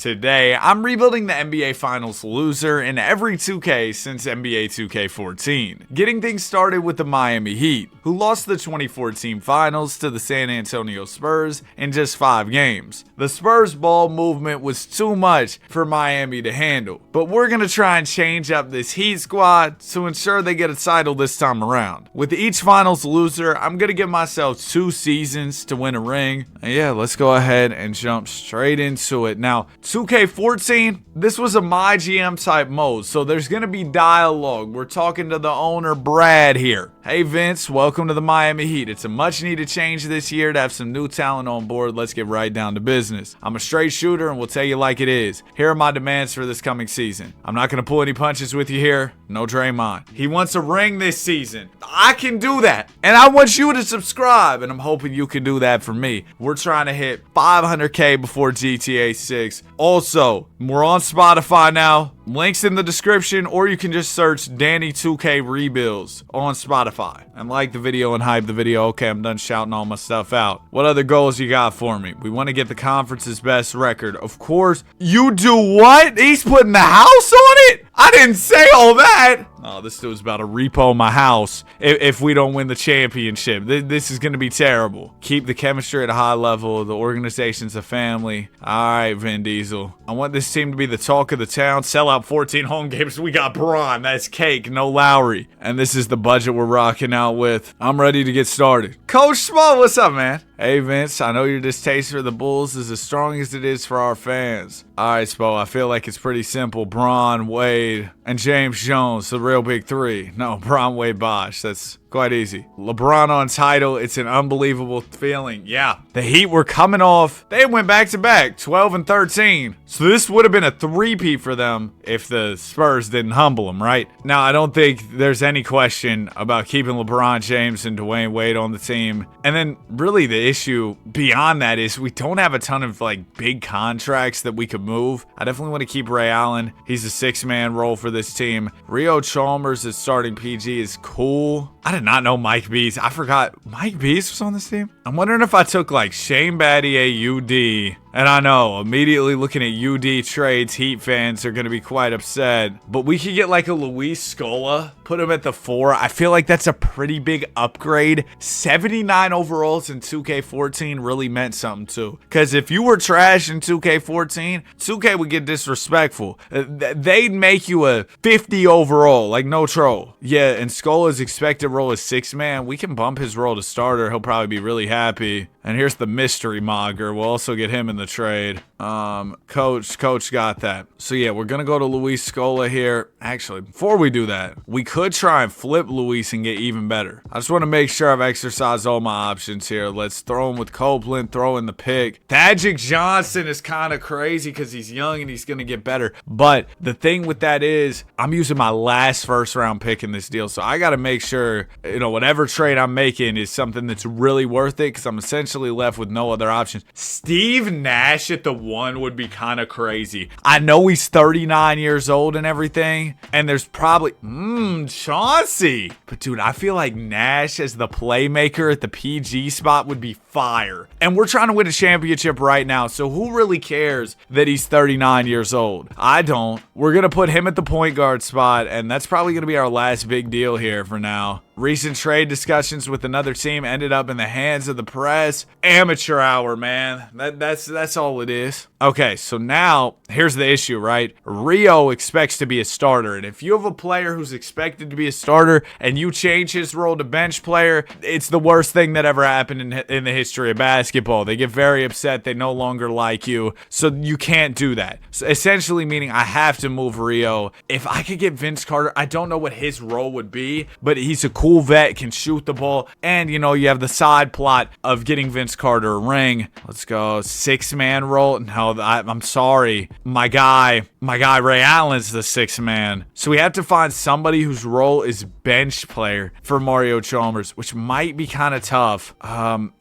Today, I'm rebuilding the NBA Finals loser in every 2K since NBA 2K14. Getting things started with the Miami Heat, who lost the 2014 Finals to the San Antonio Spurs in just 5 games. The Spurs ball movement was too much for Miami to handle, but we're going to try and change up this Heat squad to ensure they get a title this time around. With each Finals loser, I'm going to give myself 2 seasons to win a ring. And yeah, let's go ahead and jump straight into it. Now, 2K14, this was a My GM type mode, so there's going to be dialogue. We're talking to the owner, Brad, here. Hey Vince, welcome to the Miami Heat. It's a much needed change this year to have some new talent on board. Let's get right down to business. I'm a straight shooter and will tell you like it is. Here are my demands for this coming season. I'm not going to pull any punches with you here. No Draymond. He wants a ring this season. I can do that. And I want you to subscribe, and I'm hoping you can do that for me. We're trying to hit 500K before GTA 6. Also, we're on Spotify now. Links in the description, or you can just search Danny 2K Rebuilds on Spotify. And like the video and hype the video. Okay, I'm done shouting all my stuff out. What other goals you got for me? We want to get the conference's best record. Of course. You do what? He's putting the house on it? I didn't say all that. Oh, this dude's about to repo my house if we don't win the championship. This is going to be terrible. Keep the chemistry at a high level. The organization's a family. All right, Vin Diesel. I want this team to be the talk of the town. Sell out 14 home games. We got Braun. That's cake. No Lowry. And this is the budget we're rocking out with. I'm ready to get started. Coach Small, what's up, man? Hey, Vince. I know your distaste for the Bulls is as strong as it is for our fans. All right, Spo. I feel like it's pretty simple. Braun, Wade, and James Jones, the real big three. No, Braun, Wade, Bosh. That's quite easy. LeBron on title. It's an unbelievable feeling. Yeah. The Heat were coming off. They went back-to-back, 12 and 13. So this would have been a three-peat for them if the Spurs didn't humble them, right? Now, I don't think there's any question about keeping LeBron James and Dwayne Wade on the team. And then really the issue beyond that is we don't have a ton of like big contracts that we could move. I definitely want to keep Ray Allen. He's a 6-man role for this team. Rio Chalmers as starting PG is cool. I did not know Mike Bees. I forgot Mike Bees was on this team. I'm wondering if I took like Shane Battier, UD. And I know, immediately looking at UD trades, Heat fans are going to be quite upset. But we could get like a Luis Scola, put him at the 4. I feel like that's a pretty big upgrade. 79 overalls in 2K14 really meant something too. Because if you were trash in 2K14, 2K would get disrespectful. They'd make you a 50 overall, like no troll. Yeah, and Scola's expected role is 6-man. We can bump his role to starter. He'll probably be really happy. And here's the mystery Mogger. We'll also get him in the trade. Coach got that. So yeah, we're gonna go to Luis Scola here. Actually, before we do that, we could try and flip Luis and get even better. I just want to make sure I've exercised all my options here. Let's throw him with Copeland, throw in the pick. Thaddeus Johnson is kind of crazy because he's young and he's gonna get better. But the thing with that is, I'm using my last first-round pick in this deal, so I gotta make sure, whatever trade I'm making is something that's really worth it because I'm essentially left with no other options. Steve Nash at the 1 would be kind of crazy. I know he's 39 years old and everything, and there's probably Chauncey. But dude, I feel like Nash as the playmaker at the PG spot would be fire. And we're trying to win a championship right now, so who really cares that he's 39 years old? I don't. We're gonna put him at the point guard spot, and that's probably gonna be our last big deal here for now. Recent trade discussions with another team ended up in the hands of the press. Amateur hour, man. That's all it is. Okay, so now here's the issue, right? Rio expects to be a starter, and if you have a player who's expected to be a starter and you change his role to bench player, it's the worst thing that ever happened in the history of basketball. They get very upset. They no longer like you, so you can't do that. So essentially meaning I have to move Rio. If I could get Vince Carter, I don't know what his role would be, but he's a cool vet, can shoot the ball, and you have the side plot of getting Vince Carter a ring. Let's go 6-man role. No, I'm sorry, my guy Ray Allen's the 6-man, so we have to find somebody whose role is bench player for Mario Chalmers, which might be kind of tough.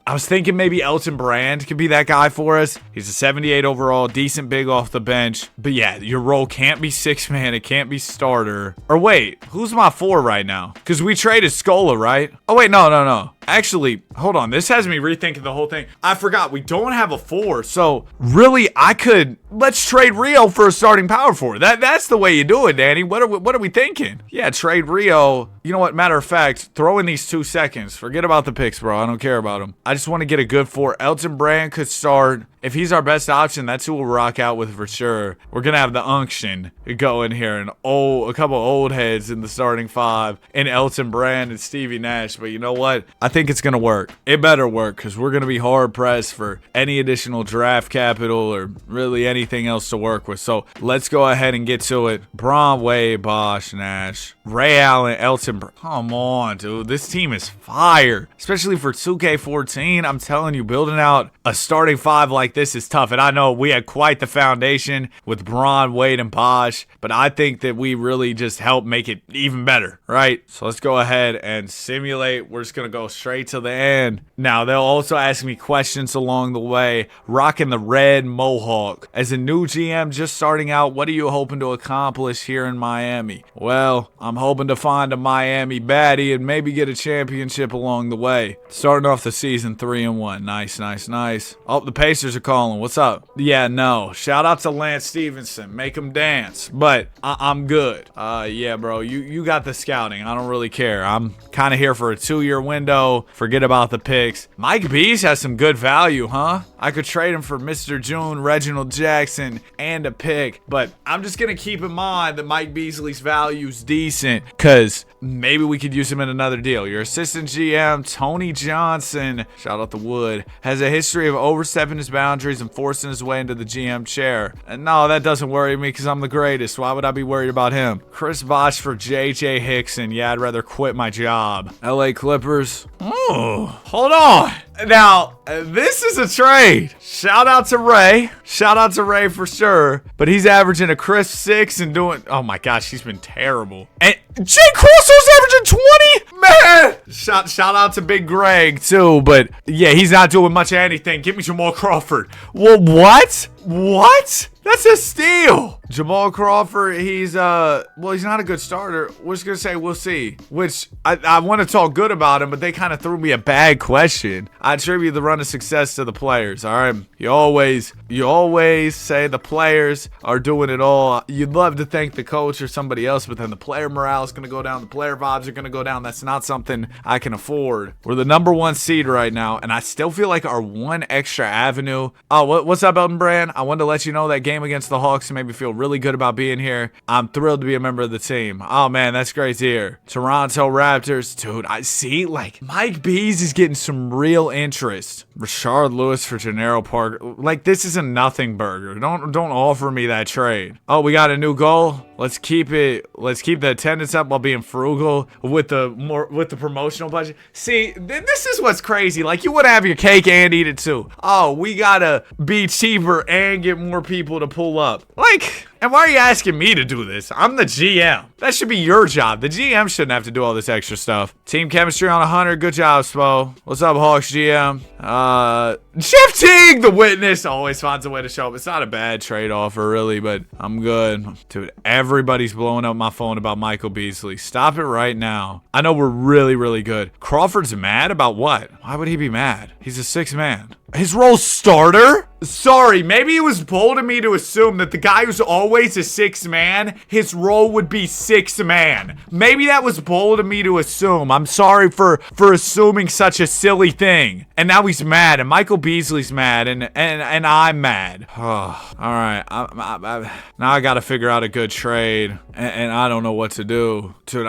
I was thinking maybe Elton Brand could be that guy for us. He's a 78 overall, decent big off the bench. But yeah, your role can't be 6-man. It can't be starter. Or wait, who's my 4 right now? Because we traded Scola, right? Oh, wait, no. Actually, hold on. This has me rethinking the whole thing. I forgot we don't have a 4. So really, let's trade Rio for a starting power forward. That's the way you do it, Danny. What are we thinking? Yeah, trade Rio. You know what? Matter of fact, throw in these 2 seconds. Forget about the picks, bro. I don't care about them. I just want to get a good 4. Elton Brand could start. If he's our best option, that's who we'll rock out with for sure. We're going to have the unction go in here and a couple old heads in the starting 5 and Elton Brand and Stevie Nash. But you know what? I think it's going to work. It better work because we're going to be hard pressed for any additional draft capital or really anything else to work with. So let's go ahead and get to it. Bron, Wade, Bosh, Nash, Ray Allen, Elton Brand. Come on, dude. This team is fire. Especially for 2K14. I'm telling you, building out a starting 5 like this is tough. And I know we had quite the foundation with Bron, Wade, and Bosh. But I think that we really just helped make it even better, right? So let's go ahead and simulate. We're just going to go straight to the end. Now, they'll also ask me questions along the way. Rocking the red mohawk. As a new GM just starting out, what are you hoping to accomplish here in Miami? Well, I'm hoping to find a Miami baddie and maybe get a championship along the way. Starting off the season 3-1. Nice. Oh, the Pacers are calling. What's up? Yeah, no. Shout out to Lance Stevenson. Make him dance. But I'm good. Yeah, bro. You got the scouting. I don't really care. I'm kind of here for a 2-year window. Forget about the picks. Mike Bees has some good value, huh? I could trade him for Mr. June, Reginald Jackson, and a pick. But I'm just going to keep in mind that Mike Beasley's value's decent because maybe we could use him in another deal. Your assistant GM, Tony Johnson, shout out to Wood, has a history of overstepping his boundaries and forcing his way into the GM chair. And no, that doesn't worry me because I'm the greatest. Why would I be worried about him? Chris Bosh for JJ Hickson. Yeah, I'd rather quit my job. LA Clippers. Oh, hold on. Now, this is a trade. Shout out to Ray. Shout out to Ray for sure. But he's averaging a crisp 6 and doing... Oh my gosh, he's been terrible. And Jay Crosso's averaging 20? Man! Shout out to Big Greg too. But yeah, he's not doing much of anything. Give me Jamal Crawford. Well, what? What? That's a steal. Jamal Crawford, he's not a good starter. We're just gonna say we'll see. Which I want to talk good about him, but they kind of threw me a bad question. I attribute the run of success to the players. All right, you always say the players are doing it all. You'd love to thank the coach or somebody else, but then the player morale is gonna go down. The player vibes are gonna go down. That's not something I can afford. We're the number 1 seed right now, and I still feel like our one extra avenue. Oh, what's up, Elton Brand? I wanted to let you know that game against the Hawks made me feel really good about being here. I'm thrilled to be a member of the team. Oh man, that's great to hear. Toronto Raptors, dude, I see like Mike Bees is getting some real interest. Rashard Lewis for Gennaro Parker. Like this is a nothing burger. Don't offer me that trade. Oh, we got a new goal. Let's keep it. Let's keep the attendance up while being frugal with the promotional budget. See, this is what's crazy. Like you want to have your cake and eat it too. Oh, we gotta be cheaper and get more people to pull up. Like, and why are you asking me to do this? I'm the GM. That should be your job. The GM shouldn't have to do all this extra stuff. Team chemistry on 100. Good job, Spo. What's up, Hawks GM? Jeff Teague, the witness, always finds a way to show up. It's not a bad trade offer, really, but I'm good. Dude, everybody's blowing up my phone about Michael Beasley. Stop it right now. I know we're really, really good. Crawford's mad about what? Why would he be mad? He's a 6 man. His role's starter? Sorry, maybe it was bold of me to assume that the guy who's always a 6 man, his role would be 6 man. Maybe that was bold of me to assume. I'm sorry for assuming such a silly thing. And now he's mad, and Michael Beasley's mad, and I'm mad. Oh, all right, now I gotta figure out a good trade, and I don't know what to do. Dude,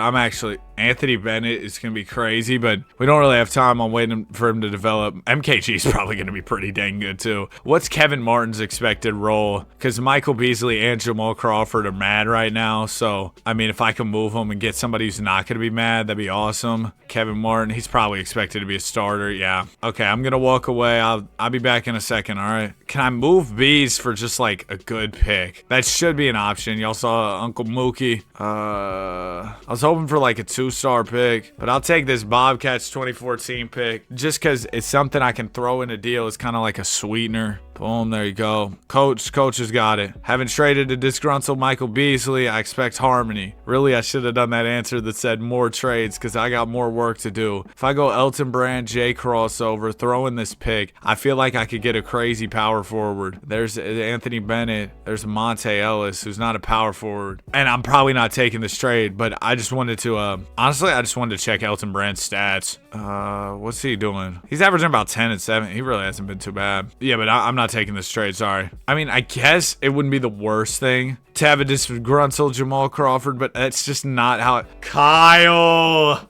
Anthony Bennett is going to be crazy, but we don't really have time on waiting for him to develop. MKG is probably going to be pretty dang good, too. What's Kevin Martin's expected role? Because Michael Beasley and Jamal Crawford are mad right now, so, I mean, if I can move him and get somebody who's not going to be mad, that'd be awesome. Kevin Martin, he's probably expected to be a starter, yeah. Okay, I'm going to walk away. I'll be back in a second, all right? Can I move Bees for just, like, a good pick? That should be an option. Y'all saw Uncle Mookie. I was hoping for, like, a 2 2-star pick, but I'll take this Bobcats 2014 pick just because it's something I can throw in a deal. It's kind of like a sweetener. Boom, there you go. Coach has got it. Haven't traded a disgruntled Michael Beasley. I expect harmony. Really, I should have done that answer that said more trades because I got more work to do. If I go Elton Brand, Jay crossover, throw in this pick, I feel like I could get a crazy power forward. There's Anthony Bennett. There's Monte Ellis, who's not a power forward. And I'm probably not taking this trade, but I just wanted to, honestly, I just wanted to check Elton Brand's stats. What's he doing? He's averaging about 10 and 7. He really hasn't been too bad. Yeah, but I'm not taking this trade, sorry. I mean, I guess it wouldn't be the worst thing to have a disgruntled Jamal Crawford, but that's just not how it... Kyle!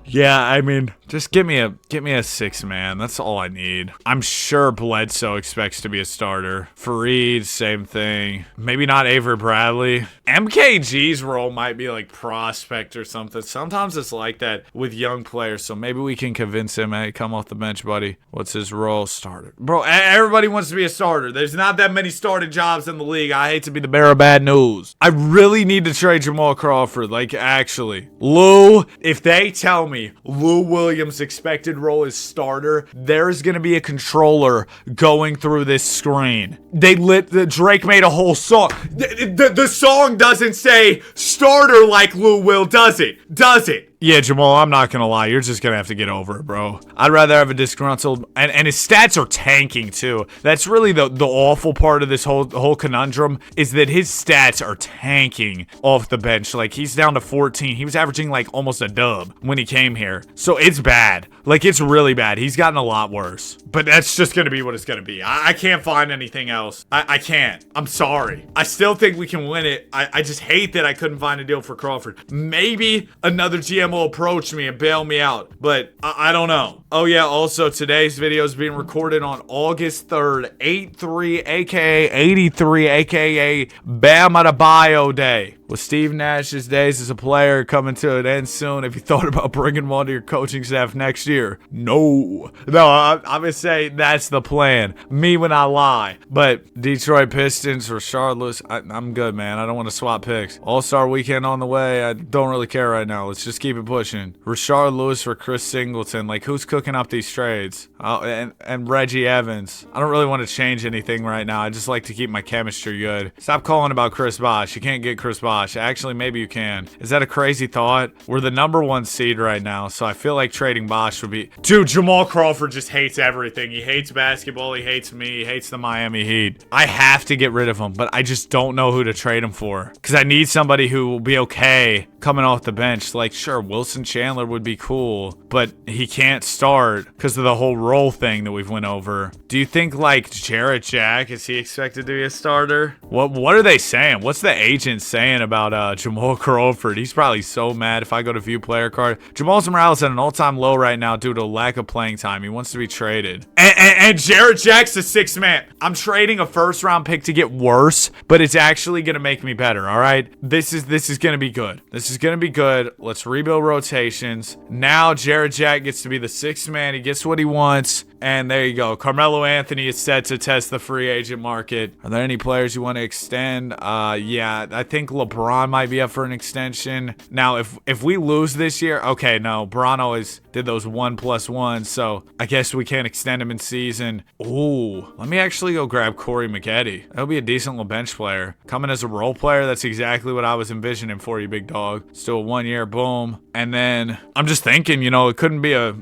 Yeah, I mean, just give me a 6 man. That's all I need. I'm sure Bledsoe expects to be a starter. Fareed, same thing. Maybe not Avery Bradley. MKG's role might be like prospect or something. Sometimes it's like that with young players, so maybe we can convince him, hey, come off the bench, buddy. What's his role? Starter. Bro, everybody wants to be a starter. There's not that many starting jobs in the league. I hate to be the bearer of bad news. I really need to trade Jamal Crawford. Like, actually. Lou, if they tell me Lou Williams' expected role is starter, there's going to be a controller going through this screen. Drake made a whole song. The song doesn't say starter like Lou Will, does it? Does it? Yeah, Jamal, I'm not going to lie. You're just going to have to get over it, bro. I'd rather have a disgruntled... And his stats are tanking, too. That's really the awful part of this whole conundrum, is that his stats are tanking off the bench. Like, he's down to 14. He was averaging, like, almost a dub when he came here. So it's bad. Like, it's really bad. He's gotten a lot worse. But that's just going to be what it's going to be. I can't find anything else. I can't. I'm sorry. I still think we can win it. I just hate that I couldn't find a deal for Crawford. Maybe another GM will approach me and bail me out, but I don't know. Oh yeah, also today's video is being recorded on August 3rd, 8-3, aka 83, aka Bam Adebayo Day. With Steve Nash's days as a player coming to an end soon, if you thought about bringing one to your coaching staff next year, no, I'm gonna say that's the plan. Me when I lie. But Detroit Pistons, Rashard Lewis, I'm good, man. I don't want to swap picks. All-Star weekend on the way. I don't really care right now. Let's just keep it pushing. Rashard Lewis for Chris Singleton. Like, who's cooking up these trades? And Reggie Evans. I don't really want to change anything right now. I just like to keep my chemistry good. Stop calling about Chris Bosh. You can't get Chris Bosh. Actually, maybe you can. Is that a crazy thought? We're the #1 seed right now, so I feel like trading Bosh would be... Dude, Jamal Crawford just hates everything. He hates basketball. He hates me. He hates the Miami Heat. I have to get rid of him, but I just don't know who to trade him for. Because I need somebody who will be okay coming off the bench. Like, sure, Wilson Chandler would be cool, but he can't start because of the whole role thing that we've went over. Do you think, like, Jarrett Jack, is he expected to be a starter? What are they saying? What's the agent saying about Jamal Crawford? He's probably so mad if I go to view player card. Jamal Morales at an all-time low right now due to lack of playing time. He wants to be traded. And Jarrett Jack's a 6 man. I'm trading a first-round pick to get worse, but it's actually going to make me better, all right? This is going to be good. This is going to be good. Let's rebuild rotations. Now Jarrett Jack gets to be the 6th man. He gets what he wants. And there you go. Carmelo Anthony is set to test the free agent market. Are there any players you want to extend? Yeah, I think LeBron might be up for an extension. Now, if we lose this year, okay, no, Bron always did those 1+1, so I guess we can't extend him in season. Ooh, let me actually go grab Corey Maggette. That'll be a decent little bench player. Coming as a role player, that's exactly what I was envisioning for you, big dog. Still a 1 year, boom. And then I'm just thinking, you know, it couldn't be a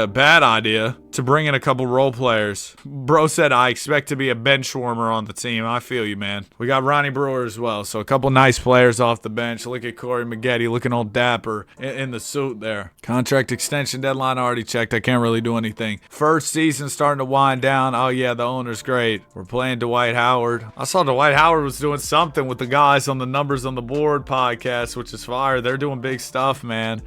bad idea to bring in a couple role players. Bro said I expect to be a bench warmer on the team. I feel you, man. We got Ronnie Brewer as well, so a couple nice players off the bench. Look at Corey Maggette looking all dapper in the suit there. Contract extension deadline already checked. I can't really do anything. First season starting to wind down. Oh yeah, the owner's great. We're playing Dwight Howard. I saw Dwight Howard was doing something with the guys on the Numbers on the Board podcast, which is fire. They're doing big stuff, man.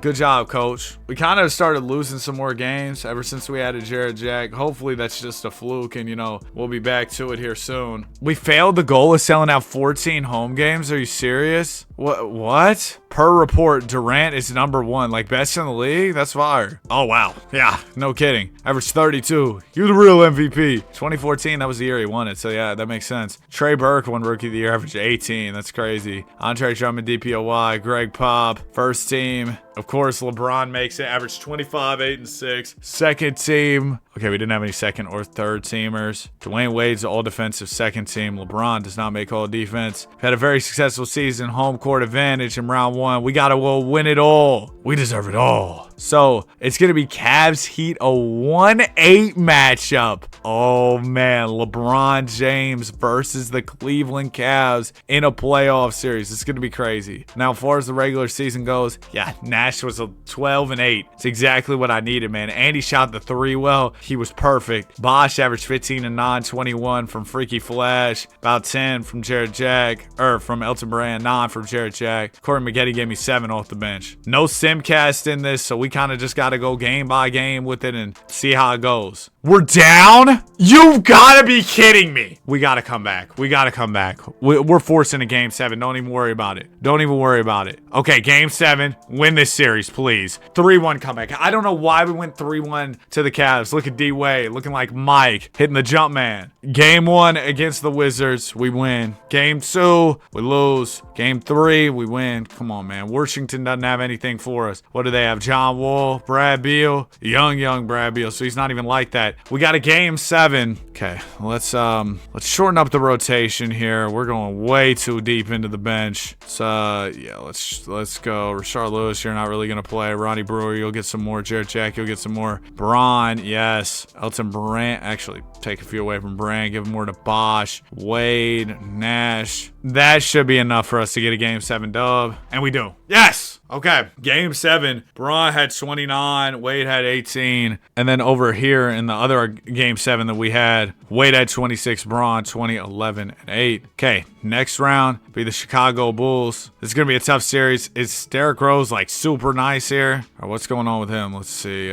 Good job, coach. We kind of started losing some more games ever since we added Jared Jack. Hopefully that's just a fluke and, we'll be back to it here soon. We failed the goal of selling out 14 home games. Are you serious? What? Per report, Durant is #1, like best in the league? That's fire. Oh, wow. Yeah, no kidding. Average 32. You're the real MVP. 2014, that was the year he won it, so yeah, that makes sense. Trey Burke won Rookie of the Year, average 18. That's crazy. Andre Drummond, DPOY. Greg Pop, first team. Of course, LeBron makes it, average 25, 8, and 6. Second team. Okay, we didn't have any second or third teamers. Dwayne Wade's all defensive second team. LeBron does not make all defense. Had a very successful season, home court advantage in round 1. We gotta win it all. We deserve it all. So it's gonna be Cavs Heat, a 1-8 matchup. Oh man, LeBron James versus the Cleveland Cavs in a playoff series. It's gonna be crazy. Now, as far as the regular season goes, yeah, Nash was a 12-8. It's exactly what I needed, man. Andy shot the 3 well. He was perfect. Bosh averaged 15 and 9, 21 from Freaky Flash, about 10 from Jared Jack, from Elton Brand, 9 from Jared Jack. Corey Maggette gave me 7 off the bench. No Simcast in this, so we kind of just got to go game by game with it and see how it goes. We're down? You've got to be kidding me. We got to come back. We got to come back. We're forcing a game 7. Don't even worry about it. Don't even worry about it. Okay, game 7. Win this series, please. 3-1 comeback. I don't know why we went 3-1 to the Cavs. Look at D-Wade looking like Mike, hitting the jump man. Game 1 against the Wizards, we win. Game 2, we lose. Game 3, we win. Come on, man. Washington doesn't have anything for us. What do they have? John Wall, Brad Beal, young Brad Beal, so he's not even like that. We got a game 7. Okay, let's shorten up the rotation here. We're going way too deep into the bench. So yeah, let's go. Rashard Lewis, you're not really gonna play. Ronnie Brewer, you'll get some more. Jared Jack, you'll get some more. Braun, yes. Elton Brand, actually take a few away from Brand, give more to Bosh. Wade, Nash. That should be enough for us to get a game 7 dub, and we do. Yes. Okay, game 7, Braun had 29, Wade had 18, and then over here in the other game 7 that we had, Wade had 26, Braun 20, 11, and 8. Okay, next round be the Chicago Bulls. This is gonna be a tough series. Is Derrick Rose like super nice here? Or what's going on with him? Let's see.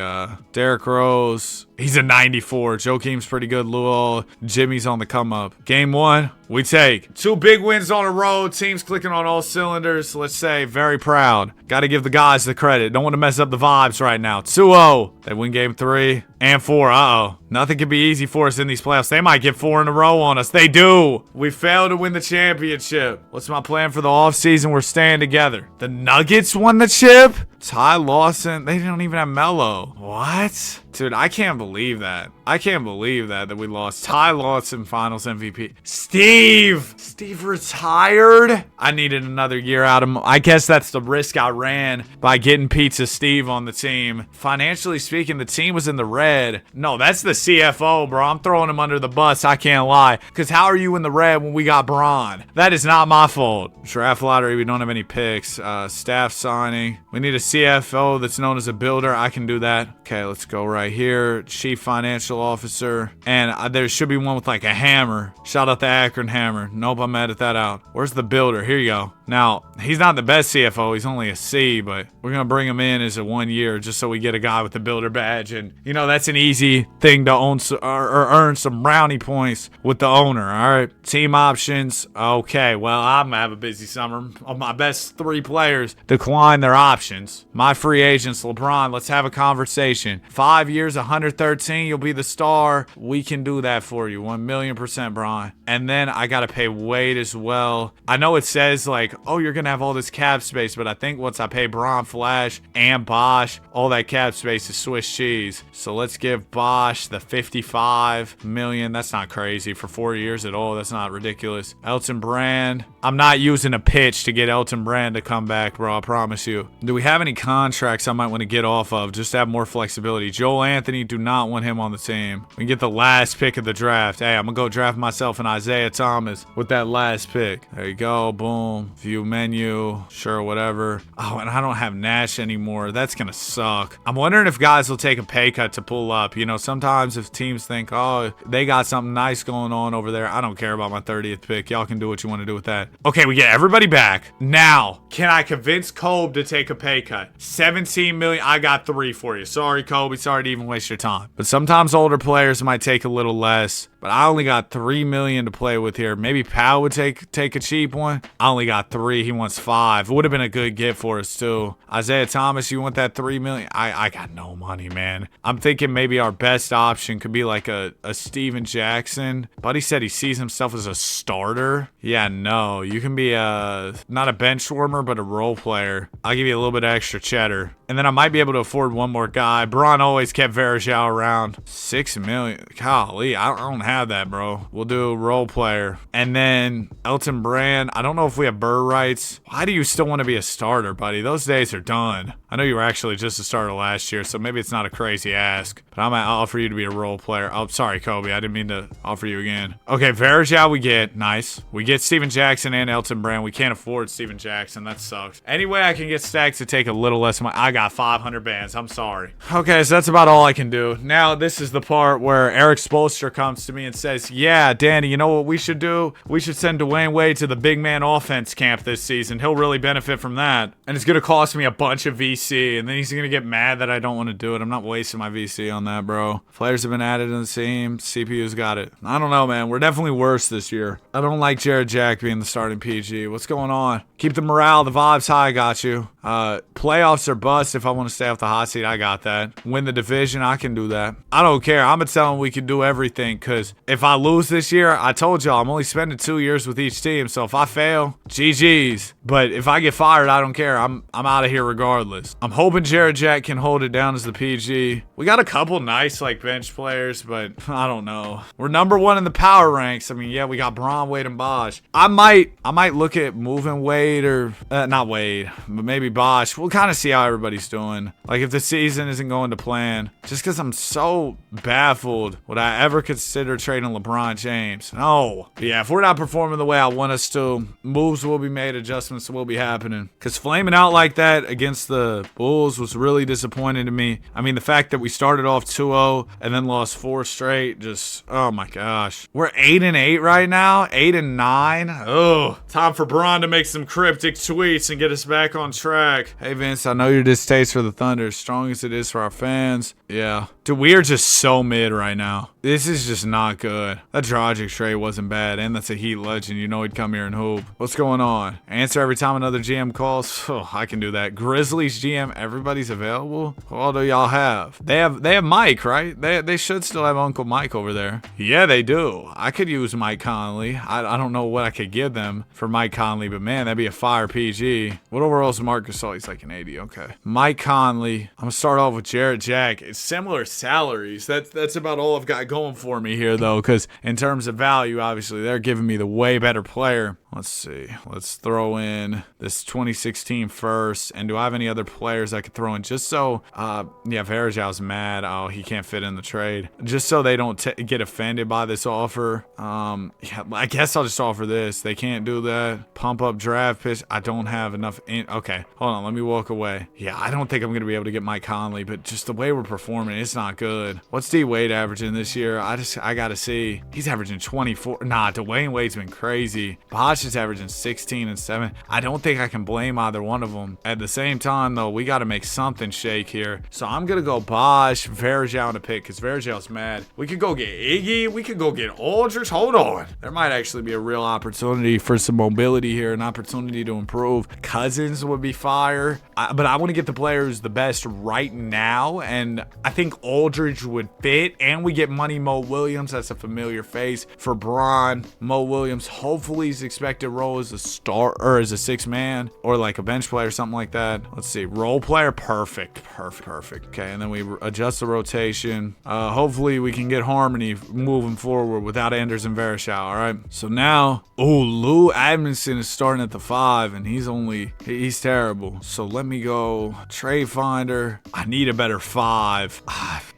Derrick Rose, he's a 94. Joakim's pretty good. Luol, Jimmy's on the come up. Game 1, we take 2 big wins on the road. Teams clicking on all cylinders. Let's say very proud. Got to give the guys the credit. Don't want to mess up the vibes right now. 2-0. They win game 3 and 4. Uh-oh. Nothing can be easy for us in these playoffs. They might get 4 in a row on us. They do. We failed to win the championship. What's my plan for the offseason? We're staying together. The Nuggets won the chip? Ty Lawson. They don't even have Melo. What? Dude, I can't believe that. I can't believe that we lost. Ty Lawson, Finals MVP. Steve retired? I needed another year out of him. I guess that's the risk I ran by getting Pizza Steve on the team. Financially speaking, the team was in the red. No, that's the CFO, bro. I'm throwing him under the bus. I can't lie. Because how are you in the red when we got Braun? That is not my fault. Draft lottery, we don't have any picks. Staff signing. We need a CFO that's known as a builder. I can do that. Okay, let's go right here. Chief Financial Officer. And there should be one with like a hammer. Shout out the Akron Hammer. Nope, I'm mad at that out. Where's the builder? Here you go. Now, he's not the best CFO. He's only a C, but we're going to bring him in as a 1 year just so we get a guy with the builder badge. And, that's an easy thing to own or earn some brownie points with the owner. All right. Team options. Okay, well, I'm going to have a busy summer. My best 3 players decline their options. My free agents, LeBron, let's have a conversation. 5 years, 113, you'll be the star. We can do that for you. 1,000,000%, Bron. And then I got to pay Wade as well. I know it says like, oh, you're going to have all this cap space, but I think once I pay Bron, Flash, and Bosh, all that cap space is Swiss cheese. So let's give Bosh the 55 million. That's not crazy for 4 years at all. That's not ridiculous. Elton Brand. I'm not using a pitch to get Elton Brand to come back, bro. I promise you. Do we have any contracts I might want to get off of just to have more flexibility? Joel Anthony, do not want him on the team. We can get the last pick of the draft. Hey, I'm going to go draft myself an Isaiah Thomas with that last pick. There you go. Boom. View menu. Sure, whatever. Oh, and I don't have Nash anymore. That's gonna suck. I'm wondering if guys will take a pay cut to pull up. You know, sometimes if teams think, oh, they got something nice going on over there, I don't care about my 30th pick. Y'all can do what you want to do with that. Okay, we get everybody back. Now, can I convince Kobe to take a pay cut? 17 million. I got 3 for you. Sorry, Kobe. Sorry to even waste your time. But sometimes older players might take a little less. But I only got 3 million to play with here. Maybe Powell would take a cheap one. I only got 3. He wants 5. It would have been a good get for us too. Isaiah Thomas, you want that 3 million? I got no money, man. I'm thinking maybe our best option could be like a Steven Jackson. Buddy said he sees himself as a starter. Yeah, no. You can be not a bench warmer, but a role player. I'll give you a little bit of extra cheddar. And then I might be able to afford one more guy. Braun always kept Varejao around. 6 million. Golly, I don't have that, bro. We'll do a role player. And then Elton Brand. I don't know if we have Burr rights. Why do you still want to be a starter, buddy? Those days are done. I know you were actually just a starter last year, so maybe it's not a crazy ask. But I'm going to offer you to be a role player. Oh, sorry, Kobe. I didn't mean to offer you again. Okay, Varejao we get. Nice. We get Steven Jackson and Elton Brand. We can't afford Steven Jackson. That sucks. Anyway, I can get Stacks to take a little less of my... I got 500 bands. I'm sorry. Okay, so that's about all I can do. Now, this is the part where Eric Spoelstra comes to me and says, yeah, Danny, you know what we should do? We should send Dwayne Wade to the big man offense camp this season. He'll really benefit from that. And it's going to cost me a bunch of VC. And then he's going to get mad that I don't want to do it. I'm not wasting my VC on that, bro. Players have been added in the team. CPU's got it. I don't know, man. We're definitely worse this year. I don't like Jared Jack being the starting PG. What's going on? Keep the morale, the vibes high. Got you. Playoffs are bust. If I want to stay off the hot seat, I got that. Win the division, I can do that. I don't care. I'm going to tell them we can do everything, because if I lose this year, I told y'all I'm only spending 2 years with each team. So if I fail, GG's. But if I get fired, I don't care. I'm out of here regardless. I'm hoping Jared Jack can hold it down as the PG. We got a couple nice like bench players, but I don't know. We're number 1 in the power ranks. I mean, yeah, we got Braun, Wade, and Bosh. I might look at moving Wade or not Wade, but maybe Bosh. We'll kind of see how everybody's doing. Like if the season isn't going to plan, just because I'm so baffled, would I ever consider trading LeBron James? No. But yeah, if we're not performing the way I want us to, moves will be made, adjustments will be happening. Because flaming out like that against the Bulls was really disappointing to me. I mean, the fact that we started off 2-0 and then lost 4 straight, just, oh my gosh. We're 8-8 right now, 8-9. Oh, time for Braun to make some cryptic tweets and get us back on track. Hey Vince, I know your distaste for the Thunder, as strong as it is for our fans. Yeah. Dude, we are just so mid right now. This is just not good. That Dragic trade wasn't bad, and that's a Heat legend. You know he'd come here and hoop. What's going on? Answer every time another GM calls? Oh, I can do that. Grizzlies GM, everybody's available? Who all do y'all have? They have Mike, right? They should still have Uncle Mike over there. Yeah, they do. I could use Mike Conley. I don't know what I could give them for Mike Conley, but man, that'd be a fire PG. What overall is Marc Gasol? He's like an 80. Okay. Mike Conley. I'm gonna start off with Jared Jack. It's similar salaries. That's about all I've got going for me here, though, because in terms of value, obviously, they're giving me the way better player. Let's see. Let's throw in this 2016 first. And do I have any other players I could throw in just so, yeah, Varejao's mad. Oh, he can't fit in the trade. Just so they don't get offended by this offer. Yeah, I guess I'll just offer this. They can't do that. Pump up draft pitch. I don't have enough. Okay, hold on. Let me walk away. Yeah, I don't think I'm going to be able to get Mike Conley, but just the way we're performing, it's not good. What's D Wade averaging this year? I got to see. He's averaging 24. Nah, Dwayne Wade's been crazy. Bosh is averaging 16 and 7. I don't think I can blame either one of them. At the same time, though, we got to make something shake here. So I'm going to go Bosh, Varejao to pick because Varejao's mad. We could go get Iggy. We could go get Aldridge. Hold on. There might actually be a real opportunity for some mobility here, an opportunity to improve. Cousins would be fire. But I want to get the player who's the best right now. And I think Aldridge would fit. And we get money Mo Williams. That's a familiar face for Braun. Mo Williams, hopefully his expected role as a star or as a 6-man or like a bench player or something like that. Let's see. Role player. Perfect. Okay. And then we adjust the rotation. Hopefully we can get harmony moving forward without Anders and Varejao. All right. So now, Lou Admonson is starting at the 5 and he's terrible. So let me go trade finder. I need a better 5.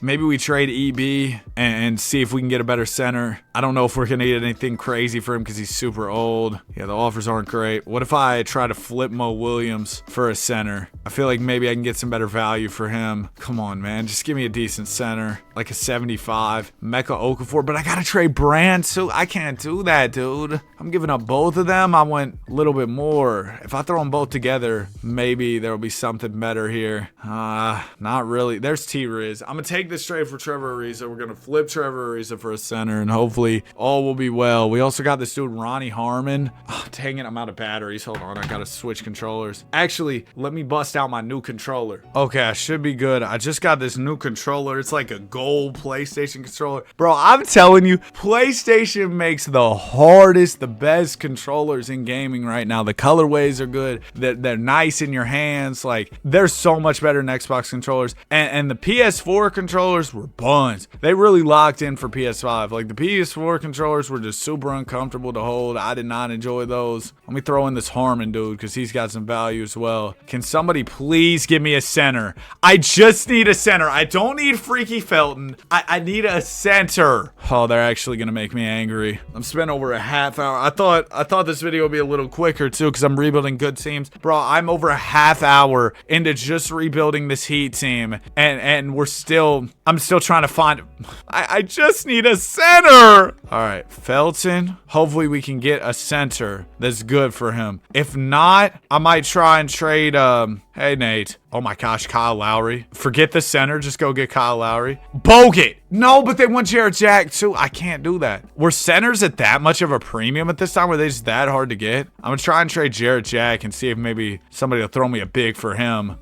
Maybe we trade EB and see if we can get a better center. I don't know if we're going to get anything crazy for him because he's super old. Yeah, the offers aren't great. What if I try to flip Mo Williams for a center? I feel like maybe I can get some better value for him. Come on, man. Just give me a decent center. Like a 75. Mecca Okafor. But I gotta trade Brand, so I can't do that, dude. I'm giving up both of them. I want a little bit more. If I throw them both together, maybe there'll be something better here. Not really. There's T-Riz. I'm gonna take this trade for Trevor Ariza. We're gonna flip Trevor Ariza for a center, and hopefully all will be well. We also got this dude, Ronnie Harmon. Oh, dang it, I'm out of batteries. Hold on, I gotta switch controllers. Actually, let me bust out my new controller. Okay, I should be good. I just got this new controller. It's like a gold PlayStation controller. Bro, I'm telling you, PlayStation makes the hardest, the best controllers in gaming right now. The colorways are good. They're nice in your hands. Like, they're so much better than Xbox controllers. And the PS4 controllers were buns. They really locked in for PS5. Like, the PS4 controllers were just super uncomfortable to hold. I did not enjoy those. Let me throw in this Harmon dude because he's got some value as well. Can somebody please give me a center? I just need a center. I don't need Freaky Felton. I need a center. Oh, they're actually gonna make me angry. I'm spending over a half hour. I thought this video would be a little quicker too because I'm rebuilding good teams. Bro, I'm over a half hour into just rebuilding this Heat team, and I'm still trying to find. I just need a center. All right, Felton. Hopefully we can get a center that's good for him. If not, I might try and trade. Hey Nate. Oh my gosh, Kyle Lowry. Forget the center, just go get Kyle Lowry. Bogut! No, but they want Jarrett Jack too. I can't do that. Were centers at that much of a premium at this time? Were they just that hard to get? I'm gonna try and trade Jarrett Jack and see if maybe somebody will throw me a big for him.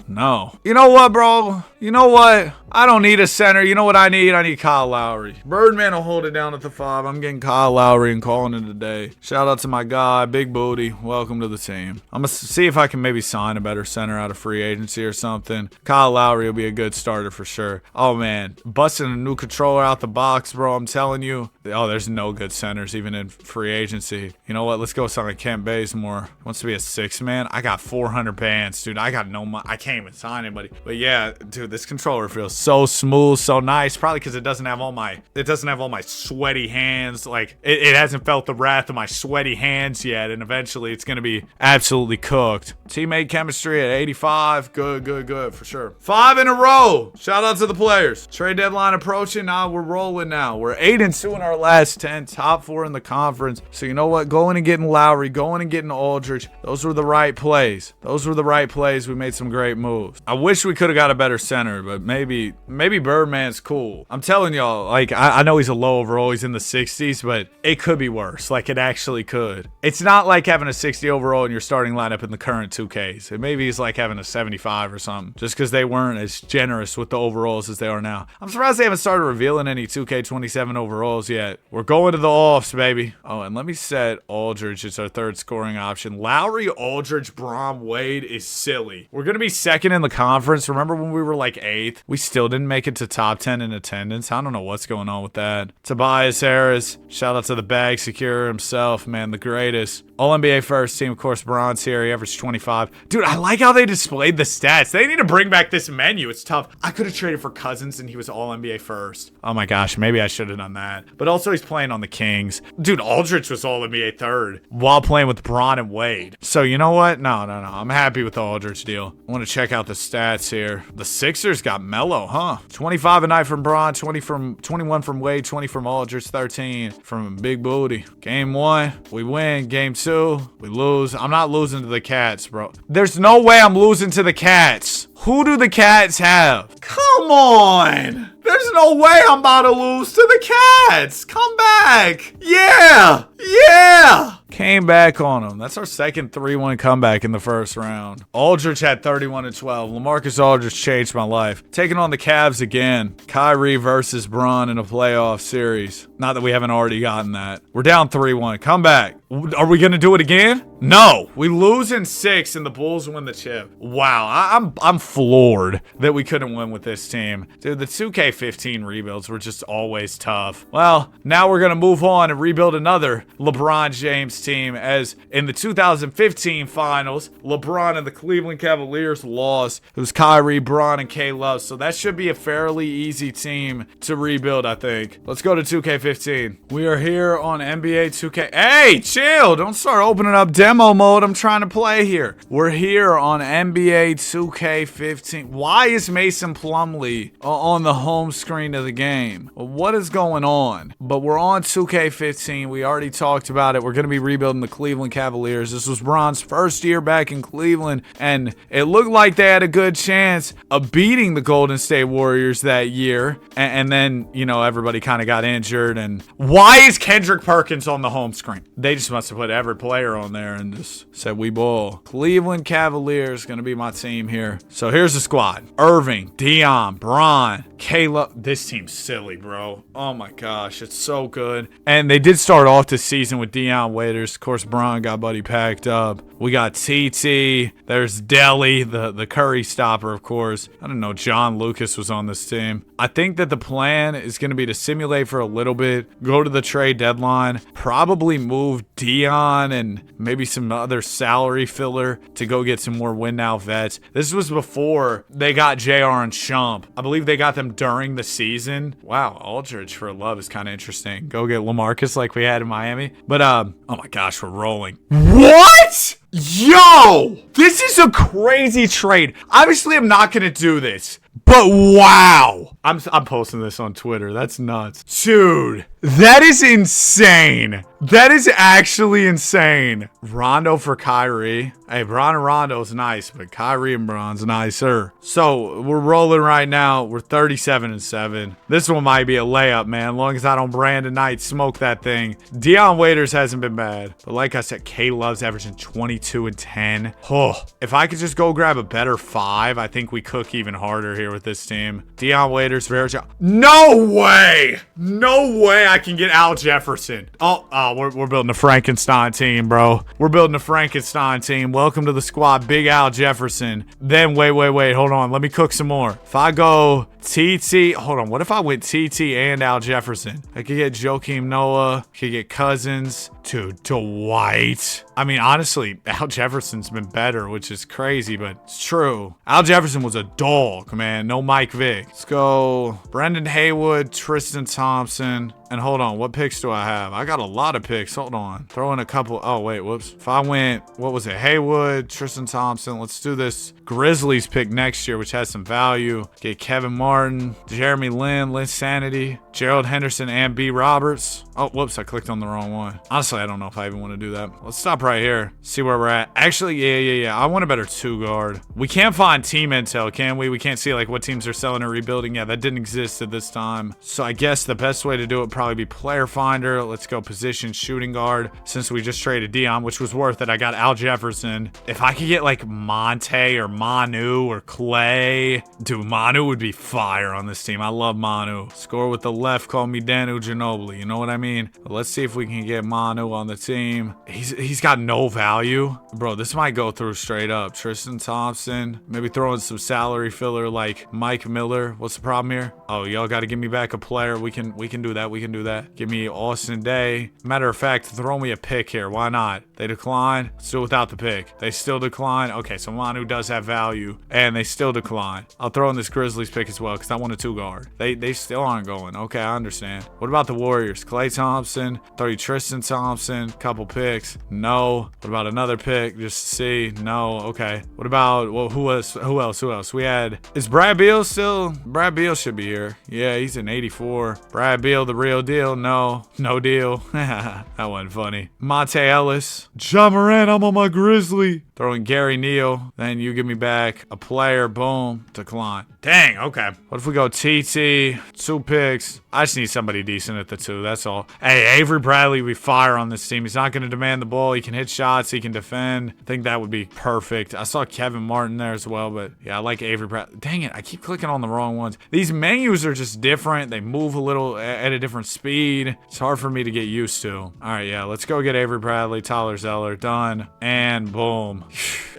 No. You know what, bro? You know what? I don't need a center. You know what I need? I need Kyle Lowry. Birdman will hold it down at the 5. I'm getting Kyle Lowry and calling it a day. Shout out to my guy, Big Booty. Welcome to the team. I'm gonna see if I can maybe sign a better center out of free agency or something. Kyle Lowry will be a good starter for sure. Oh man, busting a new controller out the box, bro. I'm telling you. Oh, there's no good centers even in free agency. You know what? Let's go sign Kent Bazemore. Wants to be a 6-man. I got 400 bands, dude. I got no money. I can't even sign anybody. But yeah, dude, this controller feels so smooth, so nice. Probably because it doesn't have all my sweaty hands. Like it hasn't felt the wrath of my sweaty hands yet, and eventually it's gonna be absolutely cooked. Teammate chemistry at 85. Good for sure. 5 in a row. Shout out to the players. Trade deadline approaching. We're rolling now. We're 8-2 in our last 10. Top 4 in the conference. So you know what? Going and getting Lowry, going and getting Aldridge. Those were the right plays. We made some great moves. I wish we could have got a better center, but maybe Birdman's cool. I'm telling y'all, like, I know he's a low overall. He's in the 60s, but it could be worse. Like, it actually could. It's not like having a 60 overall in your starting lineup in the current 2Ks. Maybe he's like having a 75 or something, just because they weren't as generous with the overalls as they are now. I'm surprised they haven't started revealing any 2K27 overalls yet. We're going to the offs, baby. Oh, and let me set Aldridge as our third scoring option. Lowry, Aldridge, Brom, Wade is silly. We're going to be second in the conference. Remember when we were like 8th? We still didn't make it to top 10 in attendance. I don't know what's going on with that. Tobias Harris, shout out to the bag secure himself, man, the greatest. All-NBA first team, of course, Bronze here. He averaged 25. Dude, I like how they displayed the stats. They need to bring back this menu. It's tough. I could have traded for Cousins and he was All-NBA first. Oh my gosh, maybe I should have done that. But also he's playing on the Kings. Dude, Aldridge was All-NBA third while playing with Bron and Wade. So you know what? No. I'm happy with the Aldridge deal. I want to check out the stats here. The Sixers got Melo, huh? 25 a night from Bron, 21 from Wade, 20 from Aldridge, 13 from Big Booty. Game 1, we win. Game 2, we lose. I'm not losing to the Cats, bro. There's no way I'm losing to the Cats. Who do the Cats have? Come on. There's no way I'm about to lose to the Cats. Come back. Yeah. Came back on them. That's our second 3-1 comeback in the first round. Aldridge had 31 and 12. LaMarcus Aldridge changed my life. Taking on the Cavs again. Kyrie versus Bron in a playoff series. Not that we haven't already gotten that. We're down 3-1. Come back. Are we going to do it again? No. We lose in 6 and the Bulls win the chip. Wow. I'm floored that we couldn't win with this team. Dude, the 2K15 rebuilds were just always tough. Well, now we're going to move on and rebuild another LeBron James team. team, as in the 2015 finals, LeBron and the Cleveland Cavaliers lost. It was Kyrie, Bron, and K Love. So that should be a fairly easy team to rebuild, I think. Let's go to 2K15. We are here on NBA 2K. Hey, chill. Don't start opening up demo mode. I'm trying to play here. We're here on NBA 2K15. Why is Mason Plumlee on the home screen of the game? What is going on? But we're on 2K15. We already talked about it. We're going to be rebuilding the Cleveland Cavaliers. This was Bron's first year back in Cleveland, and it looked like they had a good chance of beating the Golden State Warriors that year. And then, you know, everybody kind of got injured. And why is Kendrick Perkins on the home screen? They just must have put every player on there and just said, we ball. Cleveland Cavaliers going to be my team here. So here's the squad. Irving, Dion, Bron, Caleb. This team's silly, bro. Oh my gosh, it's so good. And they did start off this season with Dion Waiters. Of course, Bron got buddy packed up. We got TT. There's Delly, the Curry stopper, of course. I don't know, John Lucas was on this team. I think that the plan is going to be to simulate for a little bit, go to the trade deadline, probably move Dion and maybe some other salary filler to go get some more win now vets. This was before they got JR and Shump. I believe they got them during the season. Wow, Aldridge for Love is kind of interesting. Go get LaMarcus like we had in Miami. But, oh my gosh, we're rolling. What? Yo! This is a crazy trade. Obviously, I'm not going to do this. But wow. I'm posting this on Twitter. That's nuts. Dude, that is insane. That is actually insane. Rondo for Kyrie. Hey, Bron and Rondo's nice, but Kyrie and Bron's nicer. So we're rolling right now. We're 37-7. This one might be a layup, man. As long as I don't Brandon Knight smoke that thing. Dion Waiters hasn't been bad. But like I said, K Love's averaging 22 and 10. Oh, if I could just go grab a better 5, I think we cook even harder here with this team. Dion Waiters, no way! No way I can get Al Jefferson. Oh, we're building a Frankenstein team, bro. We're building a Frankenstein team. Welcome to the squad, Big Al Jefferson. Then, wait. Hold on. Let me cook some more. If I go TT, hold on. What if I went TT and Al Jefferson? I could get Joakim Noah. Could get Cousins. Dude, Dwight. I mean, honestly, Al Jefferson's been better, which is crazy, but it's true. Al Jefferson was a dog, man. No Mike Vick. Let's go Brendan Haywood, Tristan Thompson. And hold on, what picks do I have? I got a lot of picks. Hold on. Throw in a couple. Oh, wait, whoops. If I went, what was it? Haywood, Tristan Thompson. Let's do this Grizzlies pick next year, which has some value. Get Kevin Martin, Jeremy Lin, Linsanity, Gerald Henderson, and B. Roberts. Oh, whoops, I clicked on the wrong one. Honestly, I don't know if I even want to do that. Let's stop right here. See where we're at. Actually, yeah. I want a better 2-guard. We can't find team intel, can we? We can't see like what teams are selling or rebuilding. Yeah, that didn't exist at this time. So I guess the best way to do it probably be player finder. Let's go position shooting guard. Since we just traded Dion, which was worth it, I got Al Jefferson. If I could get like Monte or Manu or Clay, dude, Manu would be fire on this team. I love Manu. Score with the left, call me Danu Ginobili. You know what I mean? But let's see if we can get Manu on the team. He's got no value. Bro, this might go through straight up. Tristan Thompson. Maybe throw in some salary filler like Mike Miller. What's the problem here? Oh, y'all got to give me back a player. We can do that. We can do that. Give me Austin Day. Matter of fact, throw me a pick here. Why not? They decline. Let's do it without the pick. They still decline. Okay, so Manu does have value, and they still decline. I'll throw in this Grizzlies pick as well because I want a 2-guard. They still aren't going. Okay, I understand. What about the Warriors? Klay Thompson. Throw you Tristan Thompson. Couple picks. No. What about another pick? Just to see. No. Okay. What about, well, who else? We had, is Brad Beal still? Brad Beal should be here. Yeah, he's an 84. Brad Beal, the real deal. No deal. That wasn't funny. Monte Ellis. Ja Morant, I'm on my Grizzly. Throwing Gary Neal. Then you give me back a player. Boom. Decline. Dang, okay. What if we go TT, 2 picks? I just need somebody decent at the 2, that's all. Hey, Avery Bradley, we fire on this team. He's not going to demand the ball. He can hit shots. He can defend. I think that would be perfect. I saw Kevin Martin there as well, but yeah, I like Avery Bradley. Dang it, I keep clicking on the wrong ones. These menus are just different. They move a little at a different speed. It's hard for me to get used to. All right, yeah, let's go get Avery Bradley, Tyler Zeller, done, and boom.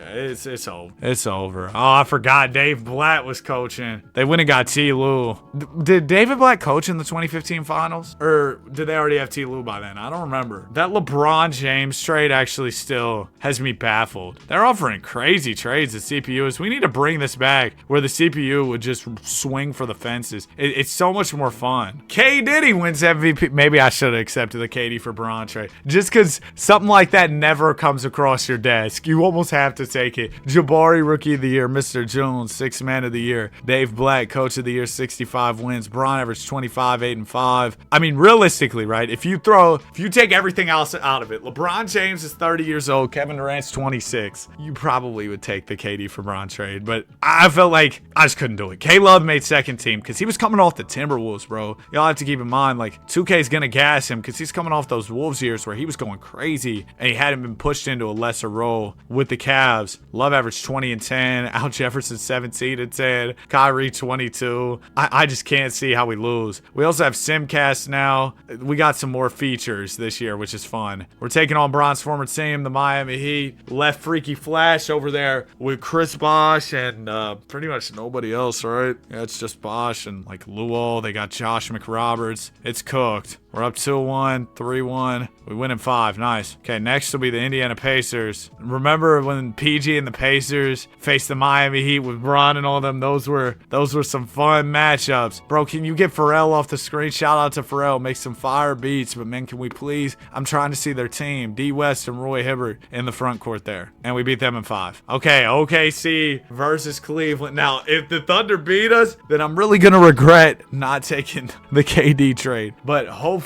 It's over. It's over. Oh, I forgot Dave Blatt was coaching. They went and got T. Lue. Did David Blatt coach in the 2015 finals? Or did they already have T. Lue by then? I don't remember. That LeBron James trade actually still has me baffled. They're offering crazy trades at CPUs. We need to bring this back where the CPU would just swing for the fences. It's so much more fun. K. Diddy wins MVP. Maybe I should have accepted the KD for Bron trade. Just because something like that never comes across your desk. You almost have to take it. Jabari, Rookie of the Year. Mr. Jones, Sixth Man of the Year. Dave Blatt, Coach of the Year, 65 wins. Bron averaged 25, 8, and 5. I mean, realistically, right? If you take everything else out of it, LeBron James is 30 years old. Kevin Durant's 26. You probably would take the KD for Bron trade, but I felt like I just couldn't do it. K-Love made second team because he was coming off the Timberwolves, bro. Y'all have to keep in mind, like, 2K's gonna gas him because he's coming off those Wolves years where he was going crazy and he hadn't been pushed into a lesser role with the Cavs. Love averaged 20 and 10. Al Jefferson 17 and 10. Kyrie 22. I just can't see how we lose. We also have Simcast now. We got some more features this year, which is fun. We're taking on Bron's former team, the Miami Heat. Left Freaky Flash over there with Chris Bosh and pretty much nobody else, right? Yeah, it's just Bosh and like Luol. They got Josh McRoberts. It's cooked. We're up 2-1, 3-1. We win in 5. Nice. Okay, next will be the Indiana Pacers. Remember when PG and the Pacers faced the Miami Heat with Bron and all them? Those were some fun matchups. Bro, can you get Pharrell off the screen? Shout out to Pharrell. Make some fire beats. But, man, can we please? I'm trying to see their team. D. West and Roy Hibbert in the front court there. And we beat them in 5. Okay, OKC versus Cleveland. Now, if the Thunder beat us, then I'm really going to regret not taking the KD trade. But hopefully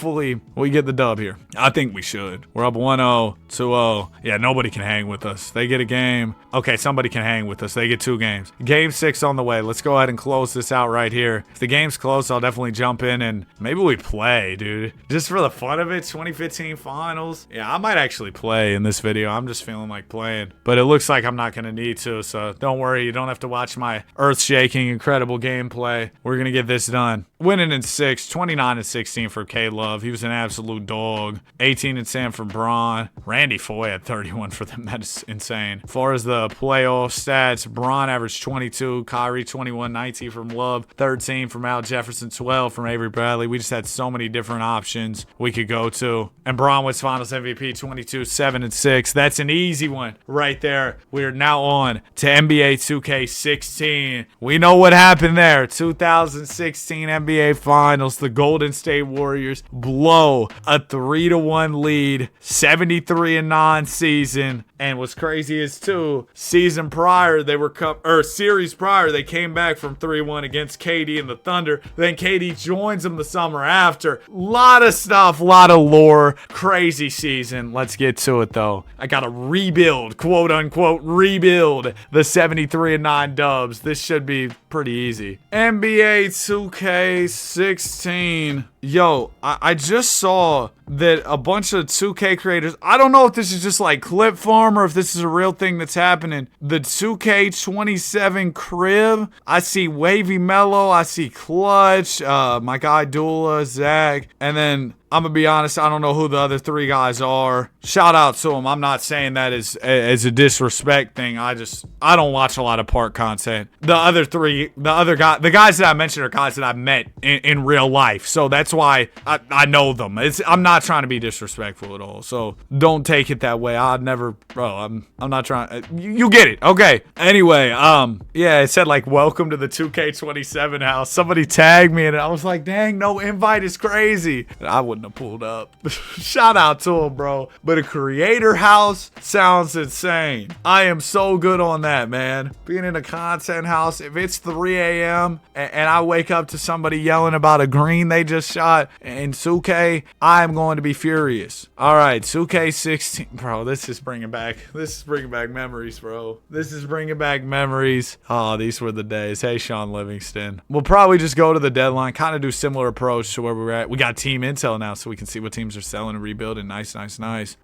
we get the dub here. I think we should. We're up 1-0, 2-0. Yeah, nobody can hang with us. They get a game. Okay, somebody can hang with us. They get 2 games. Game 6 on the way. Let's go ahead and close this out right here. If the game's close, I'll definitely jump in and maybe we play, dude. Just for the fun of it, 2015 finals. Yeah, I might actually play in this video. I'm just feeling like playing. But it looks like I'm not going to need to, so don't worry. You don't have to watch my earth-shaking, incredible gameplay. We're going to get this done. Winning in 6, 29 and 16 for K-Love. He was an absolute dog. 18 and 10 for Bron. Randy Foye had 31 for them. That is insane. As far as the playoff stats, Bron averaged 22. Kyrie 21, 19 from Love. 13 from Al Jefferson. 12 from Avery Bradley. We just had so many different options we could go to. And Bron was Finals MVP 22, 7 and 6. That's an easy one right there. We are now on to NBA 2K16. We know what happened there. 2016 NBA Finals. The Golden State Warriors blow a 3-1 lead, 73 and 9 season. And what's crazy is too, series prior they came back from 3-1 against KD and the Thunder. Then KD joins them the summer after. Lot of stuff, lot of lore. Crazy season. Let's get to it though. I gotta rebuild, quote unquote, rebuild the 73 and 9 dubs. This should be pretty easy. NBA 2K16. Yo, I just saw that a bunch of 2K creators, I don't know if this is just like clip farm or if this is a real thing that's happening. The 2K27 crib, I see Wavy Mellow, I see Clutch, my guy Dula, Zach, and then I'm gonna be honest, I don't know who the other 3 guys are. Shout out to them. I'm not saying that as a disrespect thing. I don't watch a lot of park content. The other guys that I mentioned are guys that I've met in real life. So that's why I know them. I'm not trying to be disrespectful at all. So don't take it that way. I'd never, bro, I'm not trying. You get it. Okay. Anyway, yeah, it said like, welcome to the 2K27 house. Somebody tagged me and I was like, dang, no invite is crazy. I wouldn't have pulled up. Shout out to him, bro. But a creator house sounds insane. I am so good on that, man. Being in a content house, if it's 3 a.m. and I wake up to somebody yelling about a green they just shot in 2K, I am going to be furious. All right, 2K16, bro. This is bringing back memories, bro. This is bringing back memories. Oh, these were the days. Hey, Sean Livingston. We'll probably just go to the deadline, kind of do similar approach to where we're at. We got team intel now, so we can see what teams are selling and rebuilding. Nice.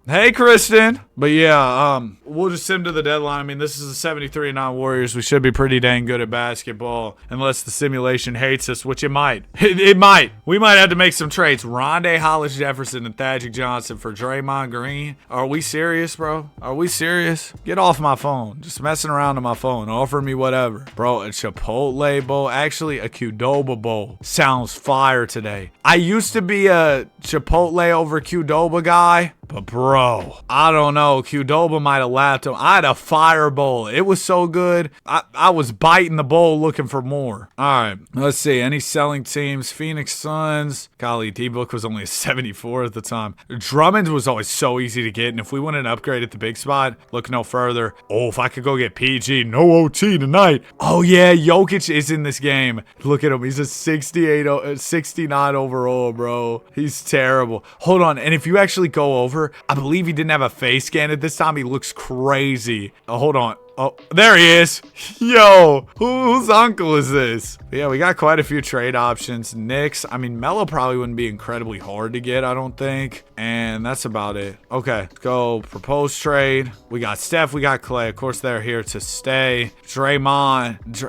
Hey, Kristen. But yeah, we'll just sim to the deadline. I mean, this is the 73-9 Warriors. We should be pretty dang good at basketball, unless the simulation hates us, which it might. It might. We might had to make some trades. Rondé Hollis Jefferson and Thaddeus Johnson for Draymond Green. Are we serious, bro? Are we serious? Get off my phone. Just messing around on my phone. Offer me whatever. Bro, a Chipotle bowl. Actually, a Qdoba bowl. Sounds fire today. I used to be a Chipotle over Qdoba guy. But bro, I don't know. Qdoba might have laughed him. I had a fire bowl. It was so good. I was biting the bowl looking for more. All right, let's see. Any selling teams? Phoenix Suns. Golly, D-Book was only a 74 at the time. Drummond was always so easy to get. And if we want an upgrade at the big spot, look no further. Oh, if I could go get PG. No OT tonight. Oh, yeah. Jokic is in this game. Look at him. He's a 69 overall, bro. He's terrible. Hold on. And if you actually go over, I believe he didn't have a face scan at this time. He looks crazy. Oh, hold on. Oh, there he is. Yo, whose uncle is this? But yeah, we got quite a few trade options. Knicks. I mean, Melo probably wouldn't be incredibly hard to get, I don't think. And that's about it. Okay, let's go proposed trade. We got Steph, we got Clay. Of course, they're here to stay. Draymond's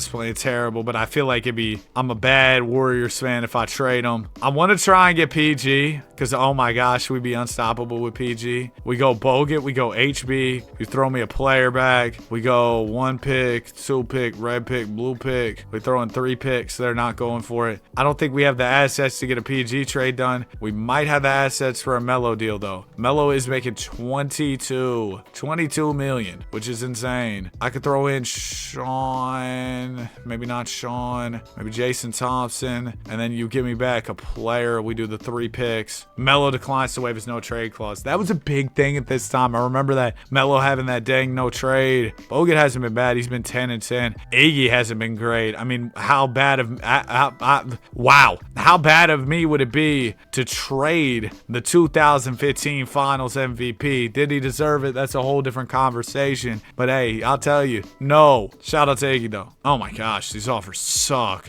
playing terrible, but I feel like I'm a bad Warriors fan if I trade him. I want to try and get PG because, oh my gosh, we'd be unstoppable with PG. We go Bogut, we go HB. You throw me a player back. We go 1 pick, 2 pick, red pick, blue pick. We throw in 3 picks. They're not going for it. I don't think we have the assets to get a PG trade done. We might have the assets for a Melo deal, though. Melo is making 22 million, which is insane. I could throw in Sean, maybe not Sean, maybe Jason Thompson, and then you give me back a player. We do the 3 picks. Melo declines to waive his no trade clause. That was a big thing at this time. I remember that Melo having that dang no trade. Bogut hasn't been bad. He's been 10-10. Iggy hasn't been great. I mean, how bad of me would it be to trade the 2015 Finals MVP? Did he deserve it? That's a whole different conversation. But hey, I'll tell you, no. Shout out to Iggy though. Oh my gosh, these offers suck.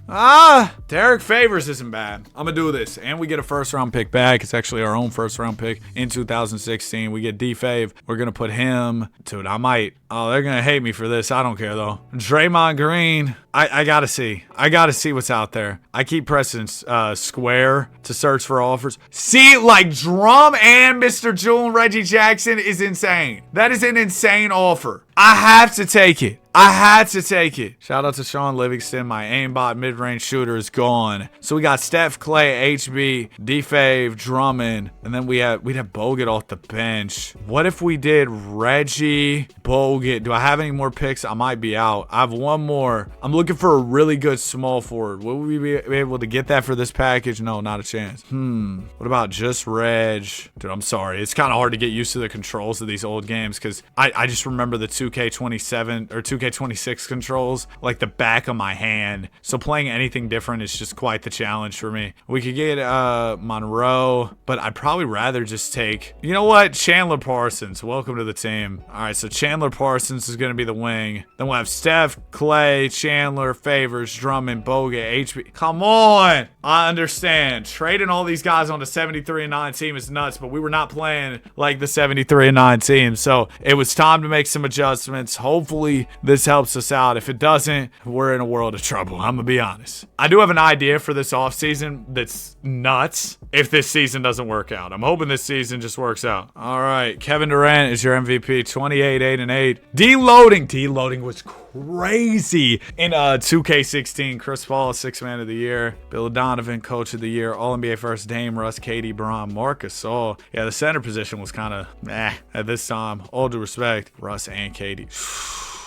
Derek Favors isn't bad. I'm gonna do this, and we get a first round pick back. It's actually our own first round pick in 2016. We get D-Fave. We're gonna put him. Dude, I might. Oh, they're going to hate me for this. I don't care, though. Draymond Green. I got to see. I got to see what's out there. I keep pressing square to search for offers. See, like Drum and Mr. Jewel and Reggie Jackson is insane. That is an insane offer. I have to take it. I had to take it. Shout out to Sean Livingston. My aimbot mid-range shooter is gone. So we got Steph, Clay, HB, D-Fave, Drummond, and then we'd have Bogut off the bench. What if we did Reggie, Bogut? Do I have any more picks? I might be out. I have one more. I'm looking for a really good small forward. Will we be able to get that for this package? No, not a chance. What about just Reg? Dude, I'm sorry. It's kind of hard to get used to the controls of these old games because I just remember the 2K27 or 2K26 controls like the back of my hand. So playing anything different is just quite the challenge for me. We could get Monroe, but I'd probably rather just take, you know what? Chandler Parsons. Welcome to the team. All right, so Chandler Parsons is going to be the wing. Then we'll have Steph, Clay, Chandler, Favors, Drummond, Bogut, HB. Come on. I understand. Trading all these guys on the 73-9 team is nuts, but we were not playing like the 73-9 team. So it was time to make some adjustments. Hopefully this helps us out. If it doesn't, we're in a world of trouble. I'm going to be honest. I do have an idea for this offseason that's nuts if this season doesn't work out. I'm hoping this season just works out. All right. Kevin Durant is your MVP. 28, 8-8. Deloading. Deloading was crazy in 2K16. Chris Paul, 6th man of the year. Bill Donovan, coach of the year. All-NBA first Dame, Russ, KD, Braun, Marcus Gasol. Yeah, the center position was kind of at this time. All due respect, Russ and KD.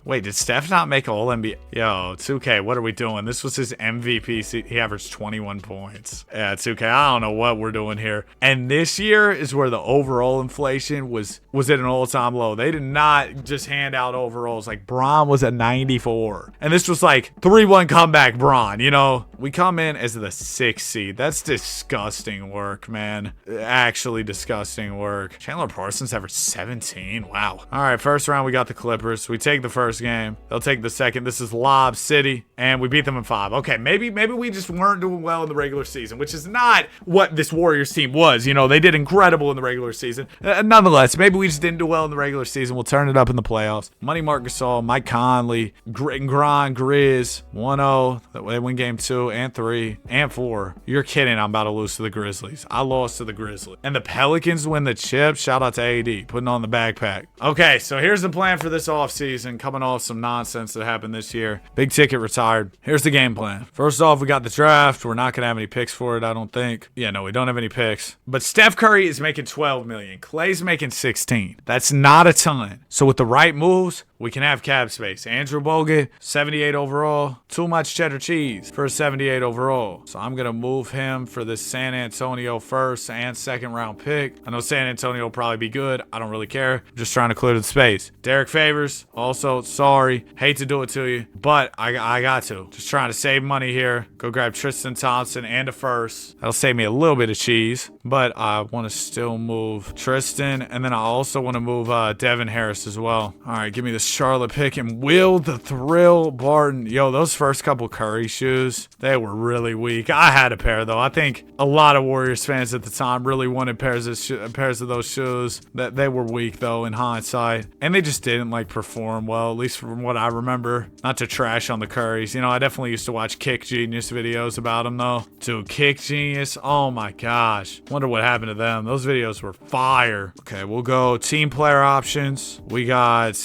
Wait, did Steph not make all NBA? Yo, 2K, what are we doing? This was his MVP. He averaged 21 points. Yeah, 2K, I don't know what we're doing here. And this year is where the overall inflation was at an all-time low. They did not just hand out overalls. Like, Braun was at 94. And this was like 3-1 comeback Braun, you know? We come in as the 6th seed. That's disgusting work, man. Actually disgusting work. Chandler Parsons averaged 17. Wow. All right, first round, we got the Clippers. We take the first game. They'll take the second. This is Lob City, and we beat them in 5. Okay, maybe we just weren't doing well in the regular season, which is not what this Warriors team was. You know, they did incredible in the regular season. Nonetheless, maybe we just didn't do well in the regular season. We'll turn it up in the playoffs. Money Marc Gasol, Mike Conley, Grit and Grind, Grizz, 1-0. They win game 2. 2 and 3 and 4. You're kidding. I'm about to lose to the Grizzlies. I lost to the Grizzlies. And the Pelicans win the chip. Shout out to AD putting on the backpack. Okay, so here's the plan for this offseason, coming off some nonsense that happened this year. Big Ticket retired. Here's the game plan. First off, we got the draft. We're not going to have any picks for it, I don't think. Yeah, no, we don't have any picks. But Steph Curry is making $12 million. Clay's making 16. That's not a ton. So with the right moves, we can have cap space. Andrew Bogut, 78 overall. Too much cheddar cheese for a 78 overall. So I'm going to move him for this San Antonio first and second round pick. I know San Antonio will probably be good. I don't really care. I'm just trying to clear the space. Derek Favors, also, sorry. Hate to do it to you, but I got to. Just trying to save money here. Go grab Tristan Thompson and a first. That'll save me a little bit of cheese, but I want to still move Tristan. And then I also want to move Devin Harris as well. All right, give me this Charlotte pick and Will the Thrill Barton. Yo, those first couple Curry shoes, they were really weak. I had a pair though. I think a lot of Warriors fans at the time really wanted pairs of those shoes. That they were weak though in hindsight, and they just didn't like perform well, at least from what I remember. Not to trash on the Currys. You know, I definitely used to watch Kick Genius videos about them though. Dude, Kick Genius, oh my gosh. Wonder what happened to them. Those videos were fire. Okay, we'll go team player options. We got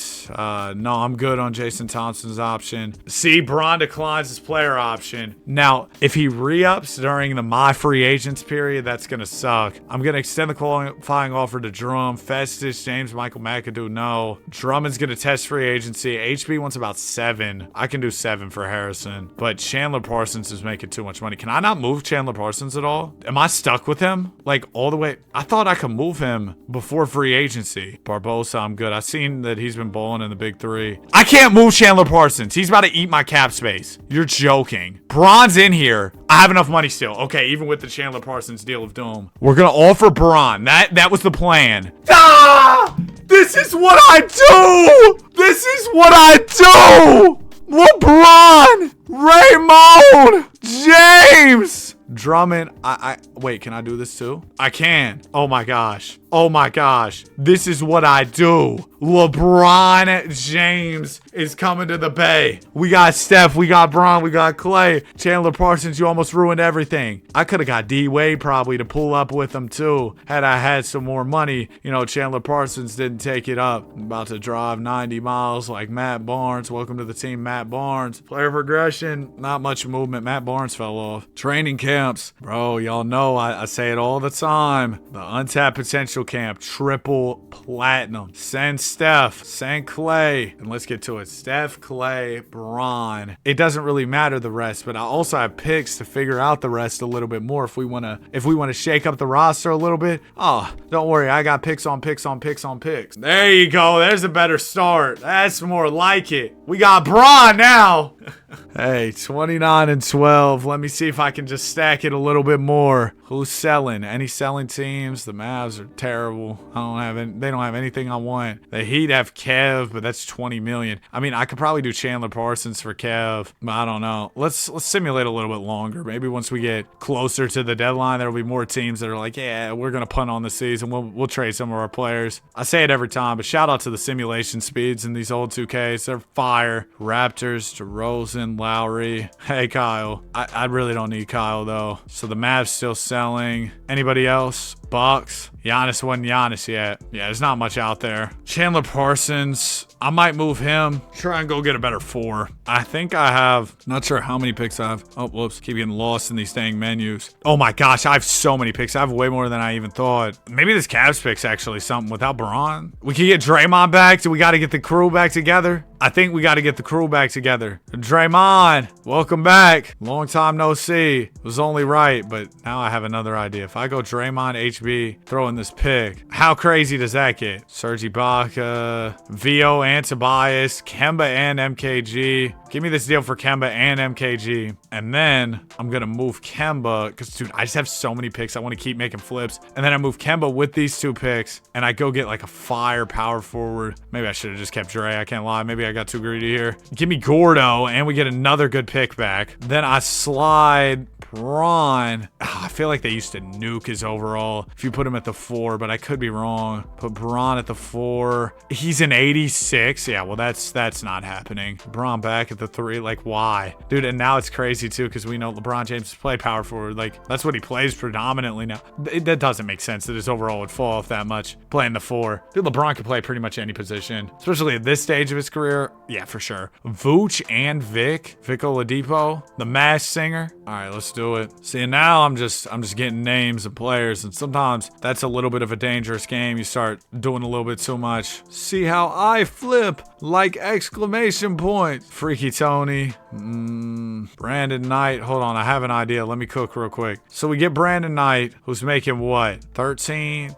no, I'm good on Jason Thompson's option. See, Bron declines his player option. Now, if he re-ups during the my free agents period, that's going to suck. I'm going to extend the qualifying offer to Drum. Festus, James, Michael McAdoo, no. Drummond's going to test free agency. HB wants about 7. I can do 7 for Harrison. But Chandler Parsons is making too much money. Can I not move Chandler Parsons at all? Am I stuck with him? Like, all the way? I thought I could move him before free agency. Barbosa, I'm good. I've seen that he's been bowling in the big 3. I can't move Chandler Parsons. He's about to eat my cap space. You're joking. Bron's in here. I have enough money still. Okay, even with the Chandler Parsons deal of doom. We're going to offer Bron. That was the plan. Ah! This is what I do! This is what I do! LeBron! Raymond! James! Drummond, wait, can I do this too? I can. Oh my gosh. Oh my gosh. This is what I do. LeBron James is coming to the Bay. We got Steph, we got Bron, we got Clay. Chandler Parsons, you almost ruined everything. I could have got D-Wade probably to pull up with him too, had I had some more money. You know, Chandler Parsons didn't take it up. I'm about to drive 90 miles like Matt Barnes. Welcome to the team, Matt Barnes. Player progression, not much movement. Matt Barnes fell off. Training camps. Bro, y'all know I say it all the time. The untapped potential camp, triple platinum. Send Steph, send Clay, and let's get to it. Steph, Clay, Bron. It doesn't really matter the rest, but I also have picks to figure out the rest a little bit more if we want to shake up the roster a little bit. Oh, don't worry, I got picks on picks on picks on picks. There you go. There's a better start. That's more like it. We got Bron now. Hey, 29 and 12. Let me see if I can just stack it a little bit more. Who's selling? Any selling teams? The Mavs are terrible. They don't have anything I want. The Heat have Kev, but that's 20 million. I mean, I could probably do Chandler Parsons for Kev, but I don't know. Let's simulate a little bit longer. Maybe once we get closer to the deadline, there'll be more teams that are like, yeah, we're gonna punt on the season. We'll trade some of our players. I say it every time, but shout out to the simulation speeds in these old 2Ks. They're fire. Raptors, DeRozan, Lowry. Hey, Kyle. I really don't need Kyle though. So the Mavs still selling. Anybody else? Bucks. Giannis wasn't Giannis yet. Yeah, there's not much out there. Chandler Parsons. I might move him. Try and go get a better 4. I think I have, not sure how many picks I have. Oh, whoops. Keep getting lost in these dang menus. Oh my gosh, I have so many picks. I have way more than I even thought. Maybe this Cavs pick's actually something without Bron. We can get Draymond back. Do we got to get the crew back together? I think we got to get the crew back together. Draymond, welcome back. Long time no see. It was only right, but now I have another idea. If I go Draymond, HB, throw in this pick, how crazy does that get? Serge Ibaka, Vio and Tobias, Kemba and MKG. Give me this deal for Kemba and MKG. And then I'm going to move Kemba because, dude, I just have so many picks. I want to keep making flips. And then I move Kemba with these 2 picks and I go get like a fire power forward. Maybe I should have just kept Dre. I can't lie. Maybe I got too greedy here. Give me Gordo and we get another good pick back. Then I slide Braun. I feel like they used to nuke his overall if you put him at the 4, but I could be wrong. Put Braun at the 4. He's an 86. Yeah, well, that's not happening. Braun back at the 3. Like, why? Dude, and now it's crazy, too, because we know LeBron James play power forward. Like, that's what he plays predominantly now. That doesn't make sense that his overall would fall off that much playing the 4. Dude, LeBron could play pretty much any position, especially at this stage of his career. Yeah, for sure. Vooch and Vic Oladipo, the Masked Singer. All right, let's do it. See, now I'm just getting names of players, and sometimes that's a little bit of a dangerous game. You start doing a little bit too much. See how I flip, like exclamation point. Freaky Tony. Brandon Knight. Hold on, I have an idea. Let me cook real quick. So we get Brandon Knight, who's making what? 13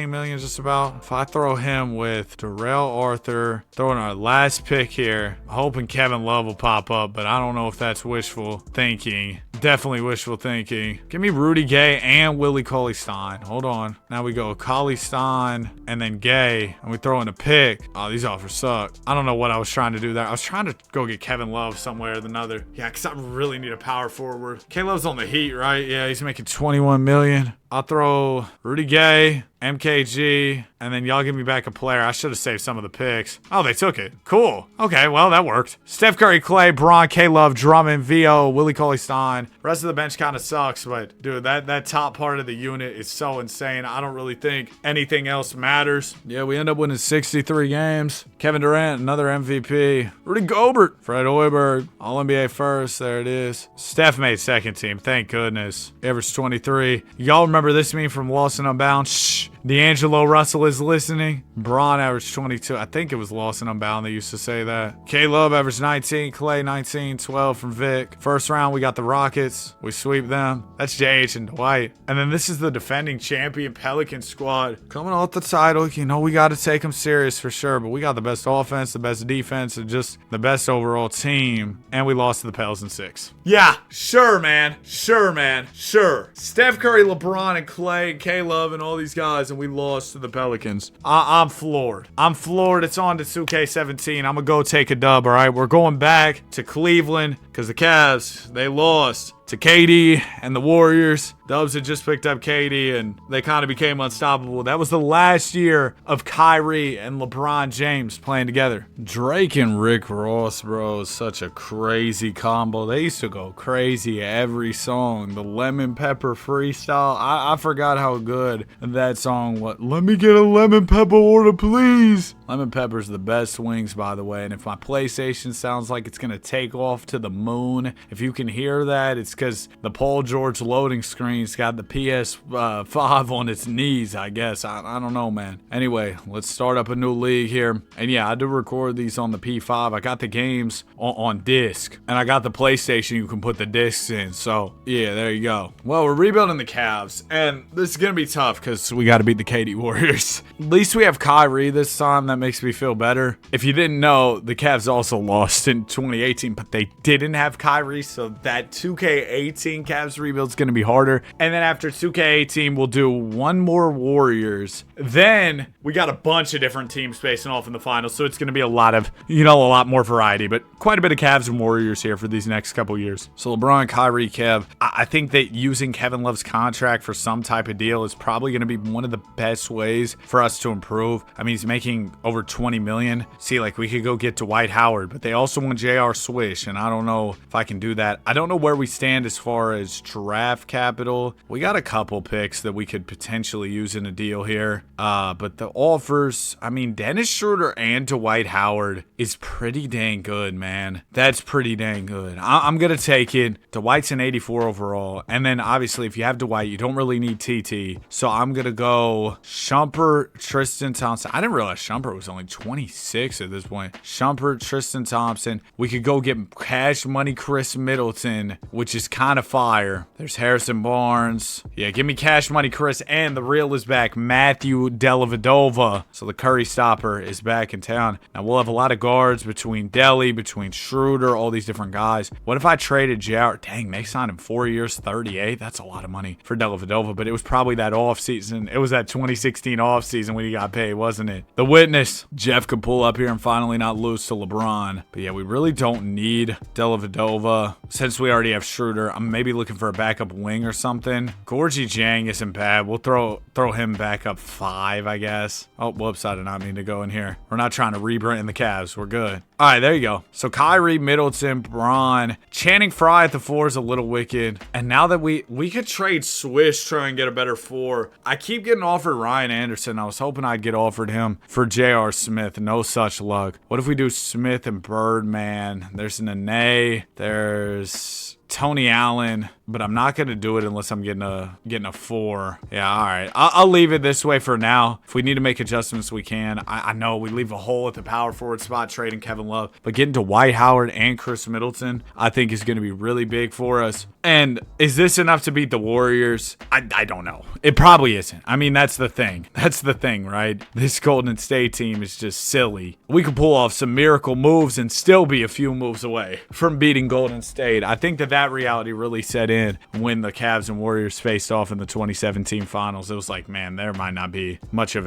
million just about. If I throw him with Darrell Arthur, throwing our last pick here, hoping Kevin Love will pop up, but I don't know if that's wishful thinking. Definitely wishful thinking. Give me Rudy Gay and Willie Cauley-Stein. Hold on. Now we go Cauley-Stein and then Gay, and we throw in a pick. Oh, these offers suck. I don't know what I was trying to do there. I was trying to go get Kevin Love somewhere or another. Yeah, because I really need a power forward. K-Love's on the Heat, right? Yeah, he's making 21 million. I'll throw Rudy Gay, MKG, and then y'all give me back a player. I should have saved some of the picks. Oh, they took it. Cool. Okay, well, that worked. Steph Curry, Clay, Braun, K-Love, Drummond, VO, Willie Cauley-Stein. Rest of the bench kind of sucks, but dude, that top part of the unit is so insane. I don't really think anything else matters. Yeah, we end up winning 63 games. Kevin Durant, another MVP. Rudy Gobert, Fred Hoiberg, All-NBA first. There it is. Steph made second team. Thank goodness. Average 23. Y'all remember this meme from Lost and Unbound? Shh. D'Angelo Russell is listening. Braun averaged 22. I think it was Lost and Unbound that used to say that. K-Love averaged 19. Clay 19. 12 from Vic. First round, we got the Rockets. We sweep them. That's JH and Dwight. And then this is the defending champion Pelican squad. Coming off the title, you know we got to take them serious for sure. But we got the best offense, the best defense, and just the best overall team. And we lost to the Pels in 6. Yeah, sure, man. Sure, man. Sure. Steph Curry, LeBron, and Clay, and K-Love, and all these guys, and we lost to the Pelicans. I'm floored. I'm floored. It's on to 2K17. I'm gonna go take a dub, all right? We're going back to Cleveland because the Cavs, they lost to KD and the Warriors. Dubs had just picked up KD and they kind of became unstoppable. That was the last year of Kyrie and LeBron James playing together. Drake and Rick Ross, bro, is such a crazy combo. They used to go crazy every song. The Lemon Pepper Freestyle. I forgot how good that song was. Let me get a lemon pepper order, please. Lemon Pepper's the best wings, by the way. And if my PlayStation sounds like it's gonna take off to the moon, if you can hear that, it's because the Paul George loading screen's got the PS5 on its knees, I guess. I don't know, man. Anyway, let's start up a new league here. And yeah, I do record these on the P5. I got the games on disc, and I got the PlayStation you can put the discs in. So yeah, there you go. Well, we're rebuilding the Cavs, and this is gonna be tough because we got to beat the KD Warriors. At least we have Kyrie this time. That makes me feel better. If you didn't know, the Cavs also lost in 2018, but they didn't have Kyrie, so that 2K18 Cavs rebuild is going to be harder. And then after 2K18, we'll do one more Warriors. Then we got a bunch of different teams facing off in the finals, so it's going to be a lot more variety, but quite a bit of Cavs and Warriors here for these next couple years. So LeBron, Kyrie, Kev. I think that using Kevin Love's contract for some type of deal is probably going to be one of the best ways for us to improve. I mean, he's making over 20 million. See, like, we could go get Dwight Howard, but they also want J.R. Swish, and I don't know if I can do that. I don't know where we stand as far as draft capital. We got a couple picks that we could potentially use in a deal here, but the offers, I mean, Dennis Schroeder and Dwight Howard is pretty dang good, man. That's pretty dang good. I'm gonna take it. Dwight's an 84 overall, and then obviously if you have Dwight, you don't really need TT, so I'm gonna go Shumpert, Tristan Thompson. I didn't realize Shumpert was only 26 at this point. Shumpert, Tristan Thompson. We could go get Cash Money Chris Middleton, which is kind of fire. There's Harrison Barnes. Yeah, give me Cash Money Chris, and the real is back, Matthew Dellavedova. So the Curry stopper is back in town. Now we'll have a lot of guards between Delly, between Schroeder, all these different guys. What if I traded J.R.? Dang, they signed him 4 years, 38. That's a lot of money for Dellavedova, but it was probably that off season. It was that 2016 off season when he got paid, wasn't it? The Witness nice. Jeff could pull up here and finally not lose to LeBron. But yeah, we really don't need Dellavedova. Since we already have Schroeder, I'm maybe looking for a backup wing or something. Gorgie Jang isn't bad. We'll throw him back up 5, I guess. Oh, whoops, I did not mean to go in here. We're not trying to rebrand in the Cavs. We're good. All right, there you go. So Kyrie, Middleton, Bron. Channing Frye at the 4 is a little wicked. And now that we could trade Swish, try and get a better 4. I keep getting offered Ryan Anderson. I was hoping I'd get offered him for J.R. Smith. No such luck. What if we do Smith and Birdman? There's Nene. There's Tony Allen, but I'm not going to do it unless I'm getting a 4. Yeah, all right. I'll leave it this way for now. If we need to make adjustments, we can. I know we leave a hole at the power forward spot trading Kevin Love, but getting to Dwight Howard and Chris Middleton, I think is going to be really big for us. And is this enough to beat the Warriors? I don't know. It probably isn't. I mean, that's the thing. That's the thing, right? This Golden State team is just silly. We could pull off some miracle moves and still be a few moves away from beating Golden State. I think that reality really set in when the Cavs and Warriors faced off in the 2017 finals. It was like, man, there might not be much of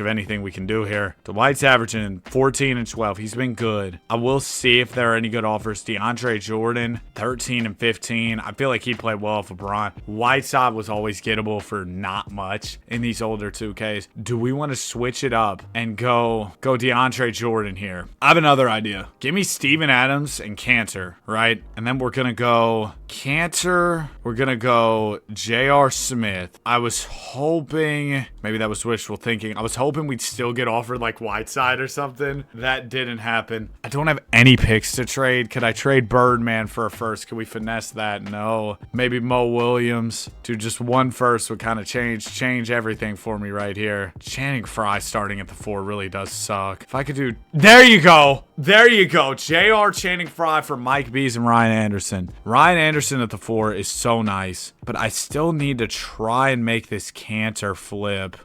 anything we can do here. Dwight's averaging 14 and 12. He's been good. I will see if there are any good offers. DeAndre Jordan, 13 and 15. I feel like he played well for Bron. Whiteside was always gettable for not much in these older 2Ks. Do we want to switch it up and go DeAndre Jordan here? I have another idea. Give me Steven Adams and Cantor, right? And then we're going to go Cantor. We're going to go J.R. Smith. I was hoping, maybe that was wishful thinking. I was hoping we'd still get offered like Whiteside or something. That didn't happen. I don't have any picks to trade. Could I trade Birdman for a first? Could we finesse that? No. Maybe Mo Williams. Dude, just one first would kind of change everything for me right here. Channing Frye starting at the 4 really does suck. If I could do, there you go. There you go. J.R. Channing Frye for Mike Bees and Ryan Anderson. Ryan Anderson at the 4 is so nice, but I still need to try and make this Cantor flip.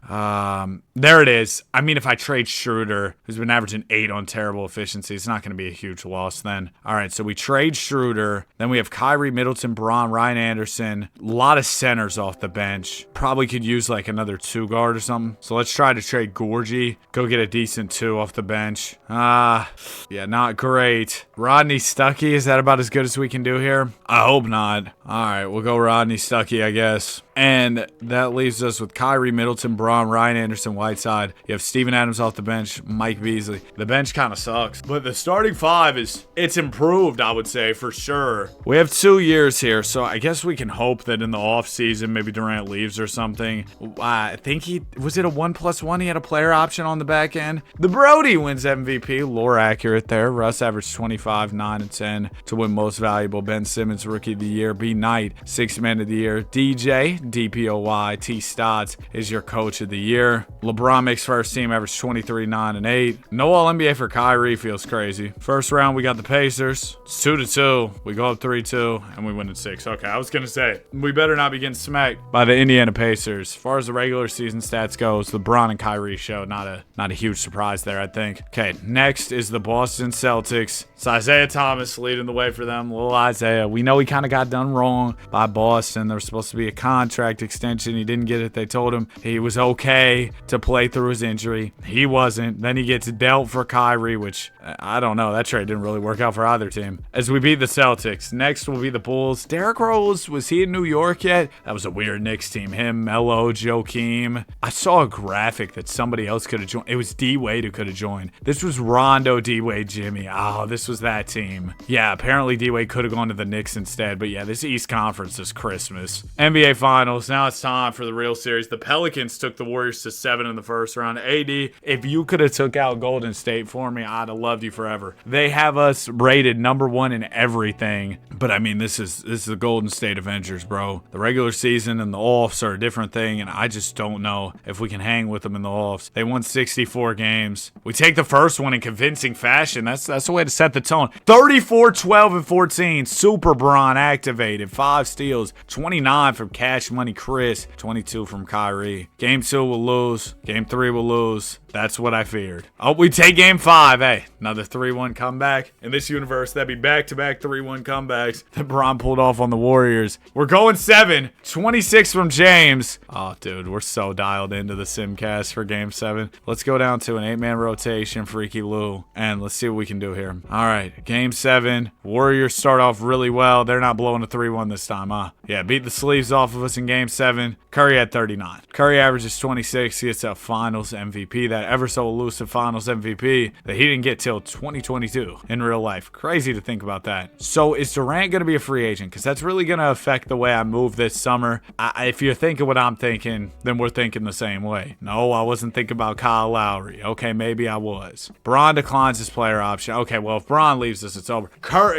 There it is. I mean, if I trade Schroeder, who's been averaging 8 on terrible efficiency, it's not going to be a huge loss then. All right, so we trade Schroeder. Then we have Kyrie, Middleton, Bron, Ryan Anderson. A lot of centers off the bench. Probably could use like another 2 guard or something. So let's try to trade Gorgie. Go get a decent 2 off the bench. Yeah, not great. Rodney Stuckey, is that about as good as we can do here? I hope not. All right, we'll go Rodney Stuckey, I guess. And that leaves us with Kyrie, Middleton, Bron, Ryan Anderson, Whiteside. You have Steven Adams off the bench, Mike Beasley. The bench kind of sucks, but the starting 5 it's improved, I would say, for sure. We have 2 years here, so I guess we can hope that in the offseason, maybe Durant leaves or something. I think was it a 1+1? He had a player option on the back end. The Brody wins MVP. Lore accurate there. Russ averaged 25, 9, and 10 to win most valuable. Ben Simmons, Rookie of the Year. B. Knight, 6th Man of the Year. DJ, DPOY, T. Stotts is your Coach of the Year. LeBron makes first team, average 23, 9, and 8. No All-NBA for Kyrie feels crazy. First round, we got the Pacers. It's 2-2. We go up 3-2, and we win in 6. Okay, I was going to say, we better not be getting smacked by the Indiana Pacers. As far as the regular season stats goes, LeBron and Kyrie show. Not a huge surprise there, I think. Okay, next is the Boston Celtics. It's Isaiah Thomas leading the way for them. Little Isaiah. We know he kind of got done wrong by Boston. There was supposed to be a contract extension. He didn't get it. They told him he was okay to play through his injury. He wasn't. Then he gets dealt for Kyrie, which I don't know. That trade didn't really work out for either team. As we beat the Celtics. Next will be the Bulls. Derrick Rose, was he in New York yet? That was a weird Knicks team. Him, Melo, Joakim. I saw a graphic that somebody else could have joined. It was D-Wade who could have joined. This was Rondo, D-Wade, Jimmy. Oh, this was that team. Yeah, apparently D-Wade could have gone to the Knicks instead. But yeah, this East Conference is Christmas. NBA Finals. Now it's time for the real series. The Pelicans took the Warriors to 7 in the first round. AD, if you could have took out Golden State for me, I'd have loved you forever. They have us rated number 1 in everything. But I mean, this is the Golden State Avengers, bro. The regular season and the offs are a different thing, and I just don't know if we can hang with them in the offs. They won 64 games. We take the first one in convincing fashion. That's the way to set the tone. 34, 12, and 14. Super Bron activated. 5 steals. 29 from Cash Money Chris. 22 from Kyrie. Game 2 will lose. Game 3 will lose. That's what I feared. Oh, we take game 5. Hey, another 3-1 comeback. In this universe, that'd be back-to-back 3-1 comebacks that Bron pulled off on the Warriors. We're going 7. 26 from James. Oh, dude, we're so dialed into the Simcast for game 7. Let's go down to an 8-man rotation, Freaky Lou, and let's see what we can do here. All right, game 7. Warriors start off really well. They're not blowing a 3-1 this time, huh? Yeah, beat the sleeves off of us in game 7. Curry had 39. Curry averages 26. He gets a finals MVP, that ever so elusive finals MVP that he didn't get till 2022 in real life. Crazy to think about that. So is Durant going to be a free agent? Because that's really going to affect the way I move this summer. If you're thinking what I'm thinking, then we're thinking the same way. No, I wasn't thinking about Kyle Lowry. Okay, maybe I was. Bron declines his player option. Okay, well, if Bron leaves us, it's over.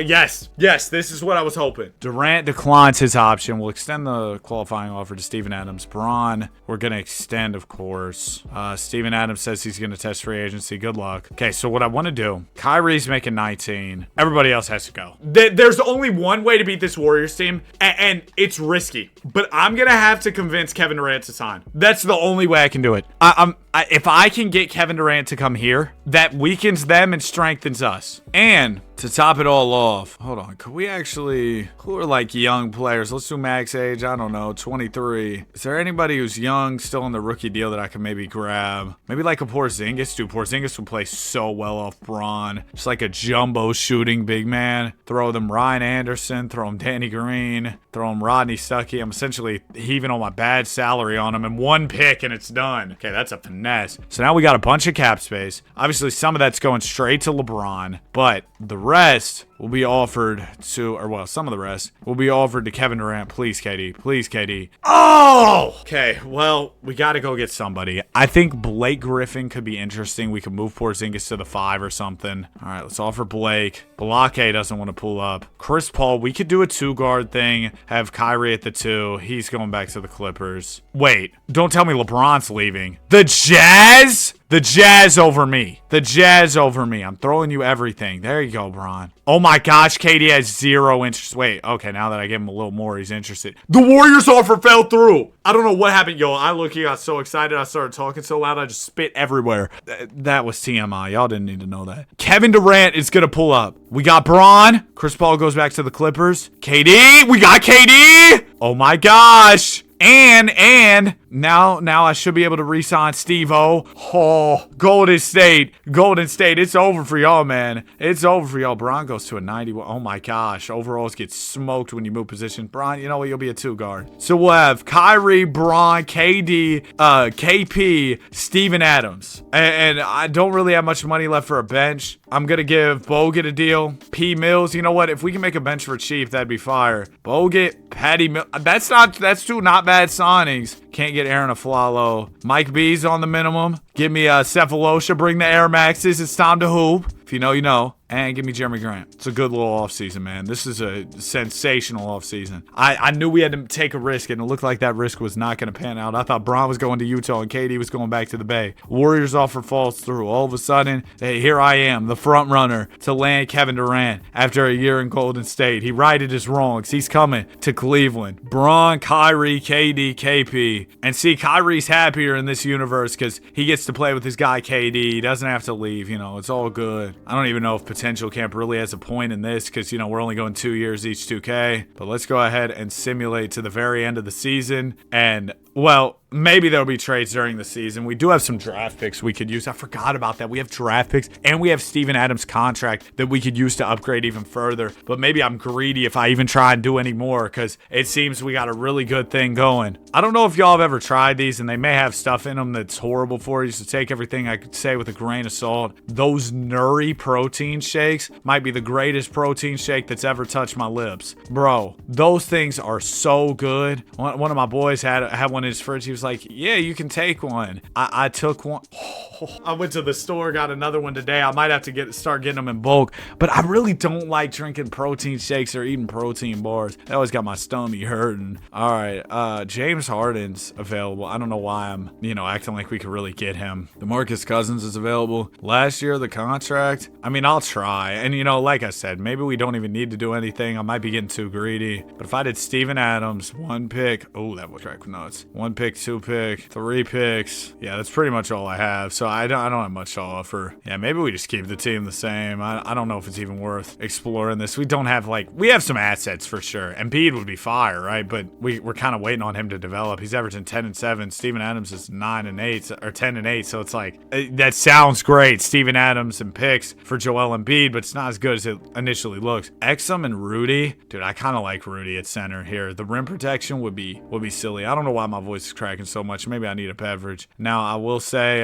Yes, this is what I was hoping. Durant declines his option. We'll extend the qualifying offer to Steven Adams. Bron, we're going to extend, of course. Steven Adams says he's going to test free agency. Good luck. Okay, so what I want to do, Kyrie's making 19. Everybody else has to go. There's only one way to beat this Warriors team, and it's risky. But I'm going to have to convince Kevin Durant to sign. That's the only way I can do it. If I can get Kevin Durant to come here, that weakens them and strengthens us. And to top it all off, hold on, could we actually, who are like young players? Let's do max age, I don't know, 23. Is there anybody who's young, still on the rookie deal that I can maybe grab? Maybe like a Porzingis, dude. Porzingis would play so well off Bron. Just like a jumbo shooting big man. Throw them Ryan Anderson, throw him Danny Green, throw him Rodney Stuckey. I'm essentially heaving all my bad salary on him in one pick and it's done. Okay, that's a finesse. So now we got a bunch of cap space. Obviously, some of that's going straight to LeBron, but the rest will be offered to, or well, some of the rest will be offered to Kevin Durant. Please, KD. Please, KD. Oh! Okay, well, we got to go get somebody. I think Blake Griffin could be interesting. We could move Porzingis to the 5 or something. All right, let's offer Blake. Balake doesn't want to pull up. Chris Paul, we could do a 2-guard thing. Have Kyrie at the 2. He's going back to the Clippers. Wait, don't tell me LeBron's leaving. The Jazz? The Jazz over me. The Jazz over me. I'm throwing you everything. There you go, Bron. Oh my gosh, KD has 0 interest. Wait, okay, now that I give him a little more, he's interested. The Warriors offer fell through. I don't know what happened, yo. I got so excited. I started talking so loud, I just spit everywhere. That was TMI. Y'all didn't need to know that. Kevin Durant is going to pull up. We got Bron. Chris Paul goes back to the Clippers. KD. We got KD. Oh my gosh. And now I should be able to re-sign Steve-O. Oh, Golden State. It's over for y'all, man. It's over for y'all. Bron goes to a 91. Oh my gosh. Overalls get smoked when you move position. Bron, you know what? You'll be a 2-guard. So we'll have Kyrie, Bron, KD, KP, Steven Adams. And I don't really have much money left for a bench. I'm going to give Bogut a deal. P. Mills, you know what? If we can make a bench for cheap, that'd be fire. Bogut, Patty Mills. That's two not bad signings. Can't get Aaron Aflalo. Mike B's on the minimum. Give me Cephalosha. Bring the Air Maxes. It's time to hoop. If you know, you know. And give me Jeremy Grant. It's a good little offseason, man. This is a sensational offseason. I knew we had to take a risk, and it looked like that risk was not going to pan out. I thought Bron was going to Utah, and KD was going back to the Bay. Warriors offer falls through. All of a sudden, hey, here I am, the front runner to land Kevin Durant after a year in Golden State. He righted his wrongs. He's coming to Cleveland. Bron, Kyrie, KD, KP. And see, Kyrie's happier in this universe because he gets to play with his guy KD. He doesn't have to leave. You know, it's all good. I don't even know if Potential Camp really has a point in this because, you know, we're only going 2 years each 2K. But let's go ahead and simulate to the very end of the season. And, well, maybe there'll be trades during the season. We do have some draft picks we could use. I forgot about that. We have draft picks and we have Steven Adams' contract that we could use to upgrade even further. But maybe I'm greedy if I even try and do any more because it seems we got a really good thing going. I don't know if y'all have ever tried these, and they may have stuff in them that's horrible for you, so take everything I could say with a grain of salt. Those Nuri protein shakes might be the greatest protein shake that's ever touched my lips. Bro, those things are so good. One of my boys had one in his fridge. He was like, yeah, you can take one. I took one. I went to the store, got another one today. I might have to start getting them in bulk, but I really don't like drinking protein shakes or eating protein bars. That always got my stomach hurting. All right, James Harden's available. I don't know why I'm, acting like we could really get him. DeMarcus Cousins is available. Last year, the contract, I mean, I'll try. And, like I said, maybe we don't even need to do anything. I might be getting too greedy. But if I did Steven Adams, 1 pick, oh, that would track nuts. 1 pick, 2 pick, 3 picks. Yeah, that's pretty much all I have. So I don't have much to offer. Yeah, maybe we just keep the team the same. I don't know if it's even worth exploring this. We don't have we have some assets for sure. Embiid would be fire, right? But we're kind of waiting on him to develop. He's averaging 10 and 7. Steven Adams is 9 and 8 or 10 and 8. So it's that sounds great. Steven Adams and picks for Joel Embiid, but it's not as good as it initially looks. Exum and Rudy, dude, I kind of like Rudy at center here. The rim protection would be silly. I don't know why my voice is cracking so much. Maybe I need a beverage. Now I will say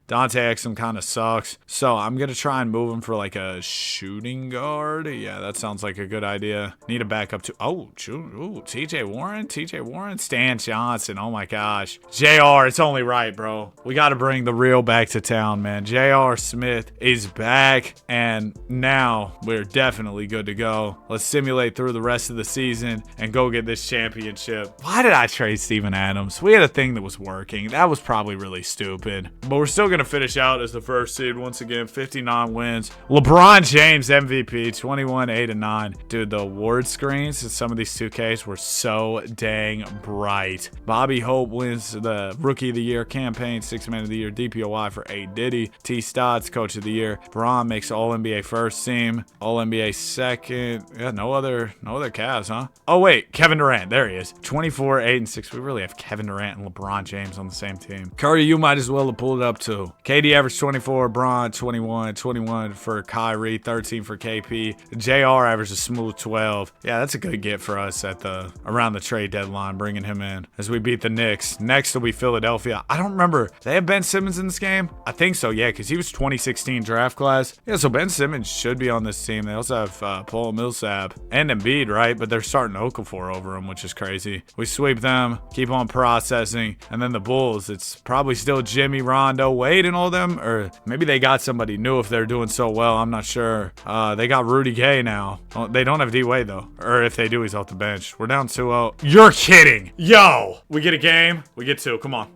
Dante Exum kind of sucks, so I'm gonna try and move him for a shooting guard. Yeah, that sounds like a good idea. Need a backup too. Oh, TJ Warren, Stan Johnson. Oh my gosh, JR, it's only right, bro. We got to bring the real back to town, man. JR Smith is back, and now we're definitely good to go. Let's simulate through the rest of the season and go get this championship. Why did I trade Steven Adams? We had a thing that was working. That was probably really stupid, but we're still gonna finish out as the first seed once again. 59 wins. LeBron James MVP, 21, 8 and 9. Dude, the award screens in some of these 2Ks were so dang bright. Bobby Hope wins the Rookie of the Year campaign, 6th Man of the Year DPOY for A. Diddy. T. Stotts Coach of the Year. Braun makes All NBA first team, All NBA second. Yeah, no other Cavs, huh? Oh wait, Kevin Durant, there he is. 24, 8 and 6. We really have Kevin Durant and LeBron James on the same team. Curry, you might as well have pulled it up too. KD averaged 24, Braun 21 for Kyrie, 13 for KP. JR averaged a smooth 12. Yeah, that's a good get for us at around the trade deadline, bringing him in as we beat the Knicks. Next will be Philadelphia. I don't remember. They have Ben Simmons in this game? I think so, yeah, because he was 2016 draft class. Yeah, so Ben Simmons should be on this team. They also have Paul Millsap and Embiid, right? But they're starting Okafor over him, which is crazy. We sweep them, keep on processing, and then the Bulls, it's probably still Jimmy, Rondo, Wade, and all them, or maybe they got somebody new if they're doing so well. I'm not sure. They got Rudy Gay now. Well, they don't have D-Wade, though. Or if they do, he's off the bench. We're down 2-0. You're kidding. Yo, we get a game. We get 2. Come on.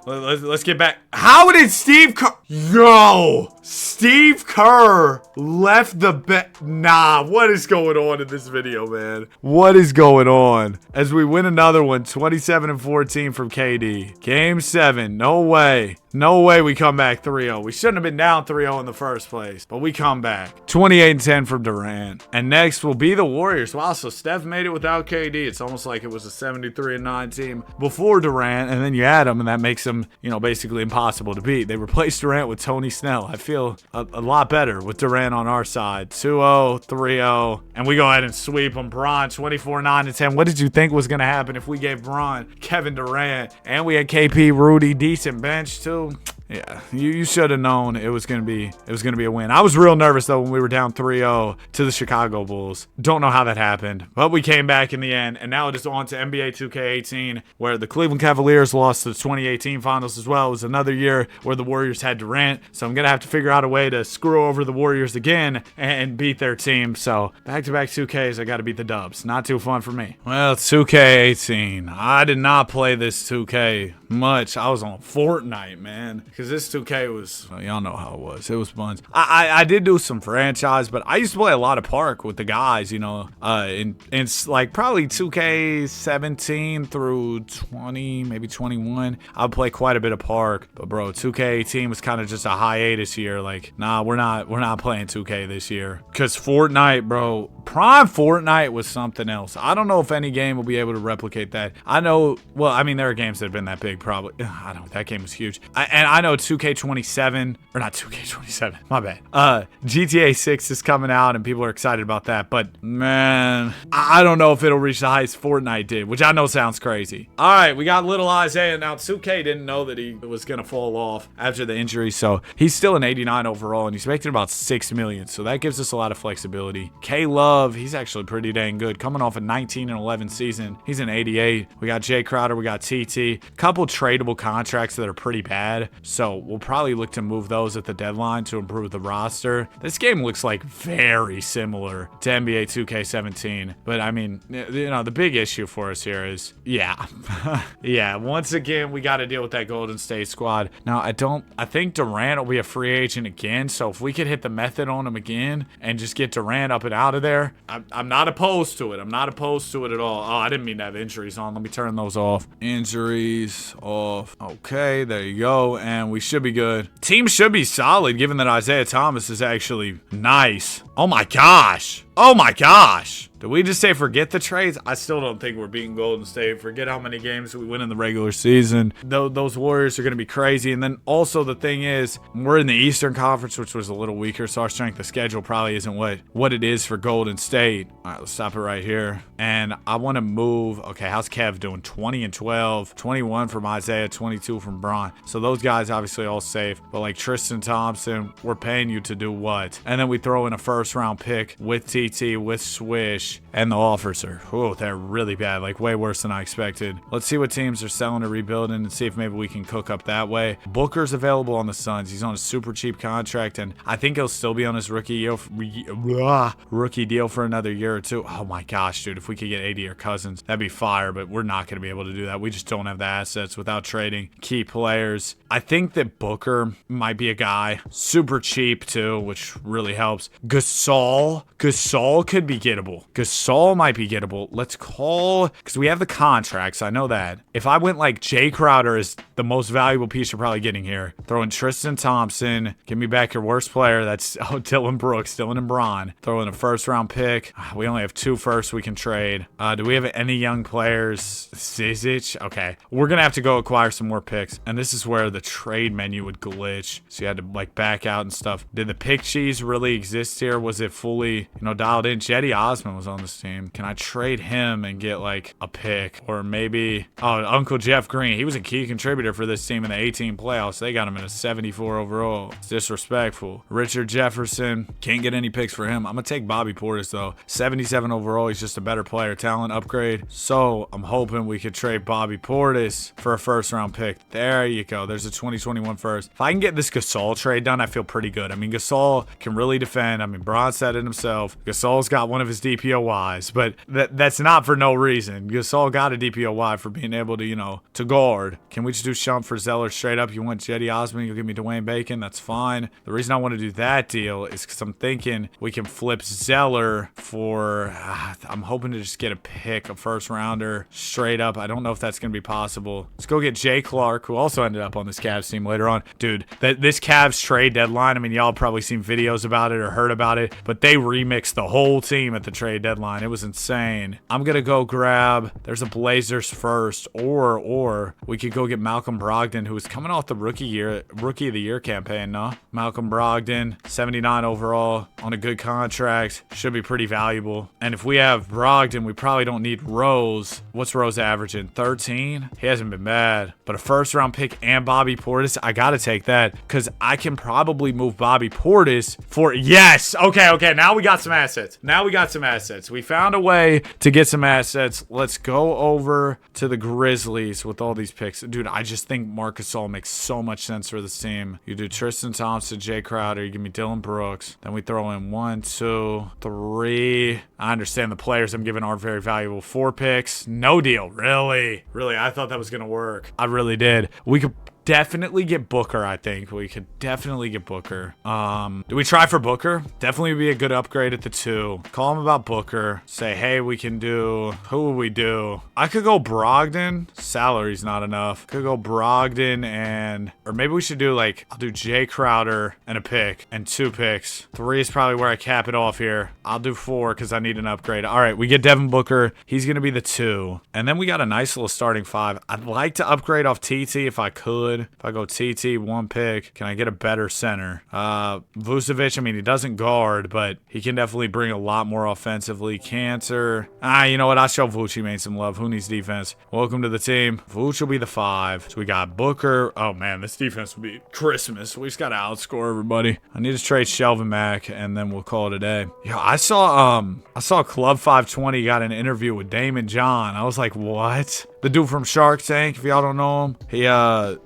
Let's get back. How did Steve Kerr... Yo, Steve Kerr left the bet. Nah, what is going on in this video, man? What is going on? As we win another one, 27 and 14 from KD. Game 7. No way. No way we come back 3-0. We shouldn't have been down 3-0 in the first place, but we come back. 28 and 10 from Durant. And next will be the Warriors. Wow, so Steph made it without KD. It's almost like it was a 73 and 9 team before Durant, and then you add them, and that makes them, basically impossible to beat. They replaced Durant with Tony Snell. I feel a lot better with Durant on our side. 2-0, 3-0, and we go ahead and sweep them. Bron, 24, 9 and 10. What did you think was going to happen if we gave Bron Kevin Durant, and we had KP, Rudy, decent bench too? Yeah, you should have known it was gonna be a win. I was real nervous though when we were down 3-0 to the Chicago Bulls. Don't know how that happened, but we came back in the end, and now it is on to NBA 2K18, where the Cleveland Cavaliers lost to the 2018 Finals as well. It was another year where the Warriors had Durant, so I'm gonna have to figure out a way to screw over the Warriors again and beat their team. So back-to-back 2Ks, I gotta beat the Dubs. Not too fun for me. Well, 2K18. I did not play this 2K much. I was on Fortnite, man. Because this 2K was, y'all know how it was. It was fun. I did do some franchise, but I used to play a lot of Park with the guys, in probably 2K17 through 20, maybe 21. I would play quite a bit of Park, but bro, 2K18 was kind of just a hiatus year. Nah, we're not playing 2K this year. Because Fortnite, bro, Prime Fortnite was something else. I don't know if any game will be able to replicate that. I know, there are games that have been that big, probably. I don't know, that game was huge. I know 2K27, or not 2K27, my bad. GTA 6 is coming out, and people are excited about that, but man, I don't know if it'll reach the heights Fortnite did, which I know sounds crazy. All right, we got little Isaiah. Now, 2K didn't know that he was going to fall off after the injury, so he's still an 89 overall, and he's making about $6 million, so that gives us a lot of flexibility. K-Love, he's actually pretty dang good. Coming off a 19 and 11 season, he's an 88. We got Jay Crowder, we got TT. Couple tradable contracts that are pretty bad, so we'll probably look to move those at the deadline to improve the roster. This game looks like very similar to NBA 2K17, but I mean, the big issue for us here is, yeah, once again, we got to deal with that Golden State squad. Now, I think Durant will be a free agent again, so if we could hit the method on him again and just get Durant up and out of there, I'm not opposed to it. I'm not opposed to it at all. Oh, I didn't mean to have injuries on. Let me turn those off. Injury injuries off. Okay, there you go. And we should be good. Team should be solid given that Isaiah Thomas is actually nice. Oh my gosh. Oh my gosh. Did we just say forget the trades? I still don't think we're beating Golden State. Forget how many games we win in the regular season. Those Warriors are going to be crazy. And then also the thing is, we're in the Eastern Conference, which was a little weaker, so our strength of schedule probably isn't what it is for Golden State. All right, let's stop it right here. And I want to move. Okay, how's Kev doing? 20 and 12. 21 from Isaiah, 22 from Bron. So those guys obviously all safe. But like Tristan Thompson, we're paying you to do what? And then we throw in a first-round pick with TT, with Swish, and the officer. Oh, they're really bad. Like way worse than I expected. Let's see what teams are selling or rebuilding and see if maybe we can cook up that way. Booker's available on the Suns. He's on a super cheap contract, and I think he'll still be on his rookie deal for another year or two. Oh my gosh, dude. If we could get AD or Cousins, that'd be fire, but we're not going to be able to do that. We just don't have the assets without trading key players. I think that Booker might be a guy. Super cheap too, which really helps. Gasol could be gettable. Gasol might be gettable. Let's call, because we have the contracts. I know that. If I went like Jay Crowder is the most valuable piece you're probably getting here. Throw in Tristan Thompson. Give me back your worst player. That's Dylan Brooks, Dylan and Bron. Throw in a first round pick. We only have 2 firsts we can trade. Do we have any young players? Zizic? Okay. We're going to have to go acquire some more picks. And this is where the trade menu would glitch. So you had to like back out and stuff. Did the pick cheese really exist here? Was it fully, dialed in? Jetty Osman was on this team. Can I trade him and get like a pick? Or maybe, Uncle Jeff Green. He was a key contributor for this team in the 18 playoffs. They got him in a 74 overall. It's disrespectful. Richard Jefferson. Can't get any picks for him. I'm going to take Bobby Portis though. 77 overall. He's just a better player. Talent upgrade. So I'm hoping we could trade Bobby Portis for a first round pick. There you go. There's a 2021 first. If I can get this Gasol trade done, I feel pretty good. I mean, Gasol can really defend. I mean, Bron said it himself. Gasol's got one of his DPOYs, but that's not for no reason. Gasol got a DPOY for being able to, to guard. Can we just do Shump for Zeller straight up? You want Jetty Osman, you'll give me Dwayne Bacon. That's fine. The reason I want to do that deal is because I'm thinking we can flip Zeller for, I'm hoping to just get a pick, a first rounder straight up. I don't know if that's going to be possible. Let's go get Jay Clark, who also ended up on this Cavs team later on. Dude, this Cavs trade deadline, I mean, y'all probably seen videos about it or heard about it, but they remixed the whole team at the trade deadline. It was insane. I'm going to go grab, there's a Blazers first, or we could go get Malcolm Brogdon, who was coming off the rookie of the year campaign, no? Malcolm Brogdon, 79 overall on a good contract. Should be pretty valuable. And if we have Brogdon, we probably don't need Rose. What's Rose averaging? 13? He hasn't been bad. But a first round pick and Bobby Portis, I got to take that because I can probably move Bobby Portis for, yes. Okay. Now we got some assets. We found a way to get some assets. Let's go over to the Grizzlies with all these picks. Dude, I just think Marc Gasol makes so much sense for this team. You do Tristan Thompson, Jay Crowder, you give me Dylan Brooks. Then we throw in 1, 2, 3. I understand the players I'm giving aren't very valuable. 4 picks. No deal. Really? I thought that was going to work. I really did. We could definitely get Booker, I think. We could definitely get Booker. Do we try for Booker? Definitely be a good upgrade at the 2. Call him about Booker. Say, hey, we can do... Who would we do? I could go Brogdon. Salary's not enough. Could go Brogdon and... Or maybe we should do like... I'll do Jay Crowder and a pick. And 2 picks. 3 is probably where I cap it off here. I'll do 4 because I need an upgrade. All right, we get Devin Booker. He's going to be the 2. And then we got a nice little starting 5. I'd like to upgrade off TT if I could. If I go TT, 1 pick, can I get a better center? Vucevic, I mean, he doesn't guard, but he can definitely bring a lot more offensively. Cancer. You know what? I'll show Vucci made some love. Who needs defense? Welcome to the team. Vuce will be the 5. So we got Booker. Oh, man, this defense will be Christmas. We just got to outscore everybody. I need to trade Shelvin Mack, and then we'll call it a day. Yo, I saw Club 520 got an interview with Damon John. I was like, what? The dude from Shark Tank, if y'all don't know him,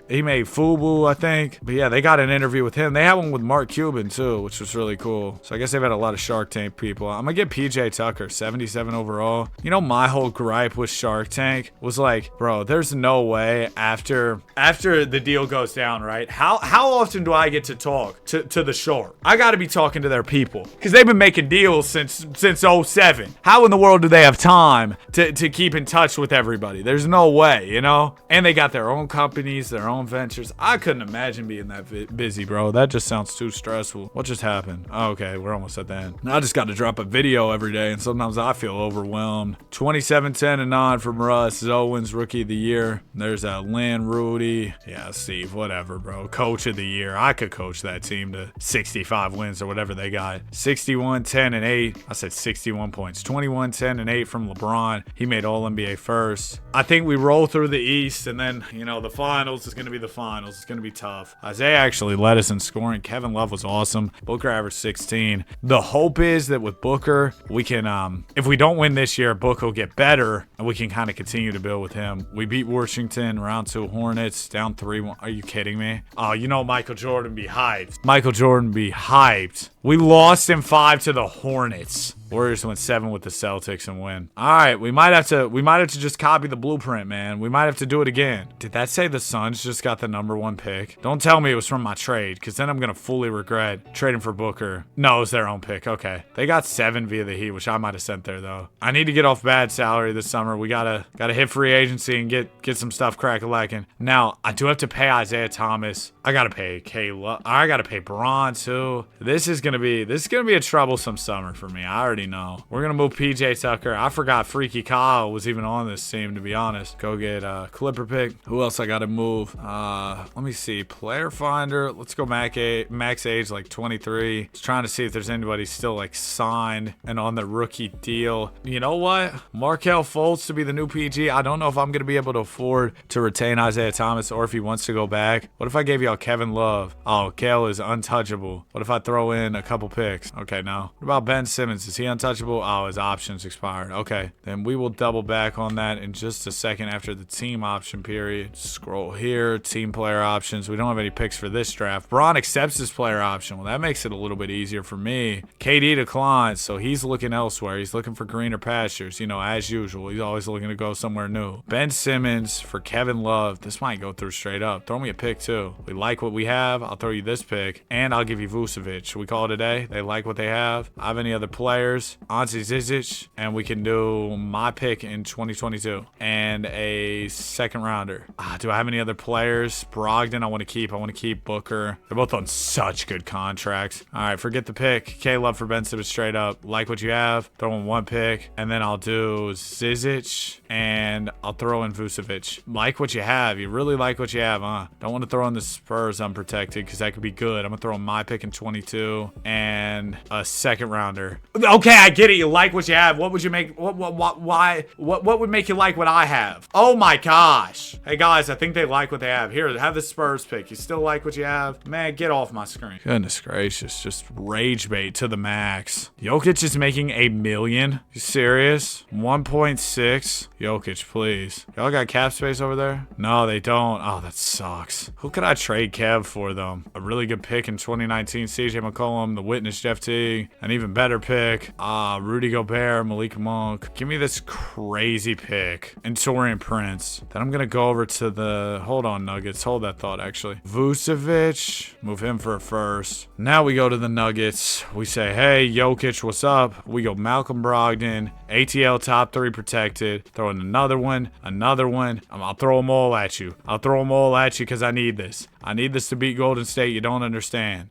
he made Fubu, I think. But yeah, they got an interview with him. They had one with Mark Cuban too, which was really cool. So I guess they've had a lot of Shark Tank people. I'm gonna get PJ Tucker, 77 overall. My whole gripe with Shark Tank was like, bro, there's no way after the deal goes down, right? How often do I get to talk to the Shark? I gotta be talking to their people because they've been making deals since '07. How in the world do they have time to keep in touch with everybody? There's There's no way, you know? And they got their own companies, their own ventures. I couldn't imagine being that busy, bro. That just sounds too stressful. What just happened? Oh, okay, we're almost at the end. I just got to drop a video every day, and sometimes I feel overwhelmed. 27-10-9 from Russ. Owens, Rookie of the Year. There's Lynn, Rudy. Yeah, Steve, whatever, bro. Coach of the Year. I could coach that team to 65 wins or whatever they got. 61-10-8. I said 61 points. 21-10-8 from LeBron. He made All-NBA first. I think we roll through the East, and then, you know, the finals is going to be the finals. It's going to be tough. Isaiah actually led us in scoring. Kevin Love was awesome. Booker averaged 16. The hope is that with Booker, we can, if we don't win this year, Booker will get better, and we can kind of continue to build with him. We beat Washington, round 2 Hornets, down 3-1. Are you kidding me? Oh, you know Michael Jordan be hyped. Michael Jordan be hyped. We lost in 5 to the Hornets. Warriors went 7 with the Celtics and win. All right, we might have to just copy the blueprint, man. We might have to do it again. Did that say the Suns just got the #1 pick? Don't tell me it was from my trade, because then I'm gonna fully regret trading for Booker. No, it was their own pick. Okay, they got 7 via the Heat, which I might have sent there though. I need to get off bad salary this summer. We gotta hit free agency and get some stuff crack-a-lacking. Now I do have to pay Isaiah Thomas. I gotta pay Caleb. I gotta pay Braun too. This is gonna be a troublesome summer for me. I already know. We're gonna move PJ Tucker. I forgot Freaky Kyle was even on this team, to be honest. Go get a Clipper pick. Who else I gotta move? Let me see. Player finder. Let's go max age like 23. Just trying to see if there's anybody still like signed and on the rookie deal. You know what? Markelle Fultz to be the new PG. I don't know if I'm gonna be able to afford to retain Isaiah Thomas or if he wants to go back. What if I gave y'all Kevin Love? Oh, Kale is untouchable. What if I throw in a couple picks? Okay, no. What about Ben Simmons? Is he untouchable? Oh, his options expired. Okay, then we will double back on that in just a second after the team option period. Scroll here, team player options. We don't have any picks for this draft. Braun accepts his player option. Well, that makes it a little bit easier for me. KD declines, so he's looking elsewhere. He's looking for greener pastures, you know, as usual. He's always looking to go somewhere new. Ben Simmons for Kevin Love. This might go through straight up. Throw me a pick too. We like what we have. I'll throw you this pick, and I'll give you Vucevic. Should we call it a day? They like what they have. I have any other players? Ante Zizic, and we can do my pick in 2022 and a second rounder. Do I have any other players? Brogdon, I want to keep. I want to keep Booker. They're both on such good contracts. All right, forget the pick. K-Love for Ben Simmons straight up. Like what you have. Throw in 1 pick, and then I'll do Zizic, and I'll throw in Vucevic. Like what you have. You really like what you have, huh? Don't want to throw in the Spurs unprotected because that could be good. I'm going to throw in my pick in 22 and a second rounder. Okay, I get it. You like what you have. What would you make? What would make you like what I have? Oh my gosh. Hey guys, I think they like what they have. Here, have the Spurs pick. You still like what you have? Man, get off my screen. Goodness gracious. Just rage bait to the max. Jokic is making $1 million. You serious? 1.6. Jokic, please. Y'all got cap space over there? No, they don't. Oh, that sucks. Who could I trade Kev for, though? A really good pick in 2019. CJ McCollum, the Witness, Jeff Teague. An even better pick. Rudy Gobert, Malik Monk. Give me this crazy pick. And Taurean Prince. Then I'm going to go over to the... Hold on, Nuggets. Hold that thought, actually. Vucevic. Move him for a first. Now we go to the Nuggets. We say, hey, Jokic, what's up? We go Malcolm Brogdon. ATL top 3 protected. Throw in another one. Another one. I'll throw them all at you. I'll throw them all at you because I need this. I need this to beat Golden State. You don't understand.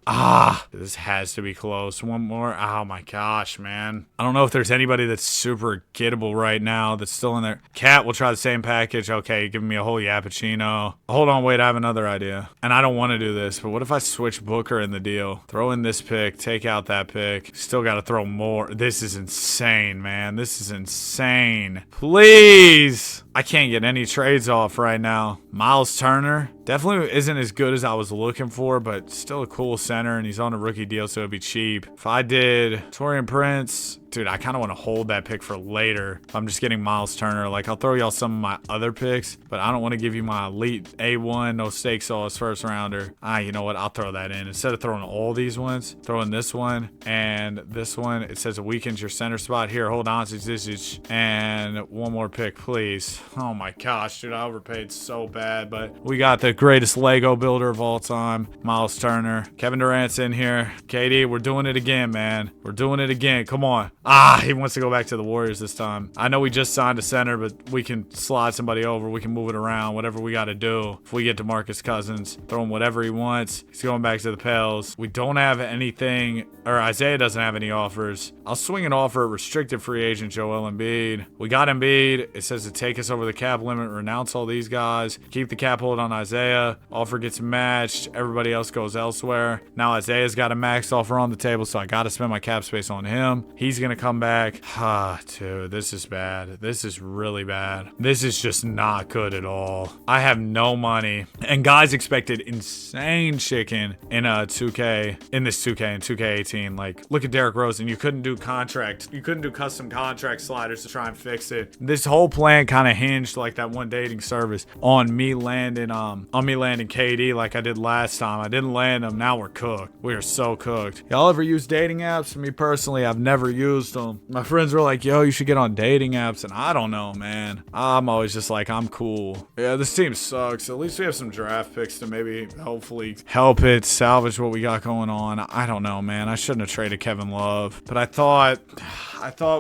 This has to be close. One more. Oh my gosh, man. I don't know if there's anybody that's super gettable right now that's still in there. Cat will try the same package. Okay, giving me a whole Yappuccino. Hold on, wait, I have another idea. And I don't want to do this, but what if I switch Booker in the deal? Throw in this pick, take out that pick. Still got to throw more. This is insane, man. This is insane. Please. I can't get any trades off right now. Miles Turner definitely isn't as good as I was looking for, but still a cool center, and he's on a rookie deal, so it'd be cheap. If I did Taurean Prince, dude, I kind of want to hold that pick for later. If I'm just getting Miles Turner, like I'll throw y'all some of my other picks, but I don't want to give you my elite A1, no steak sauce first rounder. You know what? I'll throw that in. Instead of throwing all these ones, throw in this one and this one. It says it weakens your center spot. Here, hold on to Zizic, and one more pick, please. Oh my gosh, dude, I overpaid so bad. But we got the greatest Lego builder of all time, Miles Turner. Kevin Durant's in here. KD, we're doing it again, man. We're doing it again. Come on. He wants to go back to the Warriors this time. I know we just signed a center, but we can slide somebody over. We can move it around, whatever we got to do. If we get DeMarcus Cousins, throw him whatever he wants. He's going back to the Pels. We don't have anything, or Isaiah doesn't have any offers. I'll swing an offer at restricted free agent Joel Embiid. We got Embiid. It says to take us over the cap limit, renounce all these guys, keep the cap hold on Isaiah. Offer gets matched. Everybody else goes elsewhere. Now Isaiah's got a max offer on the table, so I got to spend my cap space on him. He's going to come back. Dude, this is bad. This is really bad. This is just not good at all. I have no money. And guys expected insane chicken in a 2K, in this 2K and 2K18. Like, look at Derrick Rose, and you couldn't do custom contract sliders to try and fix it. This whole plan kind of hinged, like that one dating service, on me landing KD like I did last time. I didn't land him. Now we're cooked. We are so cooked. Y'all ever use dating apps? Me personally, I've never used them. My friends were like, yo, you should get on dating apps, and I don't know, man. I'm always just like, I'm cool. Yeah, this team sucks. At least we have some draft picks to maybe hopefully help it salvage what we got going on. I don't know, man. I shouldn't have traded Kevin Love, but I thought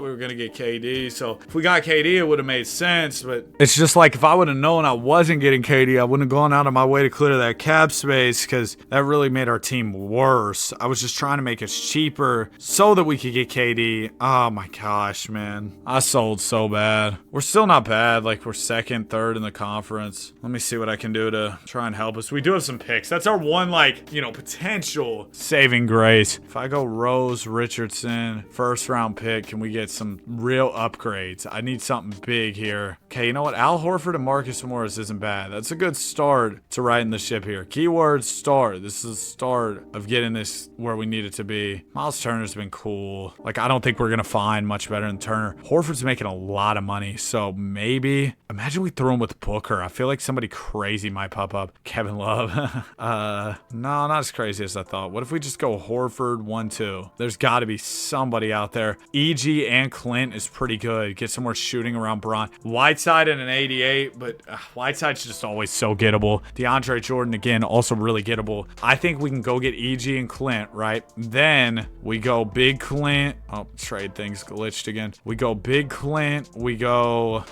we were gonna get KD, so if we got KD, it would have made sense. But it's just like, if I would have known I wasn't getting KD, I wouldn't have gone out of my way to clear that cap space, because that really made our team worse. I was just trying to make us cheaper so that we could get KD. Oh my gosh, man, I sold so bad. We're still not bad. Like, we're second, third in the conference. Let me see what I can do to try and help us. We do have some picks. That's our one, like, potential saving grace. If I go Rose, Richardson, first round pick, can we get some real upgrades? I need something big here. Okay, you know what? Al Horford and Marcus Morris isn't bad. That's a good start to righting the ship here. Keyword start. This is the start of getting this where we need it to be. Miles Turner's been cool. Like, I don't think we're gonna find much better than Turner. Horford's making a lot of money, so maybe, imagine we throw him with Booker. I feel like somebody crazy might pop up. Kevin Love. No, not as crazy as I thought. What if we just go Horford 1-2? There's got to be somebody out there. EG and Clint is pretty good. Get some more shooting around Bron. Whiteside in an 88, but Whiteside's just always so gettable. DeAndre Jordan, again, also really gettable. I think we can go get EG and Clint, right? Then we go big Clint. Oh, trade things glitched again. We go big Clint. We go,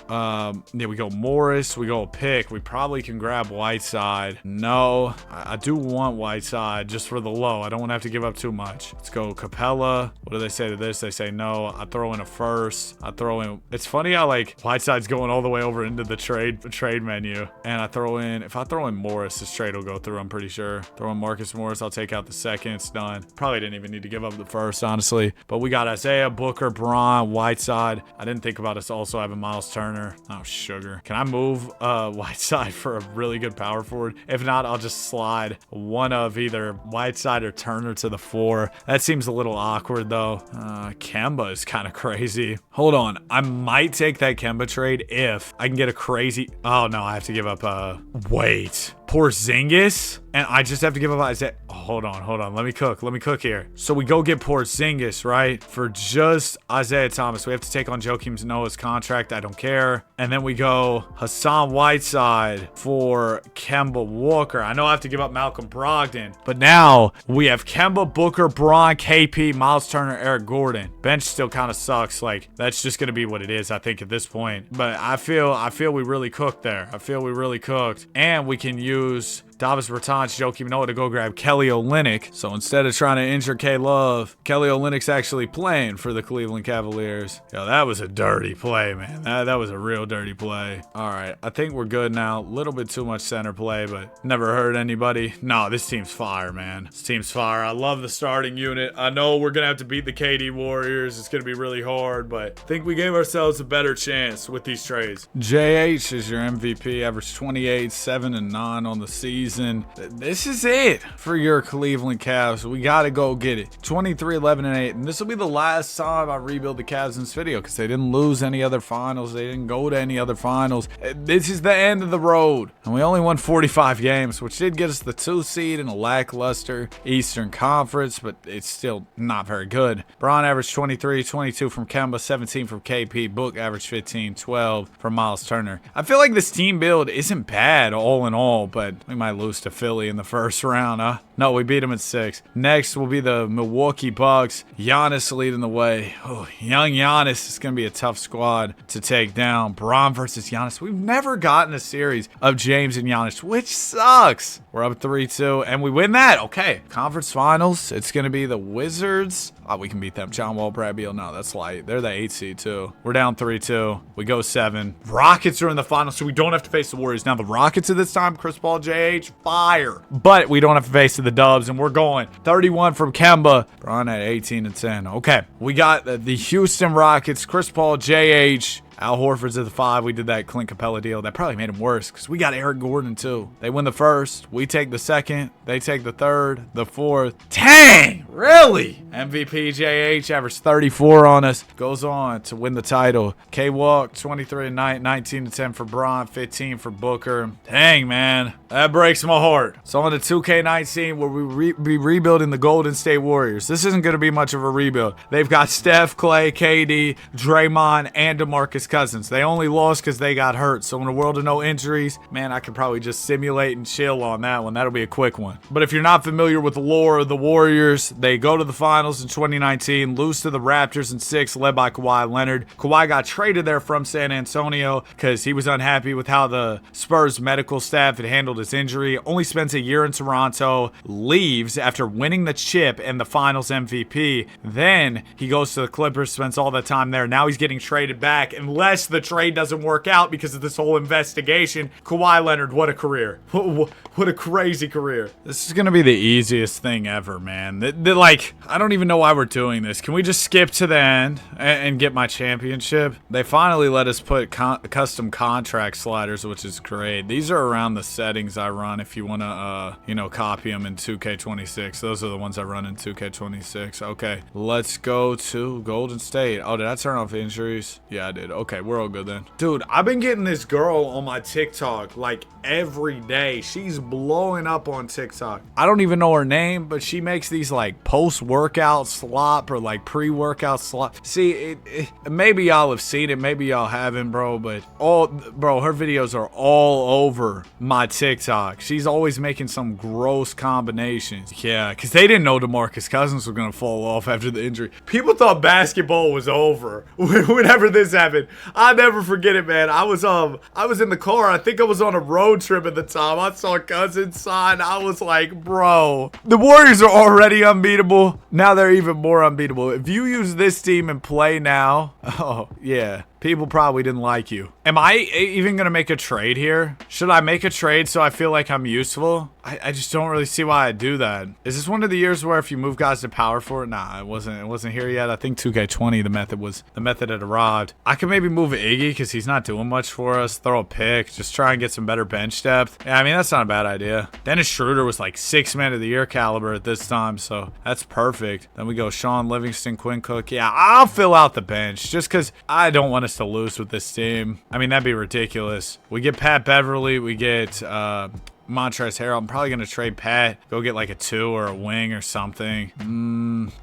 we go Morris. We go pick. We probably can grab Whiteside. No, I do want Whiteside just for the low. I don't want to have to give up too much. Let's go Capella. What do they say to this? They say no. I throw in a first. I throw in. It's funny how, like, Whiteside's going all the way over into the trade menu, and I throw in. If I throw in Morris, this trade will go through. I'm pretty sure. Throw in Marcus Morris. I'll take out the second. It's done. Probably didn't even need to give up the first, honestly. But we got Isaiah, Booker, Bron, Whiteside. I didn't think about us also having Miles Turner. Oh, sugar. Can I move Whiteside for a really good power forward? If not, I'll just slide one of either Whiteside or Turner to the 4. That seems a little awkward, though. Kemba is kind of crazy. Hold on. I might take that Kemba trade if I can get a crazy... Oh, no. I have to give up... Wait. Porzingis? And I just have to give up Isaiah. Oh, hold on. Let me cook here. So we go get Porzingis, right? For just Isaiah Thomas. We have to take on Joakim Noah's contract. I don't care. And then we go Hassan Whiteside for Kemba Walker. I know I have to give up Malcolm Brogdon. But now we have Kemba, Booker, Bron, KP, Miles Turner, Eric Gordon. Bench still kind of sucks. Like, that's just going to be what it is, I think, at this point. But I feel we really cooked there. And we can use Davis Bertans, Joakim Noah to go grab Kelly Olynyk. So instead of trying to injure K-Love, Kelly Olynyk's actually playing for the Cleveland Cavaliers. Yo, that was a dirty play, man. That was a real dirty play. All right, I think we're good now. A little bit too much center play, but never hurt anybody. No, this team's fire, man. This team's fire. I love the starting unit. I know we're going to have to beat the KD Warriors. It's going to be really hard, but I think we gave ourselves a better chance with these trades. JH is your MVP. Averaged 28, 7, and 9 on the season. season. This is it for your Cleveland Cavs. We got to go get it. 23-11-8. And this will be the last time I rebuild the Cavs in this video because they didn't lose any other finals. They didn't go to any other finals. This is the end of the road. And we only won 45 games, which did get us the 2 seed in a lackluster Eastern Conference, but it's still not very good. Bron averaged 23, 22 from Kemba, 17 from KP. Book averaged 15, 12 from Miles Turner. I feel like this team build isn't bad all in all, but we might lose to Philly in the first round, huh? No, we beat them in 6. Next will be the Milwaukee Bucks. Giannis leading the way. Oh, young Giannis is going to be a tough squad to take down. Bron versus Giannis. We've never gotten a series of James and Giannis, which sucks. We're up 3-2, and we win that. Okay, conference finals. It's going to be the Wizards. Oh, we can beat them. John Wall, Brad Beal. No, that's light. They're the 8 seed, too. We're down 3-2. We go 7. Rockets are in the finals, so we don't have to face the Warriors. Now, the Rockets at this time, Chris Paul, JH, fire. But we don't have to face the Dubs, and we're going 31 from Kemba. Bron at 18 and 10. Okay, we got the Houston Rockets, Chris Paul, JH. Al Horford's at the 5. We did that Clint Capella deal. That probably made him worse because we got Eric Gordon too. They win the first. We take the second. They take the third, the fourth. Dang! Really? MVP JH averaged 34 on us. Goes on to win the title. K-Walk, 23-9, 19-10 for Bron, 15 for Booker. Dang, man. That breaks my heart. So on the 2K19 where we be rebuilding the Golden State Warriors. This isn't going to be much of a rebuild. They've got Steph, Clay, KD, Draymond, and DeMarcus Cousins. They only lost because they got hurt. So in a world of no injuries, man, I could probably just simulate and chill on that one. That'll be a quick one. But if you're not familiar with the lore of the Warriors, they go to the finals in 2019, lose to the Raptors in 6, led by Kawhi Leonard. Kawhi got traded there from San Antonio because he was unhappy with how the Spurs medical staff had handled his injury. Only spends a year in Toronto, leaves after winning the chip and the finals MVP. Then he goes to the Clippers, spends all that time there. Now he's getting traded back unless the trade doesn't work out because of this whole investigation. Kawhi Leonard, what a career. What a crazy career. This is going to be the easiest thing ever, man. Like, I don't even know why we're doing this. Can we just skip to the end and get my championship? They finally let us put custom contract sliders, which is great. These are around the settings I run if you want to, copy them in 2K26. Those are the ones I run in 2K26. Okay, let's go to Golden State. Oh, did I turn off injuries? Yeah, I did. Okay, we're all good then. Dude, I've been getting this girl on my TikTok like every day. She's blowing up on TikTok. I don't even know her name, but she makes these like post-workout slop or like pre-workout slop. See, maybe y'all have seen it, maybe y'all haven't, bro, but her videos are all over my TikTok. She's always making some gross combinations. Yeah, because they didn't know DeMarcus Cousins was gonna fall off after the injury. People thought basketball was over whenever this happened. I'll never forget it, man. I was in the car. I think I was on a road trip at the time. I saw Cousins sign. I was like, bro, the Warriors are already unbeatable. Now they're even more unbeatable. If you use this team and play now, oh yeah, people probably didn't like you. Am I even going to make a trade here? Should I make a trade so I feel like I'm useful? I just don't really see why I do that. Is this one of the years where if you move guys to power forward? Nah, it wasn't here yet. I think 2K20, the method had arrived. I could maybe move Iggy because he's not doing much for us. Throw a pick, just try and get some better bench depth. Yeah, I mean, that's not a bad idea. Dennis Schroeder was like 6 man of the year caliber at this time, so that's perfect. Then we go Sean Livingston, Quinn Cook. Yeah, I'll fill out the bench just because I don't want us to lose with this team. I mean, that'd be ridiculous. We get Pat Beverly, we get Montrezl Harrell. I'm probably going to trade Pat. Go get like a 2 or a wing or something.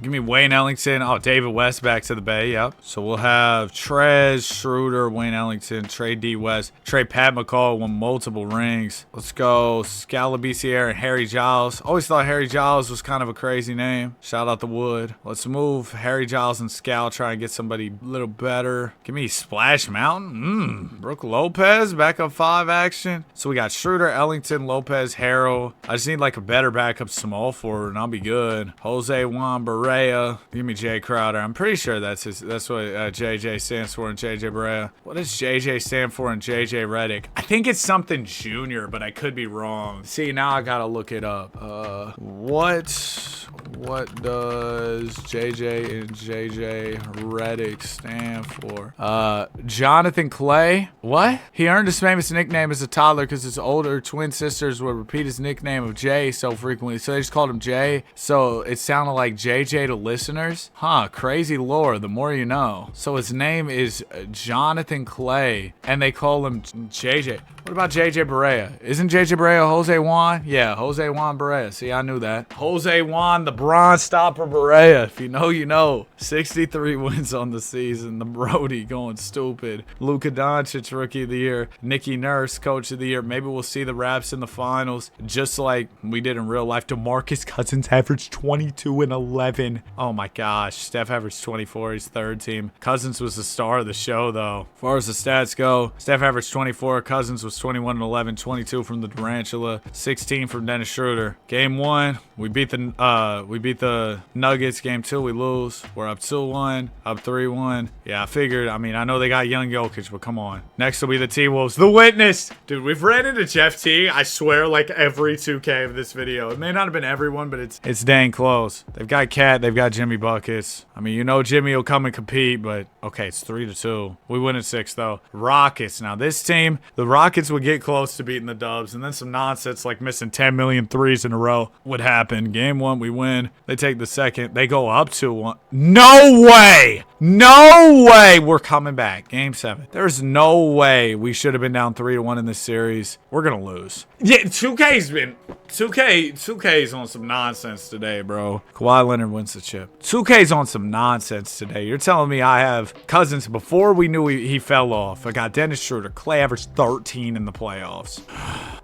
Give me Wayne Ellington. Oh, David West back to the Bay. Yep. So we'll have Trez, Schroeder, Wayne Ellington, trade D West, trade Pat McCall, won multiple rings. Let's go Scalabiciere and Harry Giles. Always thought Harry Giles was kind of a crazy name. Shout out the Wood. Let's move Harry Giles and Scal. Try and get somebody a little better. Give me Splash Mountain. Brooke Lopez, backup 5 action. So we got Schroeder, Ellington, Lopez, Harrell. I just need like a better backup small forward and I'll be good. Jose Juan Barea. Give me Jay Crowder. I'm pretty sure that's what JJ stands for in JJ Barea. What does JJ stand for in JJ Redick? I think it's something junior, but I could be wrong. See, now I gotta look it up. What does JJ and JJ Redick stand for? Jonathan Clay. What? He earned his famous nickname as a toddler because his older twin sister listeners would repeat his nickname of Jay so frequently, so they just called him Jay. So it sounded like JJ to listeners. Huh, crazy lore, the more you know. So his name is Jonathan Clay, and they call him JJ. What about JJ Barea? Isn't JJ Barea Jose Juan? Yeah, Jose Juan Barea. See, I knew that. Jose Juan, the Bronze Stopper Barea. If you know, you know. 63 wins on the season. The Brody going stupid. Luka Doncic, Rookie of the Year. Nicky Nurse, Coach of the Year. Maybe we'll see the Raps in the finals, just like we did in real life. DeMarcus Cousins averaged 22 and 11. Oh my gosh. Steph averaged 24. He's third team. Cousins was the star of the show, though. As far as the stats go, Steph averaged 24. Cousins was 21 and 11, 22 from the Durantula, 16 from Dennis Schroeder. Game 1, we beat the Nuggets. Game 2, we lose. We're up 2-1, up 3-1. Yeah, I figured. I mean, I know they got young Jokic, but come on. Next will be the T-Wolves. The Witness. Dude, we've ran into Jeff T, I swear, like every 2K of this video. It may not have been everyone, but it's dang close. They've got Cat. They've got Jimmy Buckets. I mean, you know Jimmy will come and compete, but okay, it's 3-2. We win at 6, though. Rockets. Now, this team, the Rockets would get close to beating the Dubs, and then some nonsense like missing 10 million threes in a row would happen. Game 1, we win. They take the second. They go up 2-1. No way! No way we're coming back. Game 7. There's no way we should have been down 3-1 in this series. We're going to lose. Yeah, 2K's on some nonsense today, bro. Kawhi Leonard wins the chip. 2K's on some nonsense today. You're telling me I have Cousins before we knew he fell off. I got Dennis Schroeder. Clay averaged 13 in the playoffs.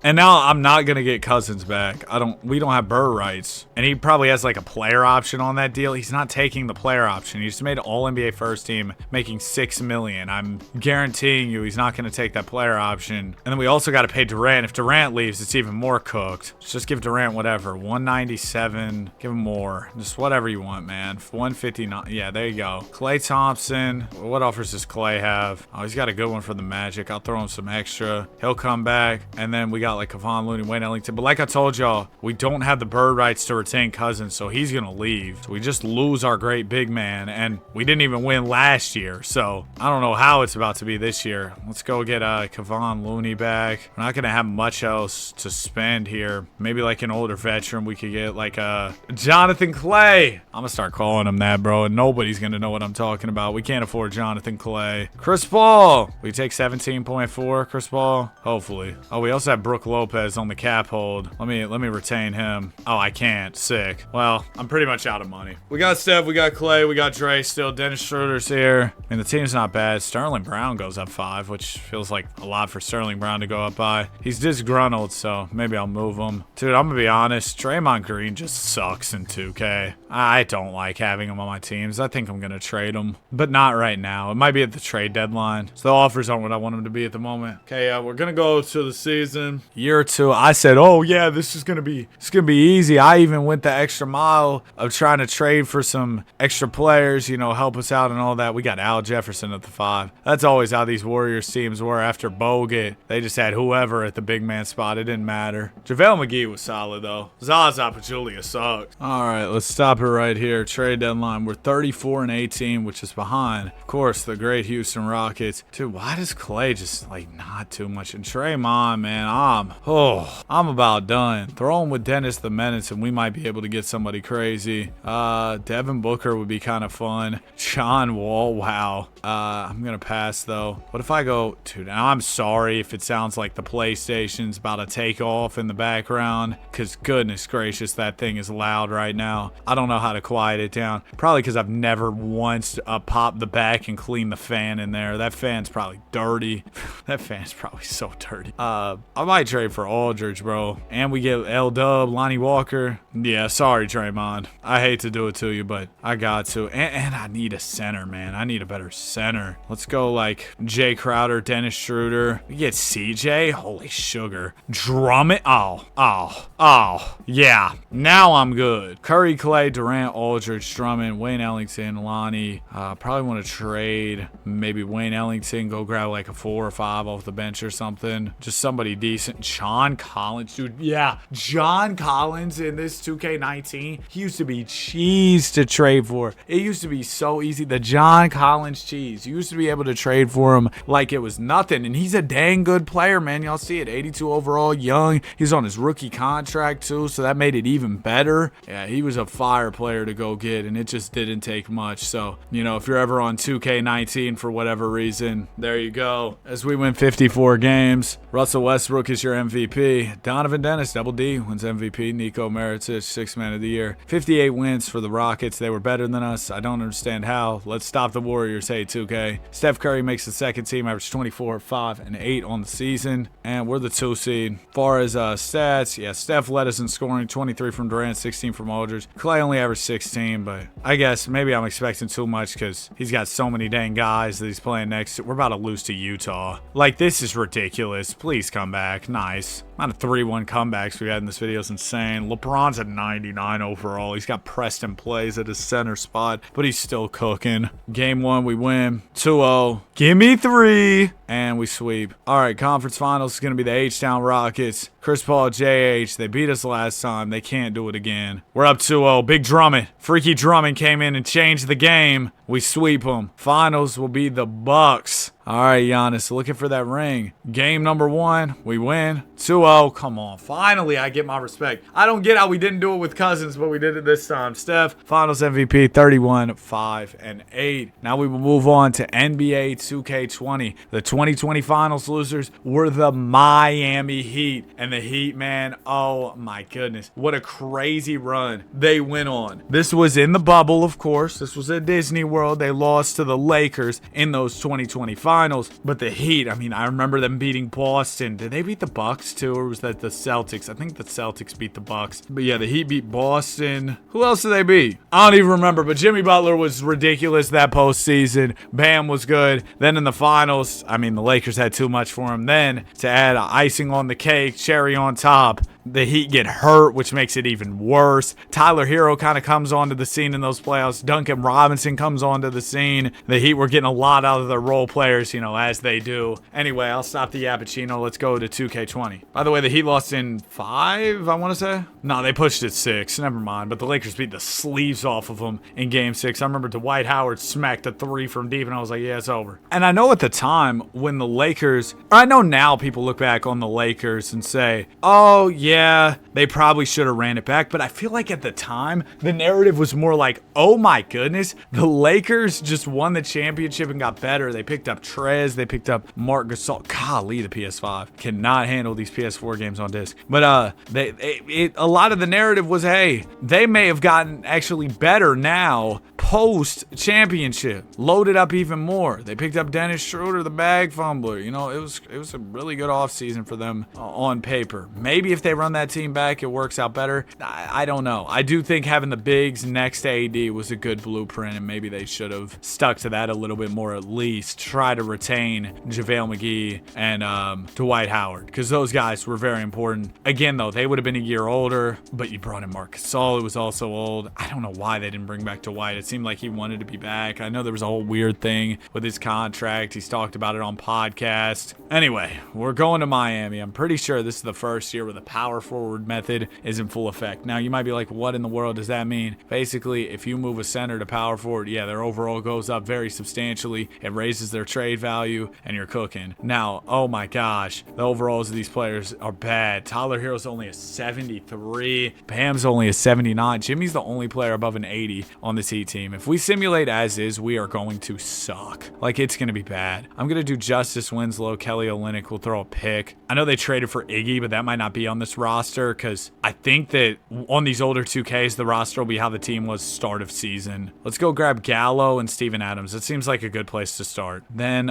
And now I'm not going to get Cousins back. We don't have Burr rights. And he probably has like a player option on that deal. He's not taking the player option. He just made All-NBA first team making $6 million. I'm guaranteeing you he's not going to take that player option. And then we also got to pay Durant. If Durant leaves, it's even more cooked. Just give Durant whatever. 197. Give him more. Just whatever you want, man. 159. Yeah, there you go. Klay Thompson. What offers does Klay have? Oh, he's got a good one for the Magic. I'll throw him some extra. He'll come back. And then we got like Kevon Looney, Wayne Ellington. But like I told y'all, we don't have the bird rights to retain Cousins, so he's going to leave. So we just lose our great big man. And we didn't even win last year. So I don't know how it's about to be this year. Let's go get Kevon Looney back. We're not going to have much else to spend here. Maybe like an older veteran we could get, like Jonathan Clay. I'm going to start calling him that, bro, and nobody's going to know what I'm talking about. We can't afford Jonathan Clay. Chris Paul. We take 17.4, Chris Paul. Hopefully. Oh, we also have Brook Lopez on the cap hold. Let me retain him. Oh, I can't. Sick. Well, I'm pretty much out of money. We got Steph, we got Clay, we got Dre still. Dennis Schroeder's here. I mean, the team's not bad. Sterling Brown goes up 5, which feels like a lot for Sterling Brown to go up by. He's disgruntled, so maybe I'll move him. Dude, I'm gonna be honest. Draymond Green just sucks in 2K. I don't like having him on my teams. I think I'm gonna trade him, but not right now. It might be at the trade deadline. So the offers aren't what I want him to be at the moment. Okay, we're gonna go to the season. Year 2, I said, oh yeah, this is gonna be easy. I even went the extra mile of trying to trade for some extra players, you know, help us out and all that. We got Al Jefferson at the 5. That's always how these Warriors teams were after Bogut. They just had whoever at the big man spot. It didn't matter. JaVale McGee was solid though. Zaza Pachulia sucked. All right, let's stop it right here. Trade deadline. We're 34-18, which is behind, of course, the great Houston Rockets. Dude, why does Clay just like not too much? And Draymond, man, I'm about done. Throw him with Dennis the Menace, and we might be able to get somebody crazy. Devin Booker would be kind of fun. John Wall, wow. I'm gonna pass though. What if I go, dude? Now I'm sorry if it sounds like the PlayStation's about to take off in the background, because goodness gracious, that thing is loud right now. I don't know how to quiet it down. Probably because I've never once popped the back and cleaned the fan in there. That fan's probably dirty. That fan's probably so dirty. I might trade for Aldridge, bro. And we get L-Dub, Lonnie Walker. Yeah, sorry, Draymond. I hate to do it to you, but I got to. And I need a center, man. I need a better center. Let's go like Jay Crowder, Dennis Schroeder. We get CJ. Holy sugar. Drummond. Oh. Yeah. Now I'm good. Curry, Clay, Durant, Aldridge, Drummond, Wayne Ellington, Lonnie. Probably want to trade maybe Wayne Ellington, go grab like a 4 or 5 off the bench or something. Just somebody decent. John Collins, dude. Yeah, John Collins in this 2K19, he used to be cheese to trade for. It used to be so easy. The John Collins cheese. You used to be able to trade for him like it was nothing. And he's a dang good player, man. Y'all see it. 82 overall, young. He's on his rookie contract too, so that made it even better. Yeah, he was a fire player to go get, and it just didn't take much. So, you know, if you're ever on 2K19 for whatever reason, there you go. As we win 54 games, Russell Westbrook is your MVP. Donovan Dennis, Double D, wins MVP. Nico Mirotic, 6th man of the year. 58 wins for the Rockets. They were better than us. I don't understand how. Let's stop the Warriors. Hey, 2K. Steph Curry makes the second team, average 24, 5, and 8 on the season. And we're the 2 seed. Far as stats, yeah, Steph led us in scoring, 23 from Durant, 16 from Aldridge. Clay only averaged 16, but I guess maybe I'm expecting too much because he's got so many dang guys that he's playing next to. We're about to lose to Utah. Like, this is ridiculous. Please come back. Nice. Amount of 3-1 comebacks we had in this video is insane. LeBron's at 99 overall. He's got Preston plays at his center spot, but he's still cooking. Game 1, we win 2-0. Give me 3. And we sweep. All right, conference finals is going to be the H-Town Rockets. Chris Paul, JH, they beat us last time. They can't do it again. We're up 2-0. Big Drummond. Freaky Drummond came in and changed the game. We sweep them. Finals will be the Bucks. All right, Giannis, looking for that ring. Game number 1, we win 2-0. Come on. Finally, I get my respect. I don't get how we didn't do it with Cousins, but we did it this time. Steph, Finals MVP, 31, 5, and 8. Now we will move on to NBA 2K20. The 2020 Finals losers were the Miami Heat. And the Heat, man, oh my goodness. What a crazy run they went on. This was in the bubble, of course. This was at Disney World. They lost to the Lakers in those 2020 Finals. But the Heat, I mean, I remember them beating Boston. Did they beat the Bucks too, or was that the Celtics? I think the Celtics beat the Bucks. But yeah, the Heat beat Boston. Who else did they beat? I don't even remember, but Jimmy Butler was ridiculous that postseason. Bam was good. Then in the finals, I mean, the Lakers had too much for him. Then to add icing on the cake, cherry on top, the Heat get hurt, which makes it even worse. Tyler Hero kind of comes onto the scene in those playoffs. Duncan Robinson comes onto the scene. The Heat were getting a lot out of their role players, you know, as they do. Anyway, I'll stop the Yappuccino. Let's go to 2K20. By the way, the Heat lost in 5, I want to say. No, they pushed it 6. Never mind. But the Lakers beat the sleeves off of them in Game 6. I remember Dwight Howard smacked a 3 from deep, and I was like, yeah, it's over. And I know at the time when the Lakers, or I know now people look back on the Lakers and say, oh, yeah, they probably should have ran it back. But I feel like at the time, the narrative was more like, oh my goodness, the Lakers just won the championship and got better. They picked up Trez. They picked up Marc Gasol. Golly, the PS5 cannot handle these PS4 games on disc. But a lot of the narrative was, hey, they may have gotten actually better now post championship, loaded up even more. They picked up Dennis Schroeder, the bag fumbler. You know, it was a really good offseason for them on paper. Maybe if they run that team back, it works out better. I don't know. I do think having the bigs next to AD was a good blueprint, and maybe they should have stuck to that a little bit more, at least try to retain JaVale McGee and Dwight Howard, because those guys were very important. Again, though, they would have been a year older, but you brought in Marc Gasol, who was also old. I don't know why they didn't bring back Dwight. It seemed like he wanted to be back. I know there was a whole weird thing with his contract. He's talked about it on podcast. Anyway, we're going to Miami. I'm pretty sure this is the first year where the power forward method is in full effect. Now, you might be like, what in the world does that mean? Basically, if you move a center to power forward, yeah, their overall goes up very substantially. It raises their trade value, and you're cooking. Now, oh my gosh, the overalls of these players are bad. Tyler Hero's only a 73. Bam's only a 79. Jimmy's the only player above an 80 on this Heat team. If we simulate as is, we are going to suck. Like, it's going to be bad. I'm going to do Justice Winslow. Kelly Olynyk will throw a pick. I know they traded for Iggy, but that might not be on this roster because I think that on these older 2Ks, the roster will be how the team was start of season. Let's go grab Gallo and Steven Adams. It seems like a good place to start. Then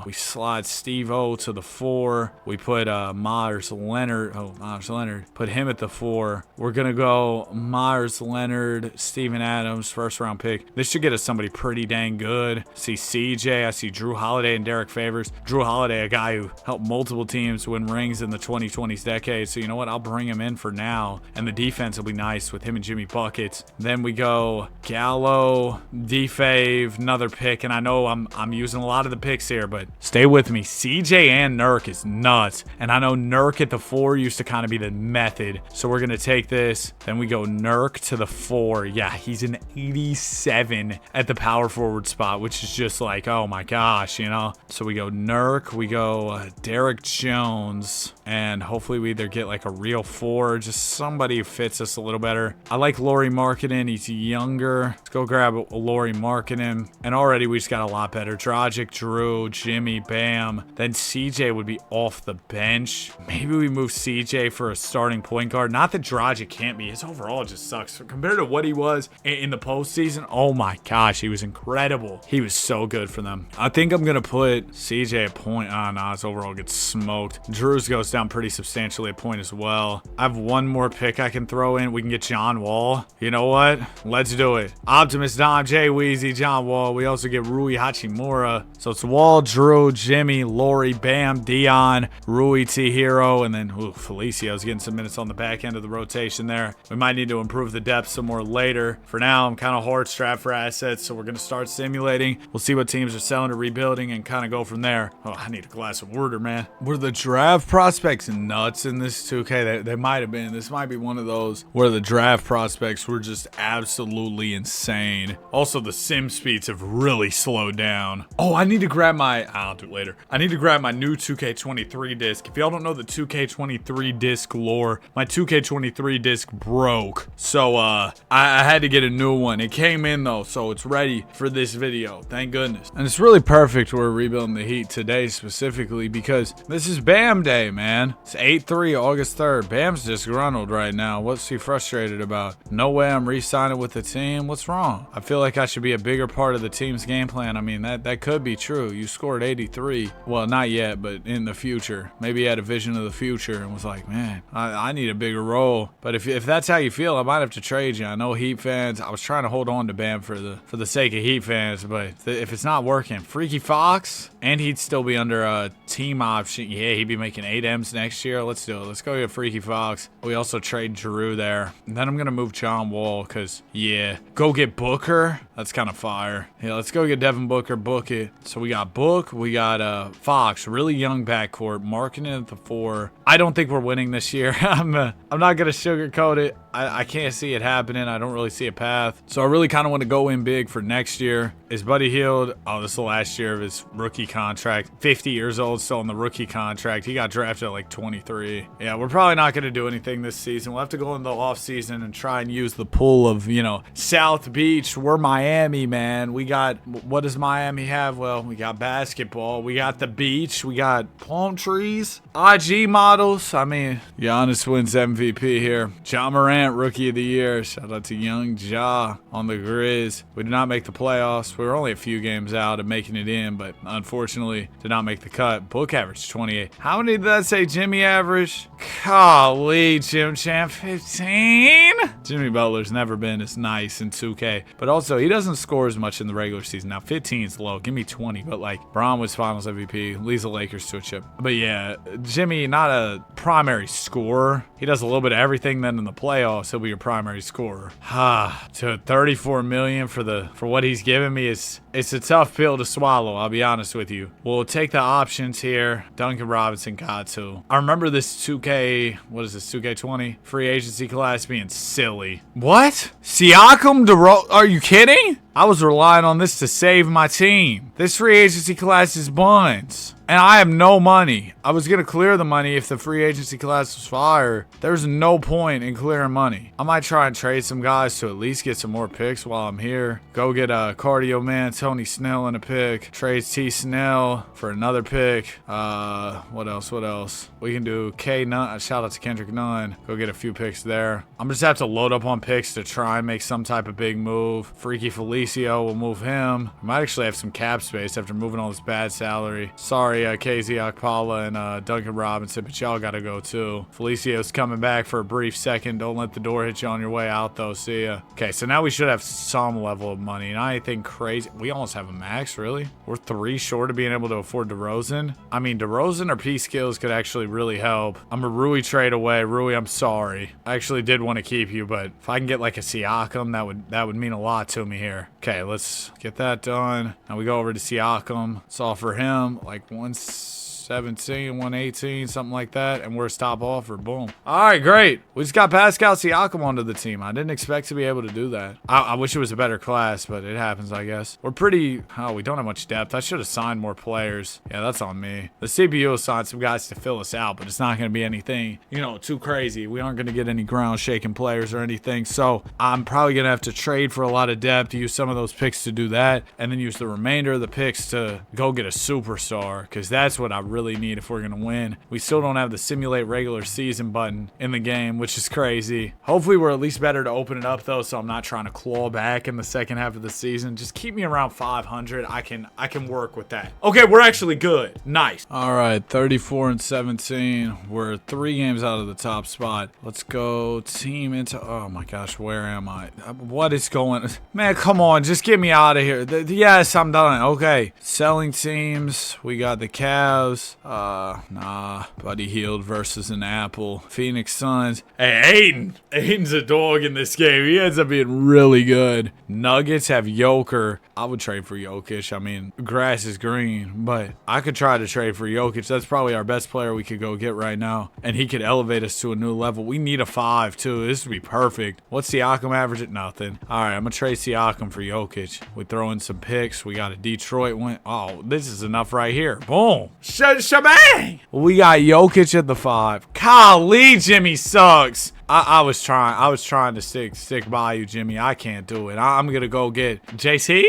we slide Steve-O to the 4. We put Myers Leonard. Oh, Myers Leonard. Put him at the 4. We're going to go Myers Leonard, Steven Adams, first round pick. pick. This should get us somebody pretty dang good. See CJ, I see Drew Holiday and Derek Favors. Drew Holiday, a guy who helped multiple teams win rings in the 2020s decade. So you know what? I'll bring him in for now. And the defense will be nice with him and Jimmy Buckets. Then we go Gallo, D-Fave, another pick. And I know I'm using a lot of the picks here, but stay with me. CJ and Nurk is nuts. And I know Nurk at the 4 used to kind of be the method. So we're going to take this. Then we go Nurk to the 4. Yeah, he's an 87 at the power forward spot, which is just like, oh my gosh, you know? So we go Nurk, we go Derek Jones, and hopefully we either get like a real 4, just somebody who fits us a little better. I like Lauri Markkanen. He's younger. Let's go grab Lauri Markkanen. And already we just got a lot better. Dragic, Drew, Jimmy, Bam. Then CJ would be off the bench. Maybe we move CJ for a starting point guard. Not that Dragic can't be. His overall just sucks. So compared to what he was in the postseason, oh my gosh, he was incredible. He was so good for them. I think I'm going to put CJ a point. Nah, his overall gets smoked. Drew's goes down pretty substantially a point as well. I have one more pick I can throw in. We can get John Wall. You know what? Let's do it. Optimus, Dom, Jay Weezy, John Wall. We also get Rui Hachimura. So it's Wall, Drew, Jimmy, Lauri, Bam, Dion, Rui T. Hero, and then Felicio's getting some minutes on the back end of the rotation there. We might need to improve the depth some more later. For now, I'm kind of hard strapped for assets, so we're going to start simulating. We'll see what teams are selling or rebuilding and kind of go from there. Oh, I need a glass of water, man. Were the draft prospects nuts in this 2K? They might have been. This might be one of those where the draft prospects were just absolutely insane. Also, the sim speeds have really slowed down. Oh, I need to grab my... I'll do it later. I need to grab my new 2K23 disc. If y'all don't know the 2K23 disc lore, my 2K23 disc broke. So, I had to get a new one. It came in, though, so it's ready for this video. Thank goodness. And it's really perfect we're rebuilding the Heat today specifically because this is Bam Day, man. It's 8-3, August 3rd. Bam's disgruntled right now. What's he frustrated about? No way I'm re-signing with the team. What's wrong? I feel like I should be a bigger part of the team's game plan. I mean, that could be true. You scored 83. Well, not yet, but in the future. Maybe he had a vision of the future and was like, man, I need a bigger role. But if that's how you feel, I might have to trade you. I know Heat fans. I was trying to hold on to Bam for the sake of Heat fans, but if it's not working, Freaky Fox, and he'd still be under a team option. Yeah, he'd be making 8 M's next year. Let's do it. Let's go get Freaky Fox. We also trade Drew there. And then I'm going to move John Wall because, yeah, go get Booker. That's kind of fire. Yeah, let's go get Devin Booker. Book it. So we got Book. We got Fox. Really young backcourt. Markkanen at the 4. I don't think we're winning this year. I'm not going to sugarcoat it. I can't see it happening. I don't really see a path. So I really kind of want to go in big for next year. Is Buddy Hield? Oh, this is the last year of his rookie contract. 50 years old, still on the rookie contract. He got drafted at like 23. Yeah, we're probably not going to do anything this season. We'll have to go in the offseason and try and use the pool of, you know, South Beach. We're Miami, man. We got, what does Miami have? Well, we got basketball. We got the beach. We got palm trees. IG models. I mean, Giannis wins MVP here. Ja Morant, Rookie of the Year. Shout out to Young Ja on the Grizz. We did not make the playoffs. We were only a few games out of making it in, but unfortunately did not make the cut. Book average 28. How many did that say Jimmy average? Golly, Jim Champ 15. Jimmy Butler's never been as nice in 2K, but also he doesn't score as much in the regular season. Now 15 is low. Give me 20, but like Braun was Finals MVP, leads the Lakers to a chip. But yeah, Jimmy, not a primary scorer. He does a little bit of everything. Then in the playoffs, he'll be your primary scorer. To 34 million for what he's giving me it's a tough pill to swallow. I'll be honest with you. We'll take the options here. Duncan Robinson got to. I remember this 2K, what is this, 2K20 free agency class being silly. What? Siakam, are you kidding? I was relying on this to save my team. This free agency class is buns. And I have no money. I was going to clear the money if the free agency class was fire. There's no point in clearing money. I might try and trade some guys to at least get some more picks while I'm here. Go get a cardio man, Tony Snell in a pick. Trade T. Snell for another pick. What else? We can do K. Nunn. Shout out to Kendrick Nunn. Go get a few picks there. I'm just have to load up on picks to try and make some type of big move. Freaky Felicia Felicio, we'll move him. I might actually have some cap space after moving all this bad salary. Sorry, KZ Akpala and Duncan Robinson, but y'all gotta go too. Felicio's coming back for a brief second. Don't let the door hit you on your way out though. See ya. Okay, so now we should have some level of money. Not anything crazy. We almost have a max, really? We're 3 short of being able to afford DeRozan. I mean, DeRozan or P skills could actually really help. I'm a Rui trade away. Rui, I'm sorry. I actually did want to keep you, but if I can get like a Siakam, that would mean a lot to me here. Okay, let's get that done. Now we go over to Siakam. Let's offer him like 117, 118, something like that, and we're his top offer. Boom. All right, great. We just got Pascal Siakam onto the team. I didn't expect to be able to do that. I wish it was a better class, but it happens, I guess. We're pretty... Oh, we don't have much depth. I should have signed more players. Yeah, that's on me. The CPU assigned some guys to fill us out, but it's not going to be anything, too crazy. We aren't going to get any ground-shaking players or anything, so I'm probably going to have to trade for a lot of depth, use some of those picks to do that, and then use the remainder of the picks to go get a superstar, because that's what I really need if we're going to win. We still don't have the simulate regular season button in the game, which is crazy. Hopefully we're at least better to open it up though, so I'm not trying to claw back in the second half of the season. Just keep me around 500. I can work with that. Okay, we're actually good. Nice. All right, 34-17. We're 3 games out of the top spot. Let's go team into... Oh my gosh, where am I? What is going... Man, come on, just get me out of here. Yes, I'm done. Okay, selling teams. We got the Cavs. Nah. Buddy Hield versus an Apple. Phoenix Suns. Hey, Aiden. Aiden's a dog in this game. He ends up being really good. Nuggets have Joker. I would trade for Jokic. I mean, grass is green, but I could try to trade for Jokic. That's probably our best player we could go get right now, and he could elevate us to a new level. We need a 5, too. This would be perfect. What's Siakam average at? Nothing. All right, I'm going to trade Siakam for Jokic. We throw in some picks. We got a Detroit win. Oh, this is enough right here. Boom. Shebang. We got Jokic at the 5. Golly, Jimmy sucks. I was trying to stick by you, Jimmy. I can't do it. I'm gonna go get JT,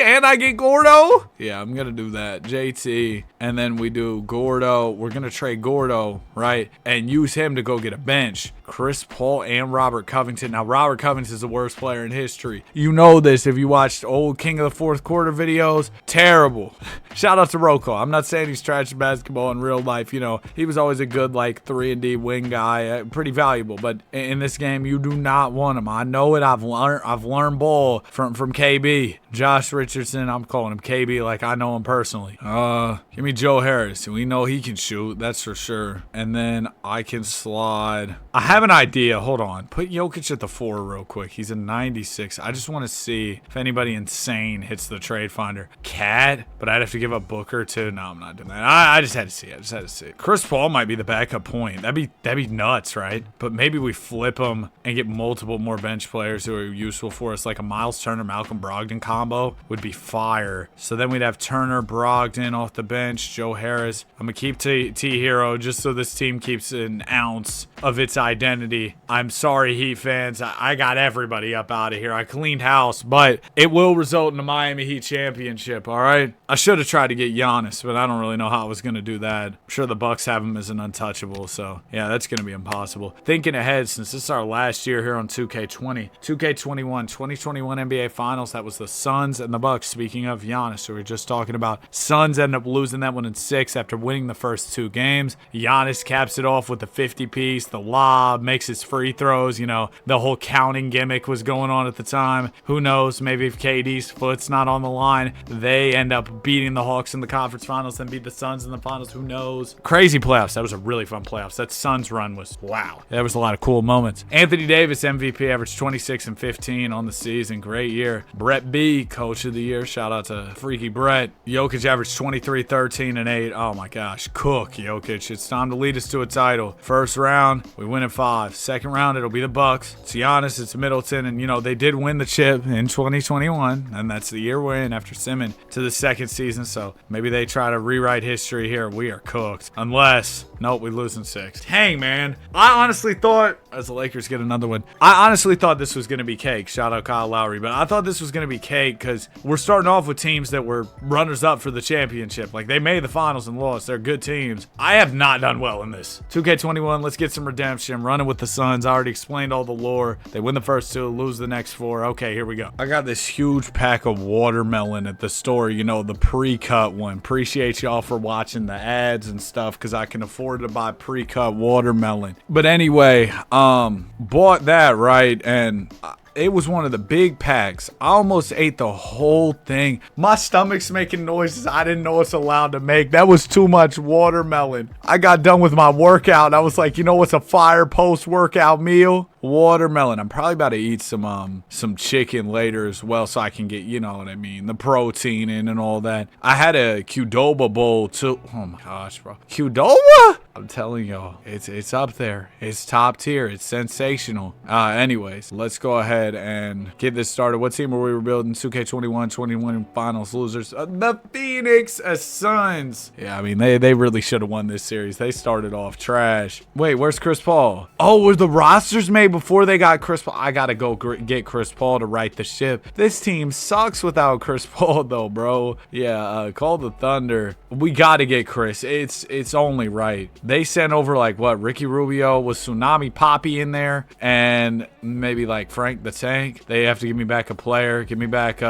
and I get Gordo. Yeah, I'm gonna do that. JT, and then we do Gordo. We're gonna trade Gordo, right, and use him to go get a bench. Chris Paul and Robert Covington. Now, Robert Covington is the worst player in history. You know this if you watched old King of the Fourth Quarter videos. Terrible. Shout out to Rocco. I'm not saying he's trash at basketball in real life. He was always a good 3-and-D wing guy, pretty valuable. But in this game, you do not want him. I know it. I've learned ball from KB. Josh Richardson. I'm calling him KB like I know him personally. Give me Joe Harris. We know he can shoot. That's for sure. And then I can slide. I have an idea. Hold on. Put Jokic at the 4 real quick. He's a 96. I just want to see if anybody insane hits the trade finder. Cat, but I'd have to give up Booker too. No, I'm not doing that. I just had to see it. Chris Paul might be the backup point. That'd be nuts, right? But maybe we flip him and get multiple more bench players who are useful for us, like a Miles Turner, Malcolm Brogdon combo would be fire. So then we'd have Turner, Brogdon off the bench, Joe Harris. I'm gonna keep T Hero just so this team keeps an ounce of its identity. I'm sorry, Heat fans. I got everybody up out of here. I cleaned house, but it will result in a Miami Heat championship, all right? I should have tried to get Giannis, but I don't really know how I was going to do that. I'm sure the Bucks have him as an untouchable, so yeah, that's going to be impossible. Thinking ahead, since this is our last year here on 2K20, 2K21, 2021 NBA Finals, that was the Suns and the Bucks. Speaking of Giannis, who we were just talking about, Suns ended up losing that one in 6 after winning the first 2 games. Giannis caps it off with the 50-piece, the lob, makes his free throws. The whole counting gimmick was going on at the time. Who knows? Maybe if KD's foot's not on the line, they end up beating the Hawks in the conference finals, then beat the Suns in the finals. Who knows? Crazy playoffs. That was a really fun playoffs. That Suns run was wow. There was a lot of cool moments. Anthony Davis, MVP, averaged 26 and 15 on the season. Great year. Brett B, Coach of the Year. Shout out to Freaky Brett. Jokic averaged 23, 13, and 8. Oh my gosh. Cook, Jokic. It's time to lead us to a title. First round, we win in 5. Second round, it'll be the Bucks. It's Giannis, it's Middleton, and they did win the chip in 2021, and that's the year we're in after Simmons to the second season, so maybe they try to rewrite history here. We are cooked. Unless, nope, we lose in 6. Dang, man. I honestly thought, as the Lakers get another one, I honestly thought this was going to be cake. Shout out Kyle Lowry, but I thought this was going to be cake because we're starting off with teams that were runners-up for the championship. Like, they made the finals and lost. They're good teams. I have not done well in this. 2K21, let's get some some redemption, running with the Suns. I already explained all the lore. They win the first 2, lose the next 4. Okay, here we go. I got this huge pack of watermelon at the store, you know, the pre-cut one. Appreciate y'all for watching the ads and stuff because I can afford to buy pre-cut watermelon. But anyway, bought that, right? And it was one of the big packs. I almost ate the whole thing. My stomach's making noises I didn't know it's allowed to make. That was too much watermelon. I got done with my workout. I was like, you know what's a fire post-workout meal? Watermelon. I'm probably about to eat some chicken later as well so I can get, you know what I mean, the protein in and all that. I had a Qdoba bowl too. Oh my gosh, bro. Qdoba? I'm telling y'all, it's up there. It's top tier. It's sensational. Anyways, let's go ahead and get this started. What team were we building? 2K21 finals losers. The Phoenix Suns. Yeah, I mean, they really should have won this series. They started off trash. Wait, where's Chris Paul? Oh, were the rosters made before they got Chris Paul? I gotta go get Chris Paul to right the ship. This team sucks without Chris Paul though, bro. Yeah, call the Thunder. We gotta get Chris. It's only right. They sent over like what, Ricky Rubio, was Tsunami Poppy in there, and maybe like Frank the Tank. They have to give me back a player. Give me back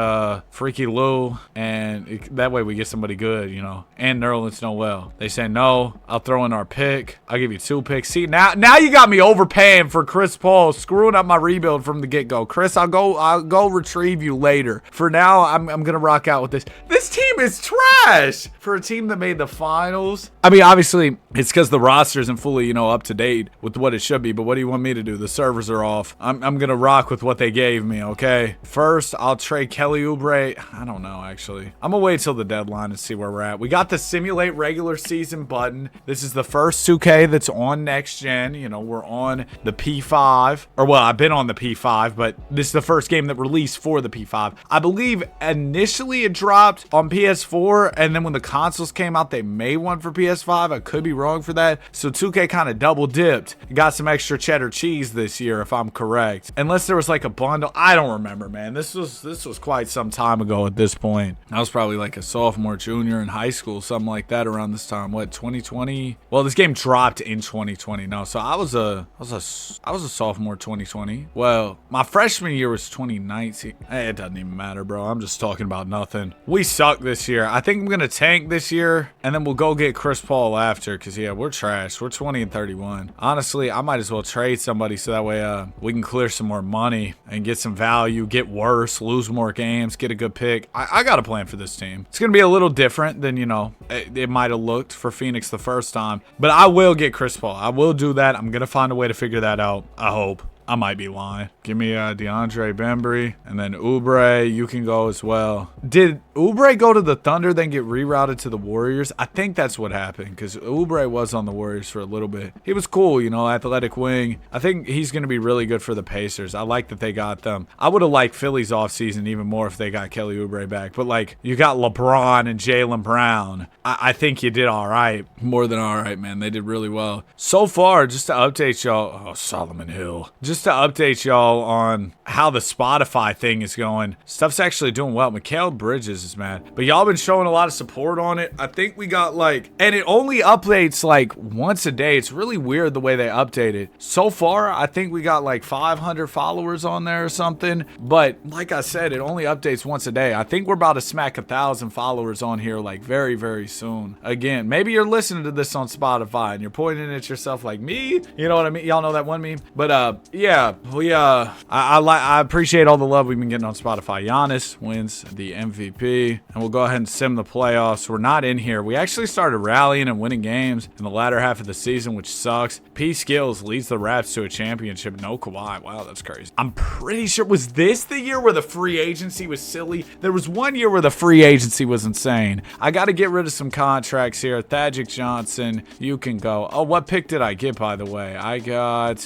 Freaky Lou, and that way we get somebody good, you know. And Nerlens Noel. They said no. I'll throw in our pick. I'll give you 2 picks. See, now you got me overpaying for Chris Paul, screwing up my rebuild from the get-go. Chris, I'll go retrieve you later. For now, I'm gonna rock out with this. This team is trash for a team that made the finals. I mean, obviously, it's because the roster isn't fully, you know, up to date with what it should be. But what do you want me to do? The servers are off. I'm gonna rock with what they gave me. Okay. First, I'll trade Kelly Oubre. I don't know, actually. I'm gonna wait till the deadline and see where we're at. We got the simulate regular season button. This is the first 2K that's on next gen. You know, we're on the P5, or well, I've been on the P5, but this is the first game that released for the P5. I believe initially it dropped on PS4, and then when the consoles came out, they made one for PS5. I could be wrong for that. So 2K kind of double dipped. Got some extra cheddar cheese this year, if I'm correct. Unless there was like a bundle. I don't remember, man. This was quite some time ago at this point. I was probably like a sophomore, junior in high school, something like that around this time. What, 2020? Well, this game dropped in 2020. No, so I was a sophomore 2020. Well, my freshman year was 2019. Hey, it doesn't even matter, bro. I'm just talking about nothing. We suck this year. I think I'm gonna tank this year, and then we'll go get Chris Paul after, because yeah, we're trash. We're 20-31. Honestly, I might as well trade somebody so that way we can clear some more money and get some value, get worse, lose more games, get a good pick. I got a plan for this team. It's gonna be a little different than, you know, it might have looked for Phoenix the first time, but I will get Chris Paul. I will do that. I'm gonna find a way to figure that out. I hope. I might be lying. Give me DeAndre Bembry, and then Oubre, you can go as well. Did Oubre go to the Thunder, then get rerouted to the Warriors? I think that's what happened, because Oubre was on the Warriors for a little bit. He was cool, you know, athletic wing. I think he's going to be really good for the Pacers. I like that they got them. I would have liked Philly's offseason even more if they got Kelly Oubre back. But, like, you got LeBron and Jaylen Brown. I think you did all right. More than all right, man. They did really well. So far, just to update y'all. Oh, Solomon Hill. Just to update y'all on how the Spotify thing is going. Stuff's actually doing well. Mikal Bridges is mad. But y'all been showing a lot of support on it. I think we got like, and it only updates like once a day. It's really weird the way they update it. So far, I think we got like 500 followers on there or something. But like I said, it only updates once a day. I think we're about to smack 1,000 followers on here like very, very soon. Again, maybe you're listening to this on Spotify and you're pointing at yourself like me. You know what I mean? Y'all know that one meme? But yeah, I appreciate all the love we've been getting on Spotify. Giannis wins the MVP, and we'll go ahead and sim the playoffs. We're not in here. We actually started rallying and winning games in the latter half of the season, which sucks. P. Skills leads the Raps to a championship. No Kawhi. Wow, that's crazy. I'm pretty sure, was this the year where the free agency was silly? There was one year where the free agency was insane. I got to get rid of some contracts here. Thaddeus Johnson, you can go. Oh, what pick did I get, by the way? I got,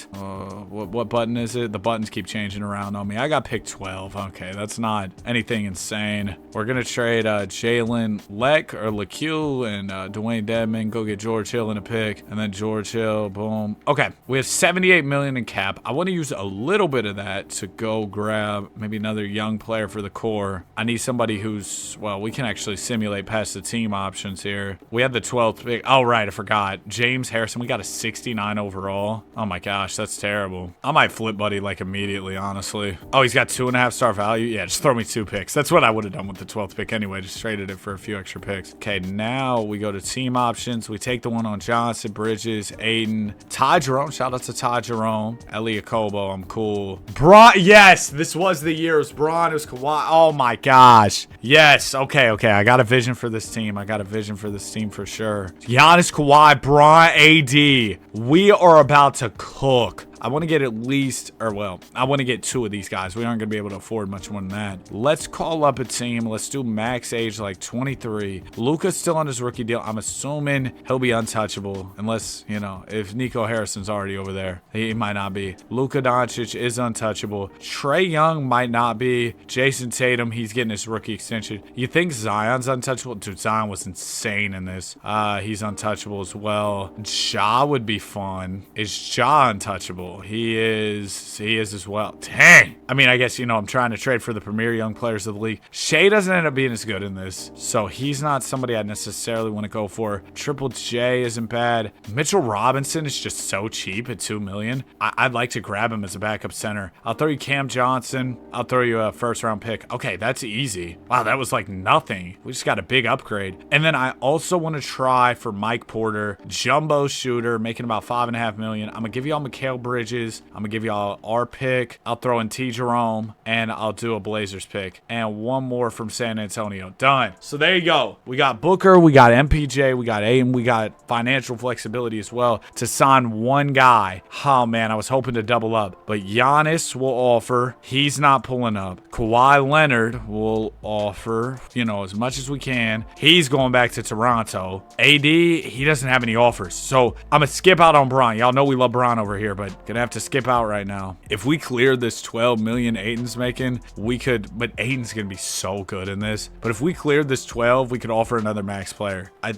what button is it? The buttons keep changing around on me. I got pick 12. Okay, that's not anything insane. We're going to trade Jalen Leck or LeCue and Dwayne Dedman. Go get George Hill in a pick. And then George Hill, boom. Okay, we have 78 million in cap. I want to use a little bit of that to go grab maybe another young player for the core. I need somebody who's, well, we can actually simulate past the team options here. We have the 12th pick. Oh, right, I forgot. James Harrison, we got a 69 overall. Oh my gosh, that's terrible. I might flip Buddy like immediately, honestly. Oh, he's got 2.5 star value. Yeah, just throw me 2 picks. That's what I would have done with the 12th pick anyway. Just traded it for a few extra picks. Okay, now we go to team options. We take the one on Johnson, Bridges, Aiden, Ty Jerome. Shout out to Ty Jerome. Elliot Kobo, I'm cool. Braun, yes, this was the year. It was Braun, it was Kawhi. Oh my gosh. Yes, okay. I got a vision for this team. I got a vision for this team for sure. Giannis, Kawhi, Braun, AD. We are about to cook. I want to get at least, or well, I want to get 2 of these guys. We aren't going to be able to afford much more than that. Let's call up a team. Let's do max age like 23. Luka's still on his rookie deal. I'm assuming he'll be untouchable unless, you know, if Nico Harrison's already over there. He might not be. Luka Doncic is untouchable. Trae Young might not be. Jason Tatum, he's getting his rookie extension. You think Zion's untouchable? Dude, Zion was insane in this. He's untouchable as well. Ja would be fun. Is Ja untouchable? He is as well. Dang. I mean, I guess, you know, I'm trying to trade for the premier young players of the league. Shea doesn't end up being as good in this, so he's not somebody I necessarily want to go for. Triple J isn't bad. Mitchell Robinson is just so cheap at $2 million. I'd like to grab him as a backup center. I'll throw you Cam Johnson. I'll throw you a first round pick. Okay, that's easy. Wow, that was like nothing. We just got a big upgrade. And then I also want to try for Mike Porter, jumbo shooter, making about $5.5 million. I'm gonna give you all Mikal Bridges. I'm gonna give y'all our pick. I'll throw in T. Jerome, and I'll do a Blazers pick. And one more from San Antonio. Done. So there you go. We got Booker, we got MPJ, we got Aiden, we got financial flexibility as well to sign one guy. Oh man, I was hoping to double up. But Giannis will offer. He's not pulling up. Kawhi Leonard will offer, you know, as much as we can. He's going back to Toronto. AD, he doesn't have any offers. So I'm gonna skip out on Bron. Y'all know we love Bron over here, but gonna have to skip out right now. If we cleared this 12 million Aiden's making, we could, but Aiden's gonna be so good in this. But if we cleared this 12, we could offer another max player. I'm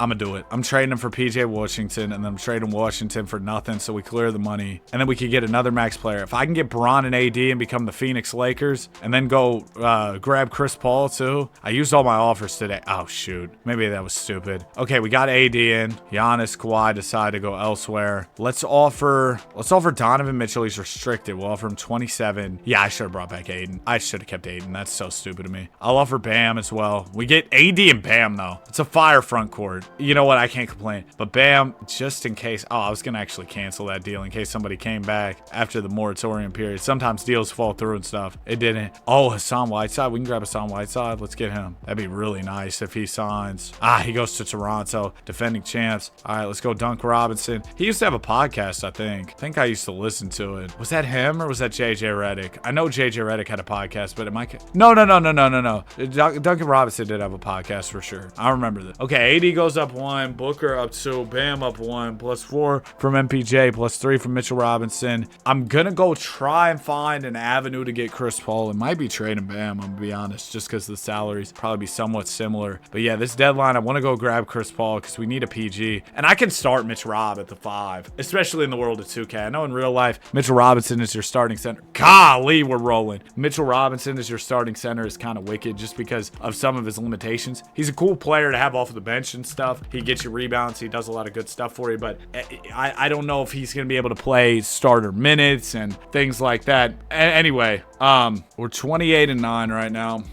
gonna do it. I'm trading him for PJ Washington, and then I'm trading Washington for nothing, so we clear the money. And then we could get another max player. If I can get Bron and AD and become the Phoenix Lakers, and then go grab Chris Paul too. I used all my offers today. Oh shoot, maybe that was stupid. Okay, we got AD in. Giannis, Kawhi decide to go elsewhere. Let's offer Donovan Mitchell. He's restricted. We'll offer him 27. Yeah, I should have brought back Aiden. I should have kept Aiden. That's so stupid of me. I'll offer Bam as well. We get AD and Bam though. It's a fire front court. You know what? I can't complain. But Bam, just in case. Oh, I was gonna actually cancel that deal in case somebody came back after the moratorium period. Sometimes deals fall through and stuff. It didn't. Oh, Hassan Whiteside. We can grab Hassan Whiteside. Let's get him. That'd be really nice if he signs. He goes to Toronto, defending champs. All right, let's go Dunk Robinson. He used to have a podcast, I think I used to listen to it. Was that him or was that JJ Redick? I know JJ Redick had a podcast, but it might. No. Duncan Robinson did have a podcast for sure. I remember that. Okay, AD goes up 1, Booker up 2, Bam up 1, +4 from MPJ, +3 from Mitchell Robinson. I'm gonna go try and find an avenue to get Chris Paul. It might be trading Bam, I'm gonna be honest, just because the salaries probably be somewhat similar. But yeah, this deadline, I want to go grab Chris Paul because we need a PG. And I can start Mitch Rob at the 5, especially in the world of 2K. I know in real life, Mitchell Robinson is your starting center. Golly, we're rolling. Mitchell Robinson is your starting center is kind of wicked just because of some of his limitations. He's a cool player to have off of the bench and stuff. He gets you rebounds. He does a lot of good stuff for you, but I don't know if he's going to be able to play starter minutes and things like that. Anyway, we're 28-9 right now.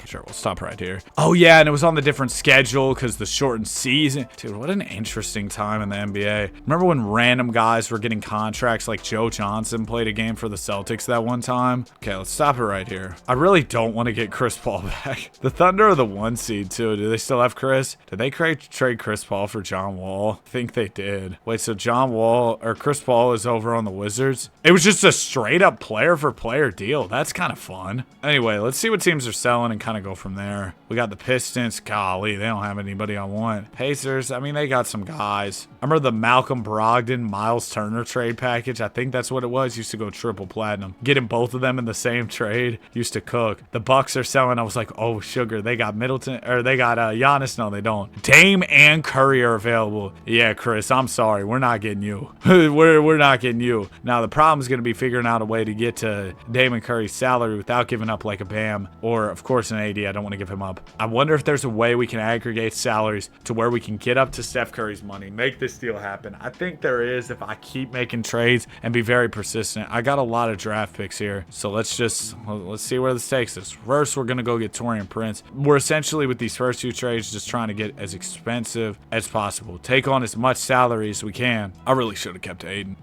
Sure, we'll stop right here. Oh yeah, and it was on the different schedule because the shortened season. Dude, what an interesting time in the NBA. Remember when random guys were getting contracts like Joe Johnson played a game for the Celtics that one time? Okay, let's stop it right here. I really don't want to get Chris Paul back. The Thunder are the 1 seed too. Do they still have Chris? Did they trade Chris Paul for John Wall? I think they did. Wait, so John Wall or Chris Paul is over on the Wizards? It was just a straight up player for player deal. That's kind of fun. Anyway, let's see what teams are selling and kind of go from there. We got the Pistons. Golly, they don't have anybody I want. Pacers, I mean, they got some guys. I remember the Malcolm Brogdon, Miles Turner trade package. I think that's what it was. Used to go triple platinum. Getting both of them in the same trade used to cook. The Bucks are selling. I was like, oh, sugar. They got Middleton, or they got Giannis. No, they don't. Dame and Curry are available. Yeah, Chris, I'm sorry. We're not getting you. we're not getting you. Now, the problem is going to be figuring out a way to get to Dame and Curry's salary without giving up like a Bam or, of course, an AD. I don't want to give him up. I wonder if there's a way we can aggregate salaries to where we can get up to Steph Curry's money, make this deal happen. I think there is if I keep making trades and be very persistent. I got a lot of draft picks here, so let's see where this takes us. First, we're going to go get Taurean Prince. We're essentially, with these first two trades, just trying to get as expensive as possible. Take on as much salary as we can. I really should have kept Aiden.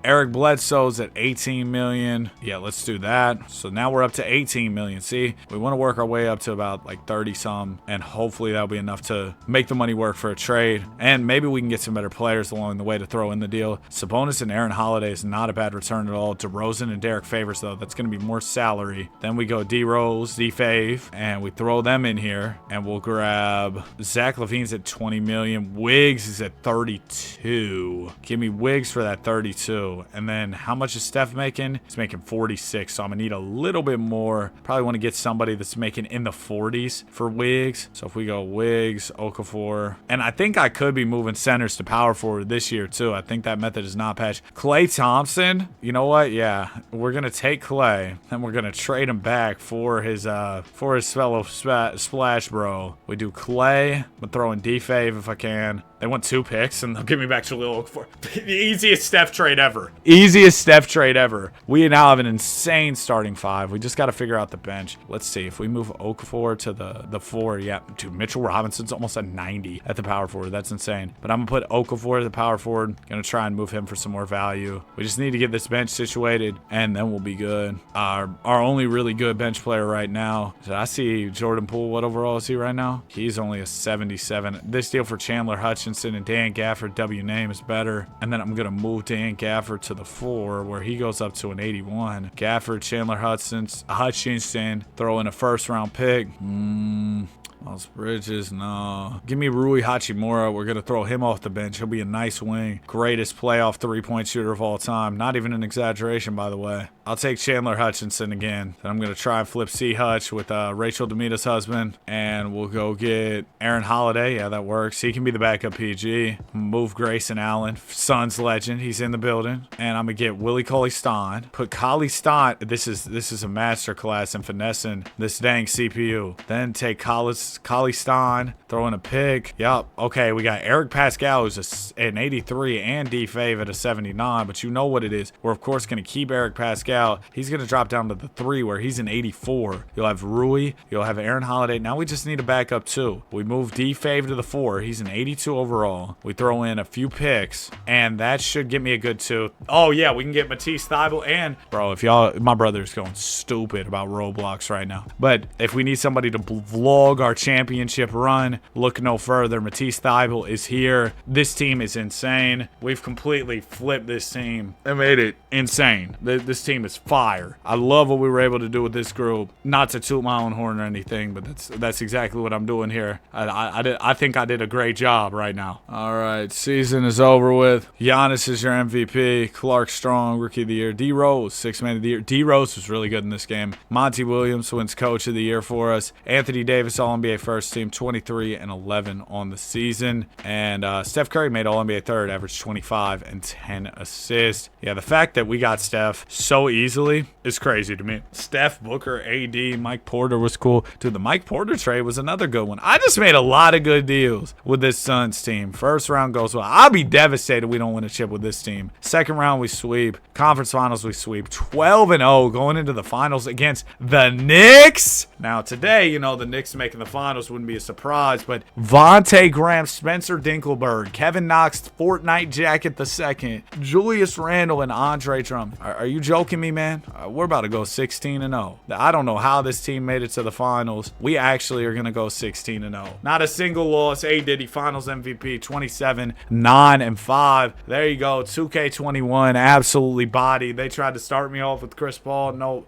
Eric Bledsoe's at 18 million. Yeah, let's do that. So now we're up to 18 million. See, we want to work our way up to about like 30 some, and hopefully that'll be enough to make the money work for a trade. And maybe we can get some better players along the way to throw in the deal. Sabonis and Aaron Holiday is not a bad return at all. DeRozan and Derek Favors, though, that's going to be more salary. Then we go D-Rose, D-Fave, and we throw them in here, and we'll grab Zach LaVine's at 20 million. Wiggs is at 32. Give me Wiggs for that 32. And then how much is Steph making? He's making 46, so I'm going to need a little bit more. Probably want to get somebody that's making in the 40s for Wiggs. So if we go Wiggs, Okafor, and I think I could be moving centers to power forward this year too. I think that method is not patched. Klay Thompson, you know what? Yeah, we're gonna take Klay and we're gonna trade him back for his fellow Splash Bro. We do Klay. I'm throwing D-Fave if I can. They want 2 picks, and they'll give me back Jahlil Okafor. The easiest Steph trade ever. Easiest Steph trade ever. We now have an insane starting 5. We just got to figure out the bench. Let's see. If we move Okafor to the 4, yeah. Dude, Mitchell Robinson's almost at 90 at the power forward. That's insane. But I'm going to put Okafor at the power forward. Going to try and move him for some more value. We just need to get this bench situated, and then we'll be good. Our only really good bench player right now. Did I see Jordan Poole? What overall is he right now? He's only a 77. This deal for Chandler Hutchinson and Dan Gafford, W name, is better. And then I'm going to move Dan Gafford to the 4, where he goes up to an 81. Gafford, Chandler Hutchinson, throw in a first-round pick. Miles Bridges, no. Give me Rui Hachimura. We're going to throw him off the bench. He'll be a nice wing. Greatest playoff three-point shooter of all time. Not even an exaggeration, by the way. I'll take Chandler Hutchinson again. Then I'm going to try and flip C. Hutch with Rachel Demita's husband. And we'll go get Aaron Holiday. Yeah, that works. He can be the backup PG. Move Grayson Allen. Suns legend. He's in the building. And I'm going to get Willie Cauley-Stein. Put Cauley-Stein. This is a masterclass in finessing this dang CPU. Then take Cauley-Stein. Throw in a pick. Yup. Okay, we got Eric Pascal, who's an 83, and D-Fave at a 79. But you know what it is. We're, of course, going to keep Eric Pascal. He's going to drop down to the 3, where he's an 84. You'll have Rui. You'll have Aaron Holiday. Now we just need a backup 2. We move D-Fave to the 4. He's an 82 overall. We throw in a few picks, and that should get me a good 2. Oh, yeah, we can get Matisse Thybulle. And, bro, if y'all, my brother's going stupid about Roblox right now. But if we need somebody to vlog our championship run, look no further. Matisse Thybulle is here. This team is insane. We've completely flipped this team and made it insane. This team is fire. I love what we were able to do with this group. Not to toot my own horn or anything, but that's exactly what I'm doing here. I think I did a great job right now. All right, season is over with. Giannis is your MVP. Clark Strong, Rookie of the Year. D-Rose, 6th Man of the Year. D-Rose was really good in this game. Monty Williams wins Coach of the Year for us. Anthony Davis, All-NBA First Team, 23 and 11 on the season. And Steph Curry made All-NBA Third, averaged 25 and 10 assists. Yeah, the fact that we got Steph so easily is crazy to me. Steph, Booker, AD, Mike Porter was cool. Dude, the Mike Porter trade was another good one. I just made a lot of good deals with this Suns team. First round goes well. I'll be devastated we don't win a chip with this team. Second round, we sweep. Conference finals, we sweep. 12-0 going into the finals against the Knicks. Now, today, you know, the Knicks making the finals wouldn't be a surprise, but Vontae Graham, Spencer Dinkelberg, Kevin Knox, Fortnite Jacket II, Julius Randle, and Andre Drummond. Are you joking me? Miami, man, we're about to go 16-0. I don't know how this team made it to the finals. We actually are going to go 16-0. Not a single loss. A Diddy, finals MVP, 27-9-5. There you go. 2K21, absolutely bodied. They tried to start me off with Chris Paul. No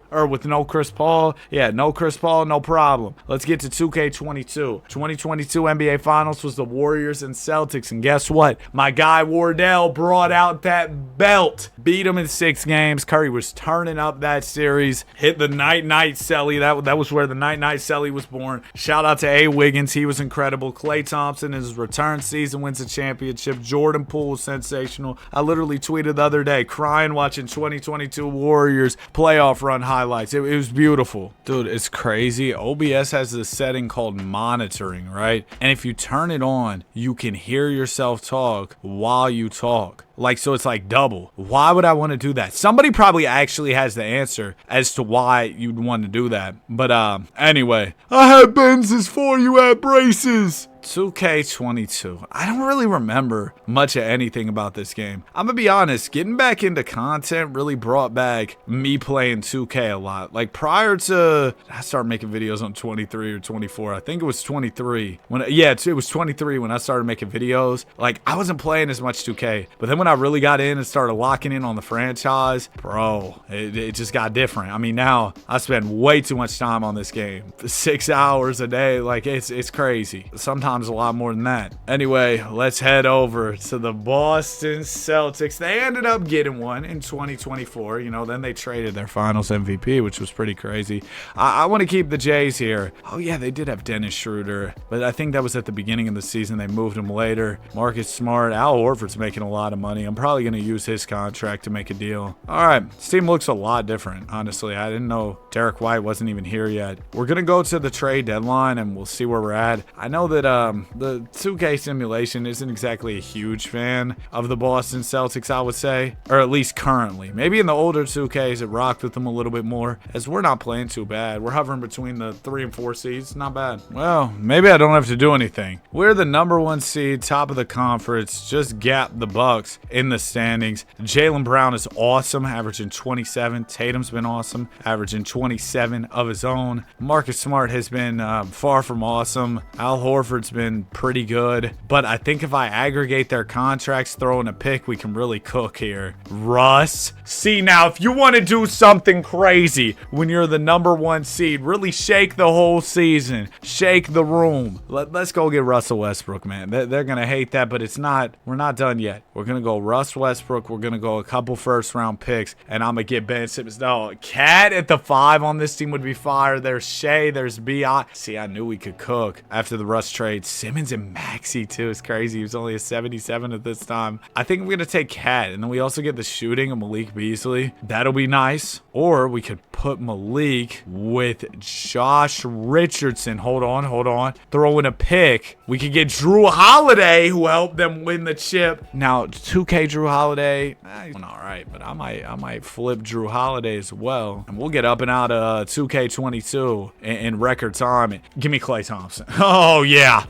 Chris Paul. Yeah, no Chris Paul, no problem. Let's get to 2K22. 2022 NBA Finals was the Warriors and Celtics. And guess what? My guy Wardell brought out that belt. Beat him in 6 games. Curry was turning up that series. Hit the night-night celly. That was where the night-night celly was born. Shout out to A. Wiggins. He was incredible. Klay Thompson in his return season wins a championship. Jordan Poole was sensational. I literally tweeted the other day crying watching 2022 Warriors playoff run highlights. It was beautiful. Dude, it's crazy. OBS has this setting called monitoring, right? And if you turn it on, you can hear yourself talk while you talk. Like, so it's like double. Why would I want to do that? Somebody probably actually has the answer as to why you'd want to do that. But anyway, I had Benzes for you at braces. 2K22. I don't really remember much of anything about this game. I'm gonna be honest, getting back into content really brought back me playing 2K a lot. Like prior to, I started making videos on 23 or 24. I think it was 23. It was 23 when I started making videos. Like I wasn't playing as much 2K. But then when I really got in and started locking in on the franchise, bro, it just got different. I mean, now I spend way too much time on this game. 6 hours a day. Like it's crazy. Sometimes a lot more than that. Anyway, let's head over to the Boston Celtics. They ended up getting one in 2024. You know, then they traded their finals MVP, which was pretty crazy. I want to keep the Jays here. Oh yeah, they did have Dennis Schroeder, but I think that was at the beginning of the season. They moved him later. Marcus Smart. Al Horford's making a lot of money. I'm probably going to use his contract to make a deal. All right, this team looks a lot different, honestly. I didn't know Derek White wasn't even here yet. We're going to go to the trade deadline and we'll see where we're at. I know that the 2K simulation isn't exactly a huge fan of the Boston Celtics, I would say, or at least currently. Maybe in the older 2Ks it rocked with them a little bit more, as we're not playing too bad. We're hovering between the 3 and 4 seeds. Not bad. Well, maybe I don't have to do anything. We're the #1 seed, top of the conference, just gapped the Bucks in the standings. Jaylen Brown is awesome, averaging 27. Tatum's been awesome, averaging 27 of his own. Marcus Smart has been far from awesome. Al Horford's been pretty good, but I think if I aggregate their contracts, throw in a pick, we can really cook here. Russ, see now, if you want to do something crazy when you're the #1 seed, really shake the whole season, shake the room. Let's go get Russell Westbrook, man. They're gonna hate that, but it's not. We're not done yet. We're gonna go Russ Westbrook. We're gonna go a couple first-round picks, and I'm gonna get Ben Simmons. No, Cat at the 5 on this team would be fire. There's Shea. There's Bi. See, I knew we could cook after the Russ trade. Simmons and Maxey too is crazy. He was only a 77 at this time. I think I'm gonna take Cat, and then we also get the shooting of Malik Beasley. That'll be nice. Or we could put Malik with Josh Richardson. Hold on. Throw in a pick. We could get Drew Holiday, who helped them win the chip. Now 2K Drew Holiday, he's doing all right, but I might flip Drew Holiday as well, and we'll get up and out of 2K22 in record time. Give me Klay Thompson. Oh yeah.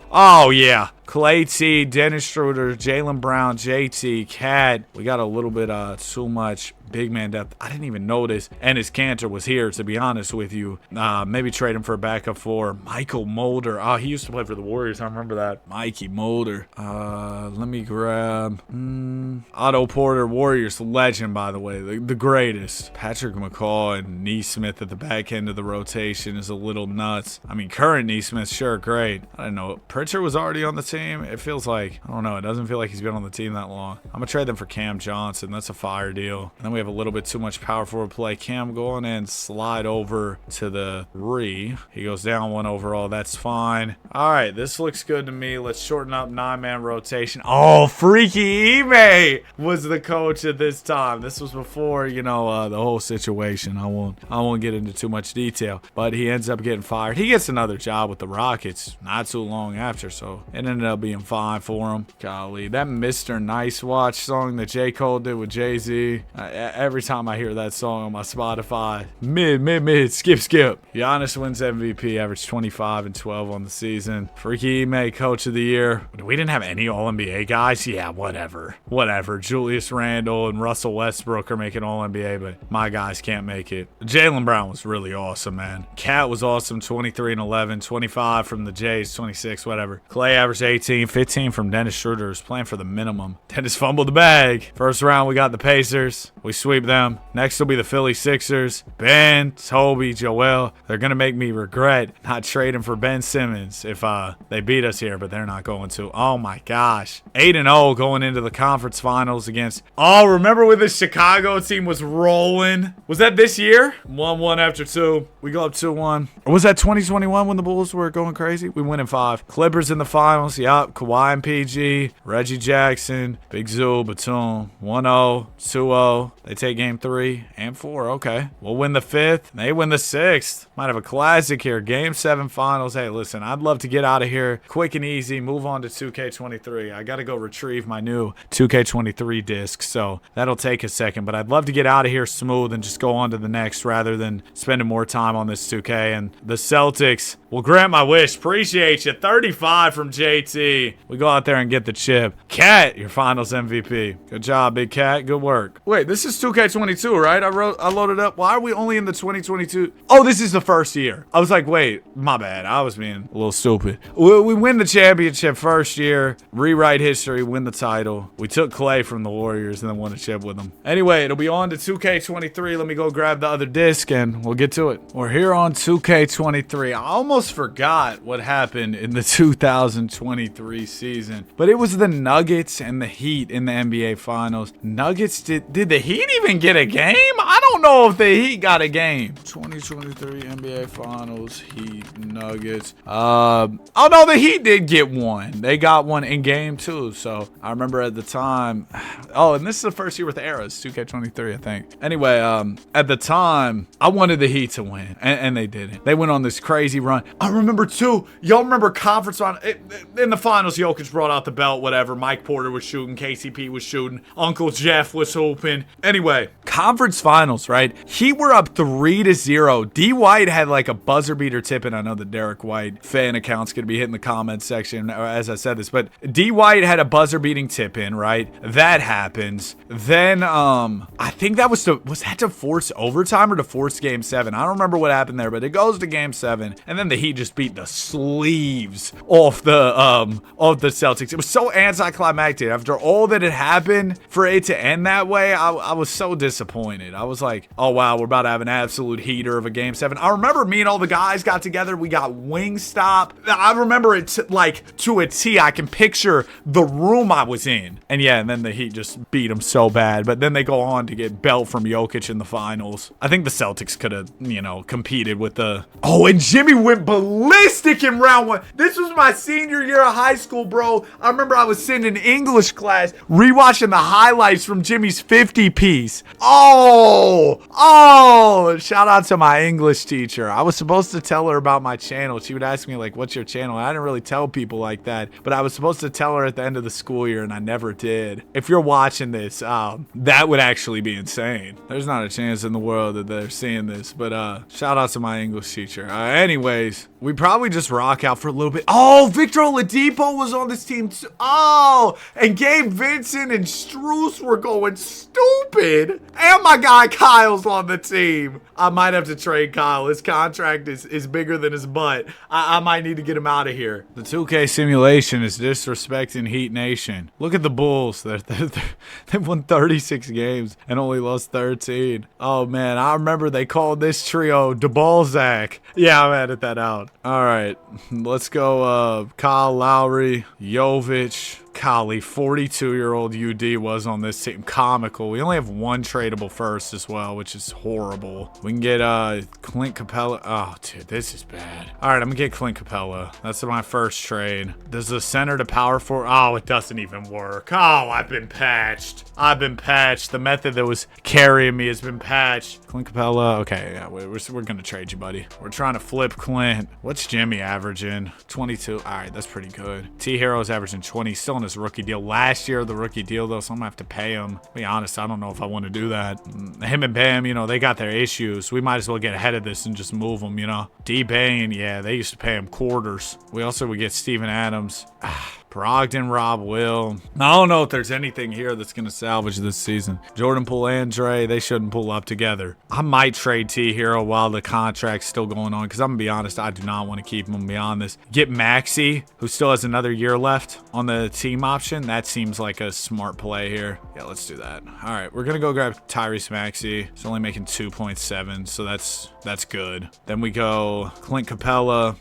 Klay T, Dennis Schroeder, Jaylen Brown, JT, Cat. We got a little bit too much big man depth. I didn't even notice. And his Cantor was here, to be honest with you. Maybe trade him for a backup for Michael Mulder. He used to play for the Warriors. I remember that. Mikey Mulder. Let me grab Otto Porter, Warriors legend, by the way. The greatest. Patrick McCaw and Neesmith at the back end of the rotation is a little nuts. I mean, current Neesmith, sure, great. I didn't know. Pritchard was already on the team. It feels like, I don't know. It doesn't feel like he's been on the team that long. I'm going to trade them for Cam Johnson. That's a fire deal. And then we have a little bit too much power forward play. Cam, go on and slide over to the 3. He goes down 1 overall. That's fine. All right, this looks good to me. Let's shorten up 9-man rotation. Oh, Freaky Ime was the coach at this time. This was before, you know, the whole situation. I won't get into too much detail, but he ends up getting fired. He gets another job with the Rockets not too long after, so it ended ended up being fine for him. Golly, that Mr. Nice Watch song that J. Cole did with Jay-Z. Every time I hear that song on my Spotify, mid, skip. Giannis wins MVP, averaged 25 and 12 on the season. Freaky Ime, Coach of the Year. We didn't have any All-NBA guys. Yeah, whatever. Julius Randle and Russell Westbrook are making All-NBA, but my guys can't make it. Jaylen Brown was really awesome, man. Cat was awesome, 23 and 11, 25 from the Jays, 26, whatever. Clay averaged 18, 15 from Dennis Schroeder, who's playing for the minimum. Dennis fumbled the bag. First round, we got the Pacers. We sweep them. Next will be the Philly Sixers. Ben, Toby, Joel. They're going to make me regret not trading for Ben Simmons if they beat us here, but they're not going to. Oh my gosh. 8-0 going into the conference finals against... Oh, remember when the Chicago team was rolling? Was that this year? 1-1 after 2. We go up 2-1. Or was that 2021 when the Bulls were going crazy? We win in 5. Clippers in the finals. Yup. Kawhi and PG. Reggie Jackson. Big Zoo. Batum. 1-0. 2-0. They take game 3 and 4. Okay. We'll win the 5th. They win the 6th. Might have a classic here. Game 7 finals. Hey, listen, I'd love to get out of here quick and easy. Move on to 2K23. I got to go retrieve my new 2K23 disc, so that'll take a second. But I'd love to get out of here smooth and just go on to the next rather than spending more time on this 2K. And the Celtics will grant my wish. Appreciate you. 35 from JT. We go out there and get the chip. Cat, your finals MVP. Good job, Big Cat. Good work. Wait, this is 2K22, right? I loaded up. Why are we only in the 2022? Oh, this is the first year. I was like, wait, my bad. I was being a little stupid. We win the championship first year, rewrite history, win the title. We took Clay from the Warriors and then won a chip with them. Anyway, it'll be on to 2K23. Let me go grab the other disc and we'll get to it. We're here on 2K23. I almost forgot what happened in the 2023 season, but it was the Nuggets and the Heat in the NBA Finals. Nuggets, did the Heat even get a game? I don't know if the Heat got a game. 2023 NBA Finals, Heat, Nuggets. Oh no, the Heat did get one. They got one in game 2. So I remember at the time. Oh, and this is the first year with eras, 2K23, I think. Anyway, at the time, I wanted the Heat to win, and they didn't. They went on this crazy run. I remember too. Y'all remember conference run in the finals? Jokic brought out the belt. Whatever. Mike Porter was shooting. KCP was shooting. Uncle Jeff was hooping. Anyway, conference finals, right? He were up 3-0. D White had like a buzzer beater tip, and I know the Derek White fan account's gonna be hitting the comments section as I said this, but D White had a buzzer beating tip in, right? That happens. Then I think that was that to force overtime or to force game 7? I don't remember what happened there, but it goes to game 7, and then the Heat just beat the sleeves off the Celtics. It was so anticlimactic after all that had happened. For it to end that way, I was so disappointed. I was like, oh wow, we're about to have an absolute heater of a game 7. I remember me and all the guys got together. We got Wingstop. I remember it like to a T. I can picture the room I was in. And yeah, and then the Heat just beat them so bad. But then they go on to get belt from Jokic in the finals. I think the Celtics could have, competed with the... Oh, and Jimmy went ballistic in round 1. This was my senior year of high school, bro. I remember I was sitting in English class rewatching the highlights from Jimmy's 50 piece. Oh, shout out to my English teacher. I was supposed to tell her about my channel. She would ask me like, what's your channel? And I didn't really tell people like that, but I was supposed to tell her at the end of the school year and I never did. If you're watching this, that would actually be insane. There's not a chance in the world that they're seeing this, but shout out to my English teacher. Anyways, we probably just rock out for a little bit. Oh, Victor Oladipo was on this team too. Oh, and Gabe Vincent and Strus were going stupid. And my guy Kyle's on the team. I might have to trade Kyle. His contract is bigger than his butt. I might need to get him out of here. The 2K simulation is disrespecting Heat Nation. Look at the Bulls. They've won 36 games and only lost 13. Oh, man. I remember they called this trio DeBalzac. Yeah, I'm edit that out. All right. Let's go Kyle Lowry, Jovic, golly, 42-year-old UD was on this team. Comical. We only have one tradable first as well, which is horrible. We can get Clint Capella. Oh, dude, this is bad. All right, I'm gonna get Clint Capella. That's my first trade. Does the center to power forward? Oh, it doesn't even work. Oh, I've been patched. I've been patched. The method that was carrying me has been patched. Clint Capella. Okay, yeah, we're gonna trade you, buddy. We're trying to flip Clint. What's Jimmy averaging? 22. All right, that's pretty good. T Hero's averaging 20. Still in his rookie deal. Last year, the rookie deal, though, so I'm gonna have to pay him. To be honest, I don't know if I want to do that. Him and Bam, you know, they got their issues. We might as well get ahead of this and just move them, you know. D-Bane, yeah, they used to pay him quarters. We also would get Steven Adams. Brogdon, Rob Will. I don't know if there's anything here that's going to salvage this season. Jordan Poole, Andre, they shouldn't pull up together. I might trade T Hero while the contract's still going on because I'm going to be honest, I do not want to keep him beyond this. Get Maxey, who still has another year left on the team option. That seems like a smart play here. Yeah, let's do that. All right, we're going to go grab Tyrese Maxey. He's only making 2.7, so that's good. Then we go Clint Capella.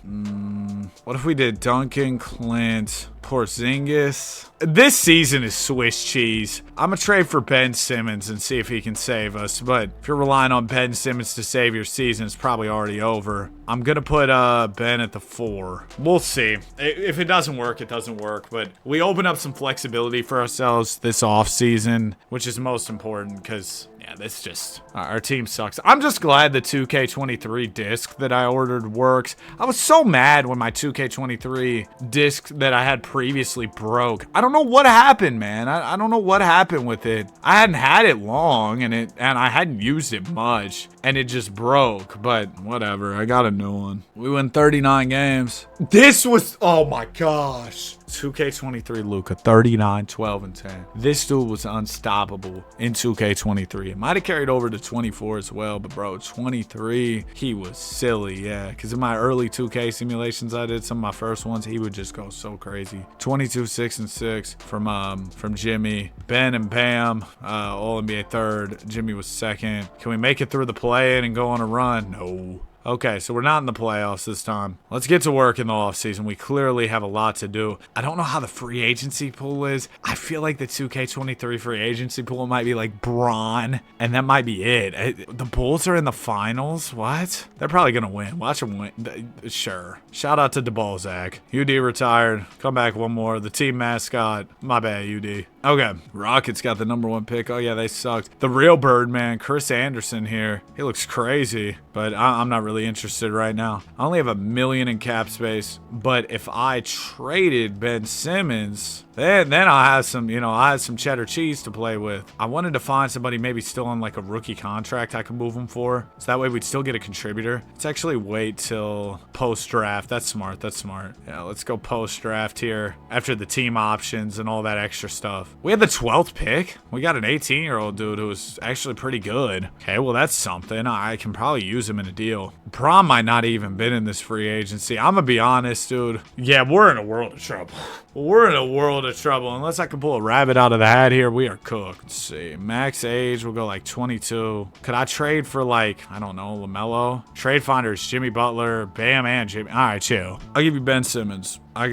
What if we did Duncan, Clint, Porzingis? This season is Swiss cheese. I'm going to trade for Ben Simmons and see if he can save us. But if you're relying on Ben Simmons to save your season, it's probably already over. I'm going to put Ben at the 4. We'll see. If it doesn't work, it doesn't work. But we open up some flexibility for ourselves this offseason, which is most important because, yeah, this just, our team sucks. I'm just glad the 2K23 disc that I ordered works. I was so mad when my 2K23 disc that I had previously broke. I don't know what happened, man. I don't know what happened with it. I hadn't had it long and I hadn't used it much and it just broke, but whatever. I got a new one. We win 39 games. This was, oh my gosh. 2K23 Luka, 39, 12, and 10. This dude was unstoppable in 2K23. It might have carried over to 24 as well, but bro, 23, he was silly, yeah. Because in my early 2K simulations I did, some of my first ones, he would just go so crazy. 22, 6, and 6 from Jimmy. Ben and Bam, all NBA third. Jimmy was second. Can we make it through the play-in and go on a run? No. Okay, so we're not in the playoffs this time. Let's get to work in the offseason. We clearly have a lot to do. I don't know how the free agency pool is. I feel like the 2K23 free agency pool might be like Braun, and that might be it. The Bulls are in the finals? What? They're probably going to win. Watch them win. Sure. Shout out to DeBalzac. UD retired. Come back one more. The team mascot. My bad, UD. Okay, Rockets got the #1 pick. Oh, yeah, they sucked. The real Birdman, Chris Anderson here. He looks crazy, but I'm not really interested right now. I only have $1 million in cap space, but if I traded Ben Simmons, then I'll have some, you know, I have some cheddar cheese to play with. I wanted to find somebody maybe still on like a rookie contract I could move him for, so that way we'd still get a contributor. Let's actually wait till post-draft. That's smart. That's smart. Yeah, let's go post-draft here after the team options and all that extra stuff. We had the 12th pick. We got an 18-year-old dude who was actually pretty good. Okay, well, that's something. I can probably use him in a deal. Prom might not even been in this free agency. I'm gonna be honest, dude. Yeah, we're in a world of trouble. We're in a world of trouble. Unless I can pull a rabbit out of the hat here, we are cooked. Let's see. Max age, we'll go like 22. Could I trade for like, I don't know, LaMelo? Trade finders, Jimmy Butler, Bam, and Jimmy. All right, chill. I'll give you Ben Simmons. I'll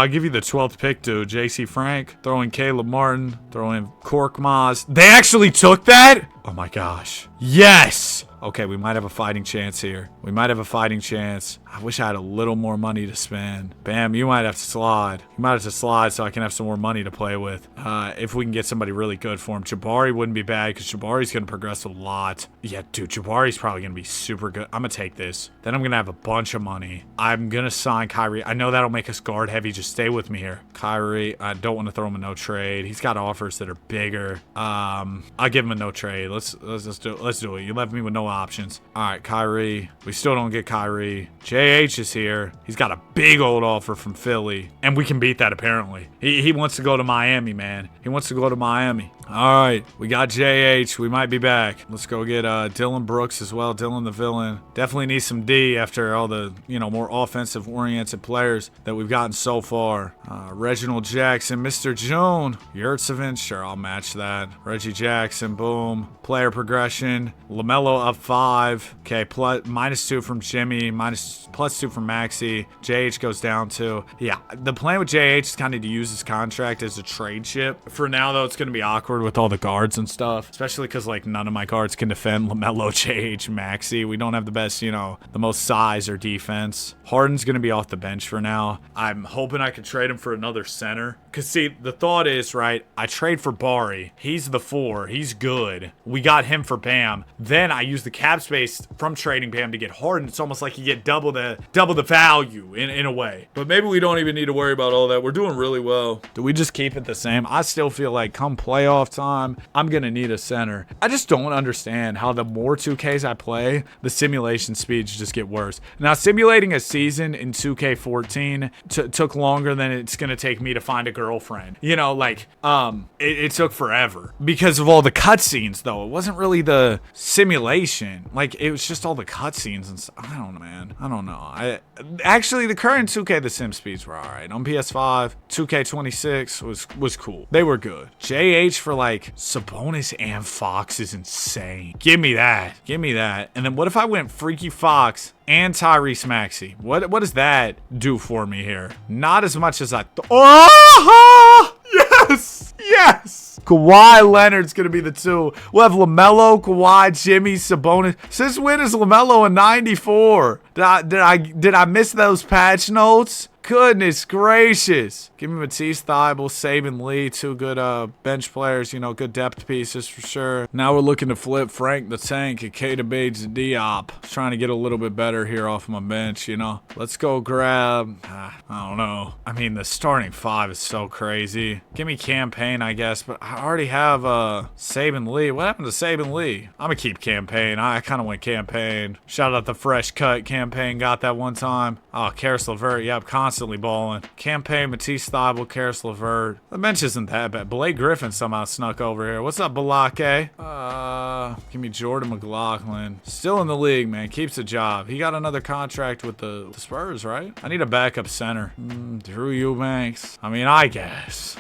give you the 12th pick, dude. JC Frank, throw in Caleb Martin, throw in Korkmaz. They actually took that? Oh my gosh. Yes! Okay, we might have a fighting chance here. We might have a fighting chance. I wish I had a little more money to spend. Bam, you might have to slide. You might have to slide so I can have some more money to play with. If we can get somebody really good for him. Jabari wouldn't be bad because Jabari's going to progress a lot. Yeah, dude, Jabari's probably going to be super good. I'm going to take this. Then I'm going to have a bunch of money. I'm going to sign Kyrie. I know that'll make us guard heavy. Just stay with me here. Kyrie, I don't want to throw him a no trade. He's got offers that are bigger. I'll give him a no trade. Let's do it. You left me with no options. All right, Kyrie. We still don't get Kyrie. JH is here. He's got a big old offer from Philly, and we can beat that apparently. He wants to go to Miami, man. He wants to go to Miami. All right, we got JH. We might be back. Let's go get Dylan Brooks as well. Dylan the villain. Definitely needs some D after all the, more offensive-oriented players that we've gotten so far. Reginald Jackson, Mr. June. Yurtsevin, sure, I'll match that. Reggie Jackson, boom. Player progression. LaMelo up 5. Okay, -2 from Jimmy, +2 from Maxey. JH goes down 2. Yeah, the plan with JH is kind of to use his contract as a trade chip. For now, though, it's going to be awkward with all the guards and stuff, especially because none of my guards can defend LaMelo, JH, Maxey. We don't have the best, the most size or defense. Harden's gonna be off the bench for now. I'm hoping I can trade him for another center. Cause see, the thought is, right, I trade for Bari. He's the 4. He's good. We got him for Bam. Then I use the cap space from trading Bam to get Harden. It's almost like you get double the value in a way. But maybe we don't even need to worry about all that. We're doing really well. Do we just keep it the same? I still feel like come playoff time, I'm gonna need a center. I just don't understand how the more 2Ks I play, the simulation speeds just get worse. Now, simulating a season in 2K14 took longer than it's gonna take me to find a girlfriend. It took forever because of all the cutscenes, though. It wasn't really the simulation. It was just all the cutscenes and stuff. I don't know, man. I don't know. Actually, the current 2K, the sim speeds were alright. On PS5, 2K26 was cool. They were good. JH for Sabonis and Fox is insane. Give me that. Give me that. And then what if I went Freaky Fox and Tyrese Maxey? What does that do for me here? Not as much as I thought. Oh! Yes! Yes! Kawhi Leonard's gonna be the 2. We'll have LaMelo, Kawhi, Jimmy, Sabonis. Since when is LaMelo a 94? Did I miss those patch notes? Goodness gracious. Give me Matisse Thybulle, Saban Lee, 2 good bench players, good depth pieces for sure. Now we're looking to flip Frank the Tank and Keita Bates-Diop. Trying to get a little bit better here off my bench, Let's go grab, I don't know. I mean, the starting 5 is so crazy. Give me Campaign, I guess, but I already have Saban Lee. What happened to Saban Lee? I'm gonna keep Campaign. I kind of went Campaign. Shout out the fresh cut Campaign. Got that one time. Oh, Karis LeVert. Yep, constantly balling. Campaign, Matisse Thybulle, Karis LeVert. The bench isn't that bad. Blake Griffin somehow snuck over here. What's up, Balake? Give me Jordan McLaughlin. Still in the league, man. Keeps a job. He got another contract with the Spurs, right? I need a backup center. Drew Eubanks. I mean, I guess.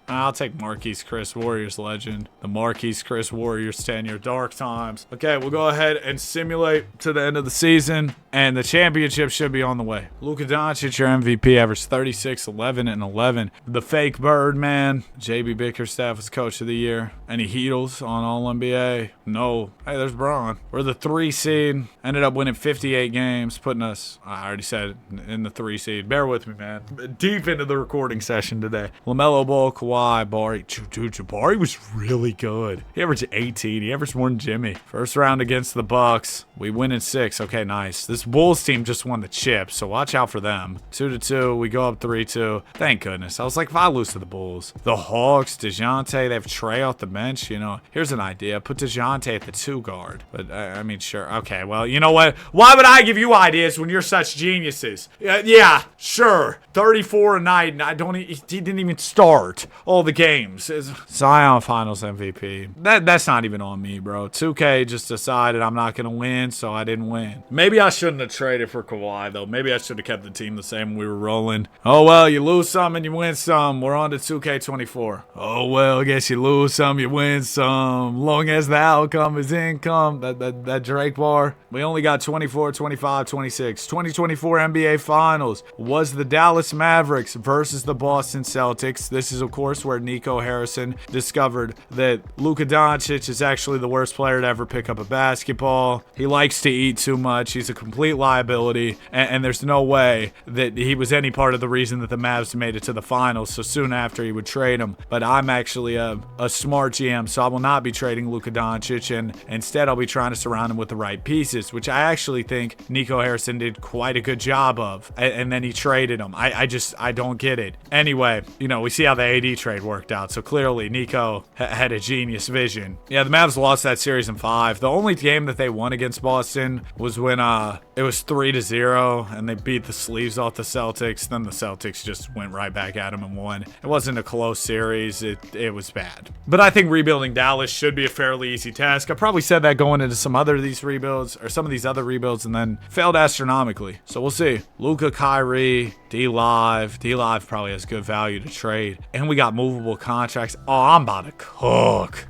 I'll take Marquise Chris, Warriors legend. The Marquise Chris Warriors tenure, dark times. Okay, we'll go ahead and simulate to the end of the season, and the championship should be on the way. Luka Doncic, your MVP, averaged 36, 11, and 11. The fake Birdman. JB Bickerstaff was coach of the year. Any Heatles on All-NBA? No. Hey, there's Braun. We're the 3 seed. Ended up winning 58 games, putting us, I already said, in the 3 seed. Bear with me, man. Deep into the recording session today. LaMelo Ball, Kawhi, Bari. Dude, Jabari was really good. He averaged 18. He averaged more than Jimmy. First round against the Bucks. We win in 6. Okay, nice. This Bulls team just won the chip, so watch out for them. 2-2. We go up 3-2. Thank goodness. I was like, if I lose to the Bulls. The Hawks, DeJounte, they have Trey off the bench. Here's an idea. Put DeJounte at the 2 guard. But, I mean, sure. Okay, well, you know what? Why would I give you ideas when you're such geniuses? Yeah, sure. 34 a night, and he didn't even start all the games. Zion Finals MVP. That's not even on me, bro. 2K just decided I'm not gonna win, so I didn't win. Maybe I shouldn't have traded for Kawhi, though. Maybe I should have kept the team the same when we were rolling. Oh, well, you lose some and you win some. We're on to 2K24. Oh, well, I guess you lose some, you win some. Long as the outcome is income. That Drake bar. We only got 24, 25, 26. 2024 NBA Finals was the Dallas Mavericks versus the Boston Celtics. This is, of course, where Nico Harrison discovered that Luka Doncic is actually the worst player to ever pick up a basketball. He likes to eat too much. He's a complete liability, and there's no way that he was any part of the reason that the Mavs made it to the finals. So soon after, he would trade him. But I'm actually a smart GM, so I will not be trading Luka Doncic, and instead I'll be trying to surround him with the right pieces, which I actually think Nico Harrison did quite a good job of. And then he traded him. I don't get it. Anyway, we see how the AD trade worked out. So clearly Nico had a genius vision. Yeah, the Mavs lost that series in 5. The only game that they won against Boston was when it It was 3-0, and they beat the sleeves off the Celtics. Then the Celtics just went right back at them and won. It wasn't a close series. It was bad. But I think rebuilding Dallas should be a fairly easy task. I probably said that going into some of these other rebuilds, and then failed astronomically. So we'll see. Luka, Kyrie, D-Live. D-Live probably has good value to trade. And we got movable contracts. Oh, I'm about to cook.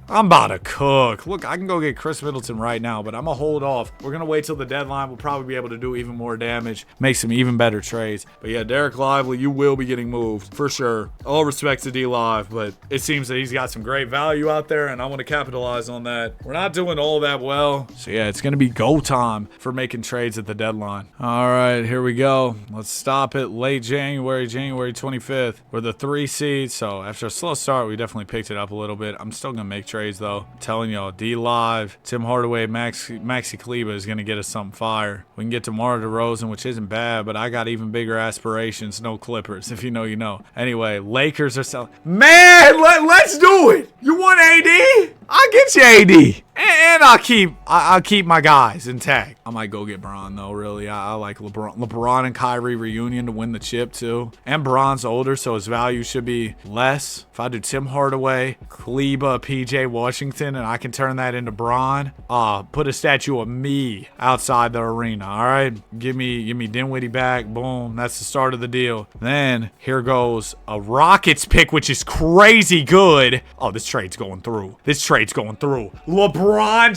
Look, I can go get Chris Middleton right now, but I'm going to hold off. We're going to wait till the deadline. We'll probably be able to do even more damage, make some even better trades. But yeah, Derek Lively, you will be getting moved for sure. All respect to D-Live, but it seems that he's got some great value out there, and I want to capitalize on that. We're not doing all that well. So yeah, it's going to be go time for making trades at the deadline. All right, here we go. Let's stop it late January 25th. We're the 3 seed, so after a slow start, we definitely picked it up a little bit. I'm still going to make trades, though. I'm telling y'all, D-Live, Tim Hardaway, Maxi Kleber is going to get us something fire. We can get to DeMar DeRozan, which isn't bad, but I got even bigger aspirations. No Clippers. If you know, you know. Anyway, Lakers are selling. Man, let's do it. You want AD? I'll get you AD. And I'll keep my guys intact. I might go get Bron, though, really. I like LeBron and Kyrie reunion to win the chip, too. And Bron's older, so his value should be less. If I do Tim Hardaway, Kleber, PJ Washington, and I can turn that into Bron, put a statue of me outside the arena, all right? Give me Dinwiddie back. Boom. That's the start of the deal. Then here goes a Rockets pick, which is crazy good. Oh, this trade's going through. LeBron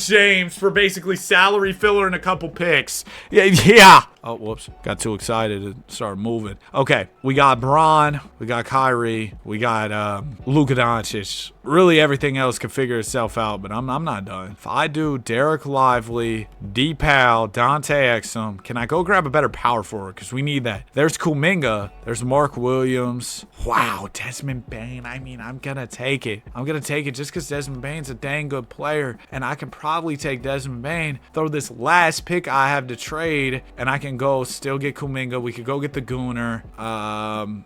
James for basically salary filler and a couple picks. Yeah. Oh, whoops. Got too excited and started moving. Okay, we got Bron, we got Kyrie, we got Luka Doncic. Really, everything else can figure itself out, but I'm not done. If I do Derek Lively, D-Pal, Dante Exum, can I go grab a better power forward? Because we need that. There's Kuminga. There's Mark Williams. Wow, Desmond Bane. I mean, I'm going to take it. I'm going to take it just because Desmond Bane's a dang good player, and I can probably take Desmond Bane, throw this last pick I have to trade, and I can go still get Kuminga. We could go get the Gooner.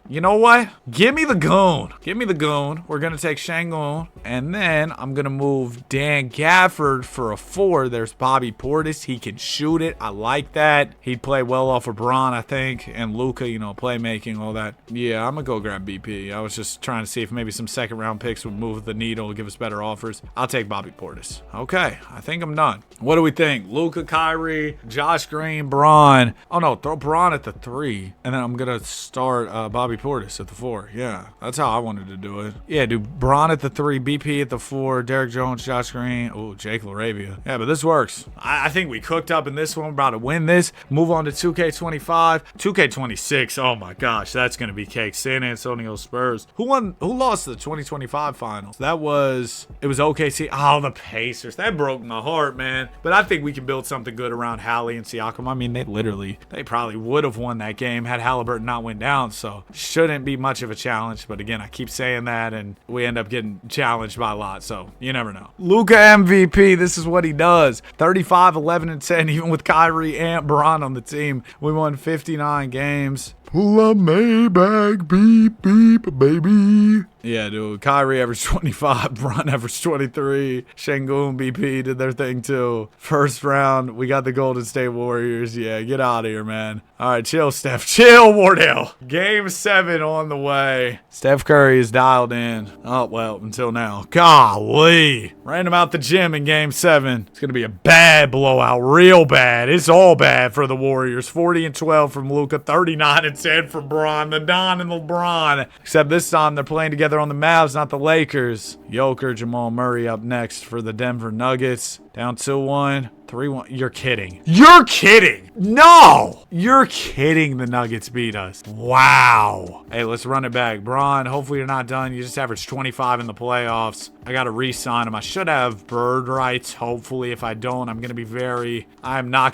You know what? Give me the Goon. We're going to take Şengün. And then I'm going to move Dan Gafford for a 4. There's Bobby Portis. He can shoot it. I like that. He'd play well off of Bron, I think. And Luka, playmaking, all that. Yeah, I'm going to go grab BP. I was just trying to see if maybe some second round picks would move the needle, give us better offers. I'll take Bobby Portis. Okay, I think I'm done. What do we think? Luka, Kyrie, Josh Green, Bron. Oh, no, throw Bron at the 3. And then I'm going to start Bobby Portis at the 4. Yeah, that's how I wanted to do it. Yeah, do Bron at the 3, BP at the 4, Derek Jones, Josh Green. Oh, Jake LaRavia. Yeah, but this works. I think we cooked up in this one. We're about to win this. Move on to 2K25. 2K26. Oh, my gosh. That's going to be cake. San Antonio Spurs. Who lost the 2025 finals? It was OKC. Oh, the Pacers. That broke my heart, man. But I think we can build something good around Hallie and Siakam. I mean, they probably would have won that game had Halliburton not went down, so shouldn't be much of a challenge. But again, I keep saying that, and we end up getting challenged by a lot, so you never know. Luka MVP, this is what he does. 35, 11, and 10, even with Kyrie and Bron on the team. We won 59 games. Pull up Maybach, beep, beep, baby. Yeah, dude. Kyrie averaged 25. Bron averaged 23. Şengün, BP did their thing, too. First round, we got the Golden State Warriors. Yeah, get out of here, man. All right, chill, Steph. Chill, Wardell. Game 7 on the way. Steph Curry is dialed in. Oh, well, until now. Golly. Ran him out the gym in Game 7. It's going to be a bad blowout. Real bad. It's all bad for the Warriors. 40-12 from Luka. 39-10 from Bron. The Don and LeBron. Except this time they're playing together on the Mavs, not the Lakers. Joker, Jamal Murray up next for the Denver Nuggets. Down 2-1. 3-1. You're kidding. You're kidding. No. You're kidding. The Nuggets beat us. Wow. Hey, let's run it back. Bron, hopefully you're not done. You just averaged 25 in the playoffs. I got to re-sign him. I should have bird rights. Hopefully, if I don't, I'm not going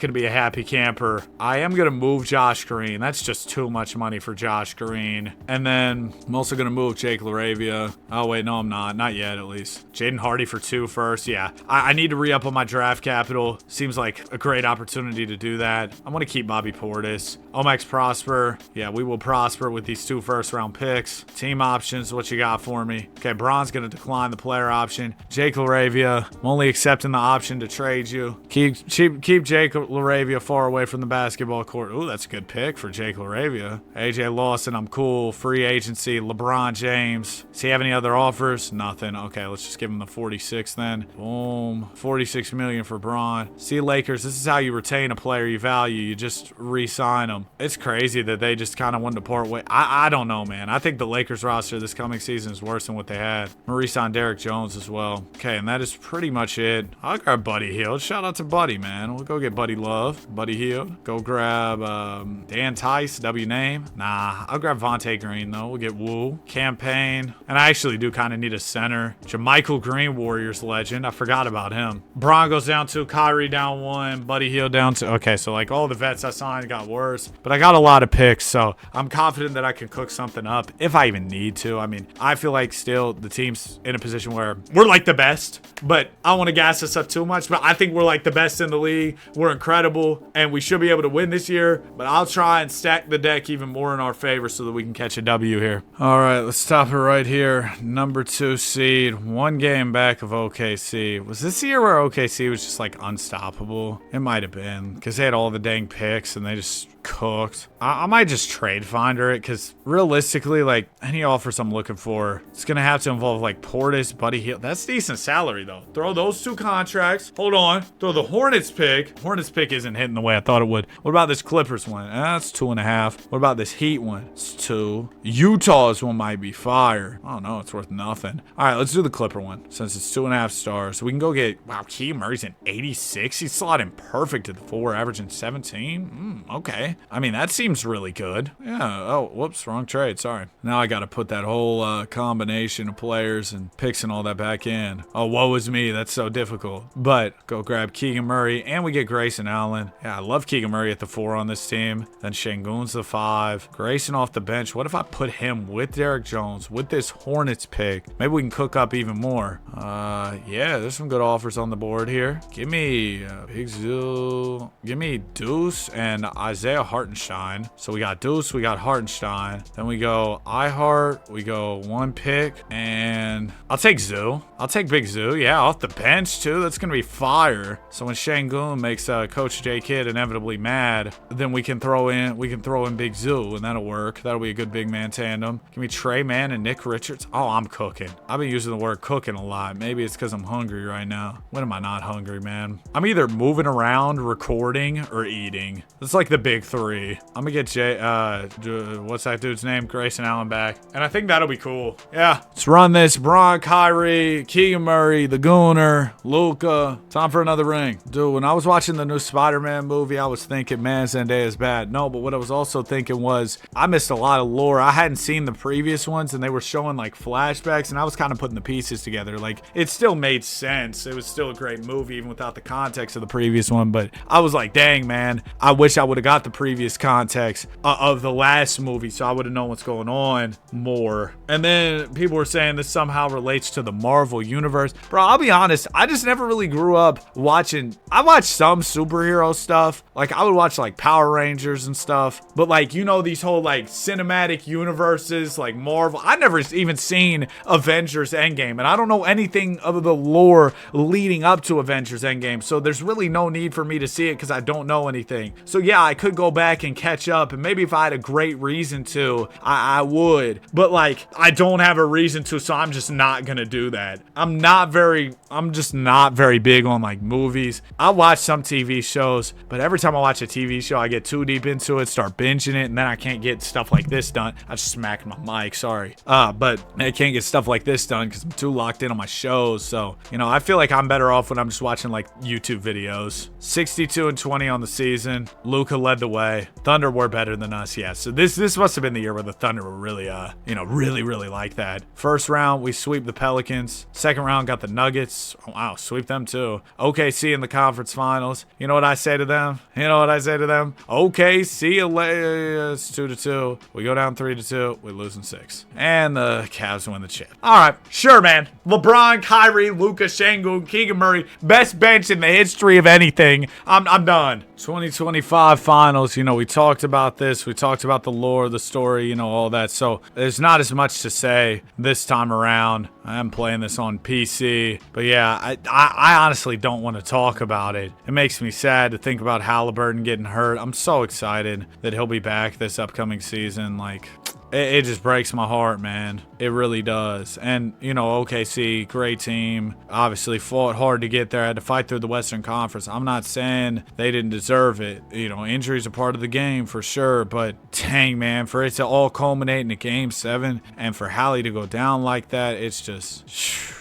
to be a happy camper. I am going to move Josh Green. That's just too much money for Josh Green. And then I'm also going to move Jake LaRavia. Oh, wait, no, I'm not. Not yet, at least. Jaden Hardy for 2 first. Yeah, I need to re-up on with my draft capital. Seems like a great opportunity to do that. I'm going to keep Bobby Portis. Omax Prosper. Yeah, we will prosper with these 2 first-round picks. Team options, what you got for me? Okay, Braun's going to decline the player option. Jake LaRavia, I'm only accepting the option to trade you. Keep Jake LaRavia far away from the basketball court. Ooh, that's a good pick for Jake LaRavia. AJ Lawson, I'm cool. Free agency, LeBron James. Does he have any other offers? Nothing. Okay, let's just give him the 46 then. Boom. 46 million for Braun. See, Lakers, this is how you retain a player you value. You just re-sign them. It's crazy that they just kind of wanted to part way. I don't know, man. I think the Lakers roster this coming season is worse than what they had. I'm gonna re-sign Derrick Jones as well. Okay, and that is pretty much it. I'll grab Buddy Hield. Shout out to Buddy, man. We'll go get Buddy Love. Buddy Hield. Go grab Dan Tice. W name. Nah, I'll grab Vontae Green, though. We'll get Woo. Campaign. And I actually do kind of need a center. JaMychal Green, Warriors legend. I forgot about him. Bron goes down 2. Kyrie down 1. Buddy Hield down 2. Okay, so like all the vets I signed got worse. But I got a lot of picks, so I'm confident that I can cook something up if I even need to. I mean, I feel like still the team's in a position where we're like the best, but I don't want to gas us up too much. But I think we're like the best in the league. We're incredible, and we should be able to win this year. But I'll try and stack the deck even more in our favor so that we can catch a W here. All right, let's stop it right here. Number 2 seed, 1 game back of OKC. Was this the year where OKC was just like unstoppable? It might have been because they had all the dang picks and they just cooked. I might just trade Finder it because realistically, like any offers I'm looking for, it's gonna have to involve like Portis, Buddy Hield. That's decent salary though. Throw those 2 contracts. Hold on. Throw the Hornets pick. Hornets pick isn't hitting the way I thought it would. What about this Clippers one? That's 2.5. What about this Heat one? It's 2. Utah's one might be fire. I don't know. It's worth nothing. All right, let's do the Clipper one since it's 2.5 stars. We can go get, wow, Keegan Murray's an 86. He's slotting perfect to the 4, averaging 17. Okay. I mean, that seems really good. Yeah. Oh, whoops. Wrong trade. Sorry. Now I got to put that whole combination of players and picks and all that back in. Oh, woe is me. That's so difficult. But go grab Keegan Murray and we get Grayson Allen. Yeah, I love Keegan Murray at the 4 on this team. Then Şengün's the 5. Grayson off the bench. What if I put him with Derrick Jones with this Hornets pick? Maybe we can cook up even more. Yeah, there's some good offers on the board here. Give me Big Zoo. Give me Deuce and Isaiah Hartenstein. So we got Deuce, we got Hartenstein. Then we go iHeart, we go 1 pick, and I'll take Zoo. I'll take Big Zoo, yeah, off the bench too. That's gonna be fire. So when Şengün makes Coach J Kidd inevitably mad, then we can throw in Big Zoo, and that'll work. That'll be a good big man tandem. Give me Trey Mann and Nick Richards. Oh, I'm cooking. I've been using the word cooking a lot. Maybe it's because I'm hungry right now. When am I not hungry, man? I'm either moving around, recording, or eating. It's like the big 3. I'm gonna get what's that dude's name? Grayson Allen back. And I think that'll be cool. Yeah. Let's run this. Bron, Kyrie, Keegan Murray, the Gooner, Luka. Time for another ring. Dude, when I was watching the new Spider-Man movie, I was thinking, man, Zendaya's bad. No, but what I was also thinking was I missed a lot of lore. I hadn't seen the previous ones and they were showing like flashbacks and I was kind of putting the pieces together. Like it still made sense. It was still a great movie even without the context of the previous one. But I was like, dang, man, I wish I would have got the previous context of the last movie so I would have known what's going on more. And then people were saying this somehow relates to the Marvel universe. Bro, I'll be honest, I just never really grew up watching. I watched some superhero stuff. Like I would watch like Power Rangers and stuff. But like, you know, these whole like cinematic universes like Marvel. I never even seen Avengers Endgame. And I don't know anything of the lore leading up to Avengers Endgame. So there's really no need for me to see it because I don't know anything. So yeah, I could go back and catch up. And maybe if I had a great reason to, I would. But like, I don't have a reason to, so I'm just not gonna do that. I'm just not very big on like movies. I watch some TV shows, but every time I watch a TV show, I get too deep into it, start binging it, and then I can't get stuff like this done. I just smacked my mic, sorry. But I can't get stuff like this done because I'm too locked in on my shows. So, you know, I feel like I'm better off when I'm just watching like YouTube videos. 62-20 on the season. Luka led the way. LA. Thunder were better than us, yeah. So this must have been the year where the Thunder were really, really like that. First round, we sweep the Pelicans. Second round, got the Nuggets. Oh, wow, sweep them too. OKC in the conference finals. You know what I say to them? OKC, it's 2-2. We go down 3-2. We lose in 6. And the Cavs win the chip. All right, sure, man. LeBron, Kyrie, Luka, Şengün, Keegan Murray, best bench in the history of anything. I'm done. 2025 finals, we talked about this. We talked about the lore, the story, all that. So there's not as much to say this time around. I am playing this on PC. But yeah, I honestly don't want to talk about it. It makes me sad to think about Halliburton getting hurt. I'm so excited that he'll be back this upcoming season. It just breaks my heart, man. It really does. And, OKC, great team. Obviously fought hard to get there. Had to fight through the Western Conference. I'm not saying they didn't deserve it. Injuries are part of the game for sure. But dang, man, for it to all culminate in a Game 7 and for Hallie to go down like that, it's just,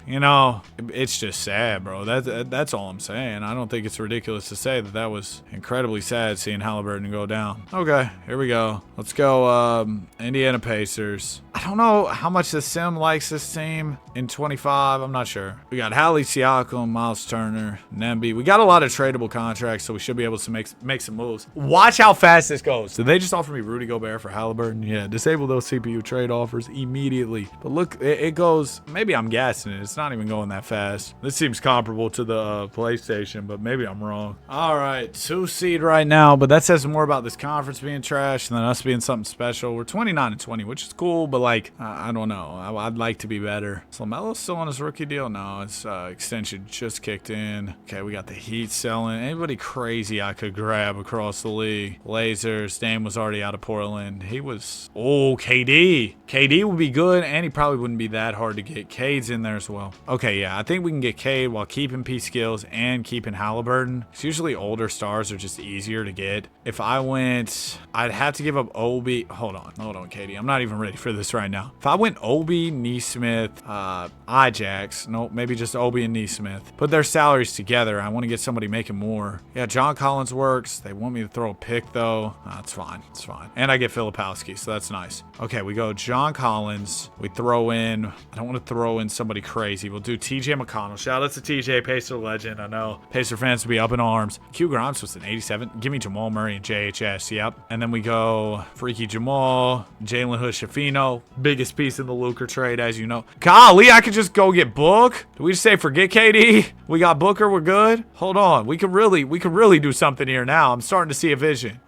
it's just sad, bro. That's all I'm saying. I don't think it's ridiculous to say that was incredibly sad seeing Halliburton go down. Okay, here we go. Let's go Indiana Pacers. I don't know how much the Sim likes this team in 25. I'm not sure. We got Hallie, Siakam, Miles Turner, Nemby. We got a lot of tradable contracts, so we should be able to make some moves. Watch how fast this goes. Did they just offer me Rudy Gobert for Halliburton? Yeah, disable those CPU trade offers immediately. But look, it goes, maybe I'm guessing it. It's not even going that fast. This seems comparable to the PlayStation, but maybe I'm wrong. All right, 2 seed right now, but that says more about this conference being trash than us being something special. We're 29-20, which is cool, but I don't know. I'd like to be better. Is LaMelo still on his rookie deal? No, his extension just kicked in. Okay, we got the Heat selling. Anybody crazy I could grab across the league? Blazers. Dame was already out of Portland. He was... Oh, KD. KD would be good, and he probably wouldn't be that hard to get. Cade's in there as well. Okay, yeah, I think we can get Cade while keeping P skills and keeping Halliburton. It's usually older stars are just easier to get. If I went... I'd have to give up Obi. Hold on, KD. I'm not even ready for this right now. If I went Obi, Neesmith, Ajax, nope, maybe just Obi and Neesmith. Put their salaries together. I want to get somebody making more. Yeah, John Collins works. They want me to throw a pick though. It's fine. It's fine. And I get Filipowski, so that's nice. Okay, we go John Collins. We throw in, I don't want to throw in somebody crazy. We'll do TJ McConnell. Shout out to TJ, Pacer legend. I know Pacer fans will be up in arms. Q Grimes was an 87. Give me Jamal Murray and JHS. Yep. And then we go Freaky Jamal, Jalen Hood-Schifino. Biggest piece in the Luka trade, as you know. Golly, I could just go get Book. Did we just say forget KD? We got Booker, we're good? Hold on. We could really do something here now. I'm starting to see a vision.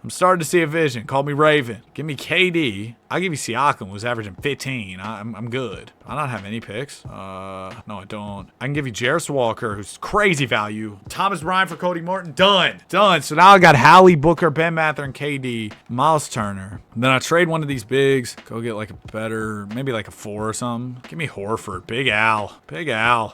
Call me Raven. Give me KD. I'll give you Siakam, who's averaging 15. I'm good. I don't have any picks. No, I don't. I can give you Jarris Walker, who's crazy value. Thomas Bryant for Cody Martin. Done. So now I got Hallie, Booker, Ben Mather, and KD. Miles Turner. And then I trade one of these bigs. Go get like a better, maybe like a 4 or something. Give me Horford. Big Al.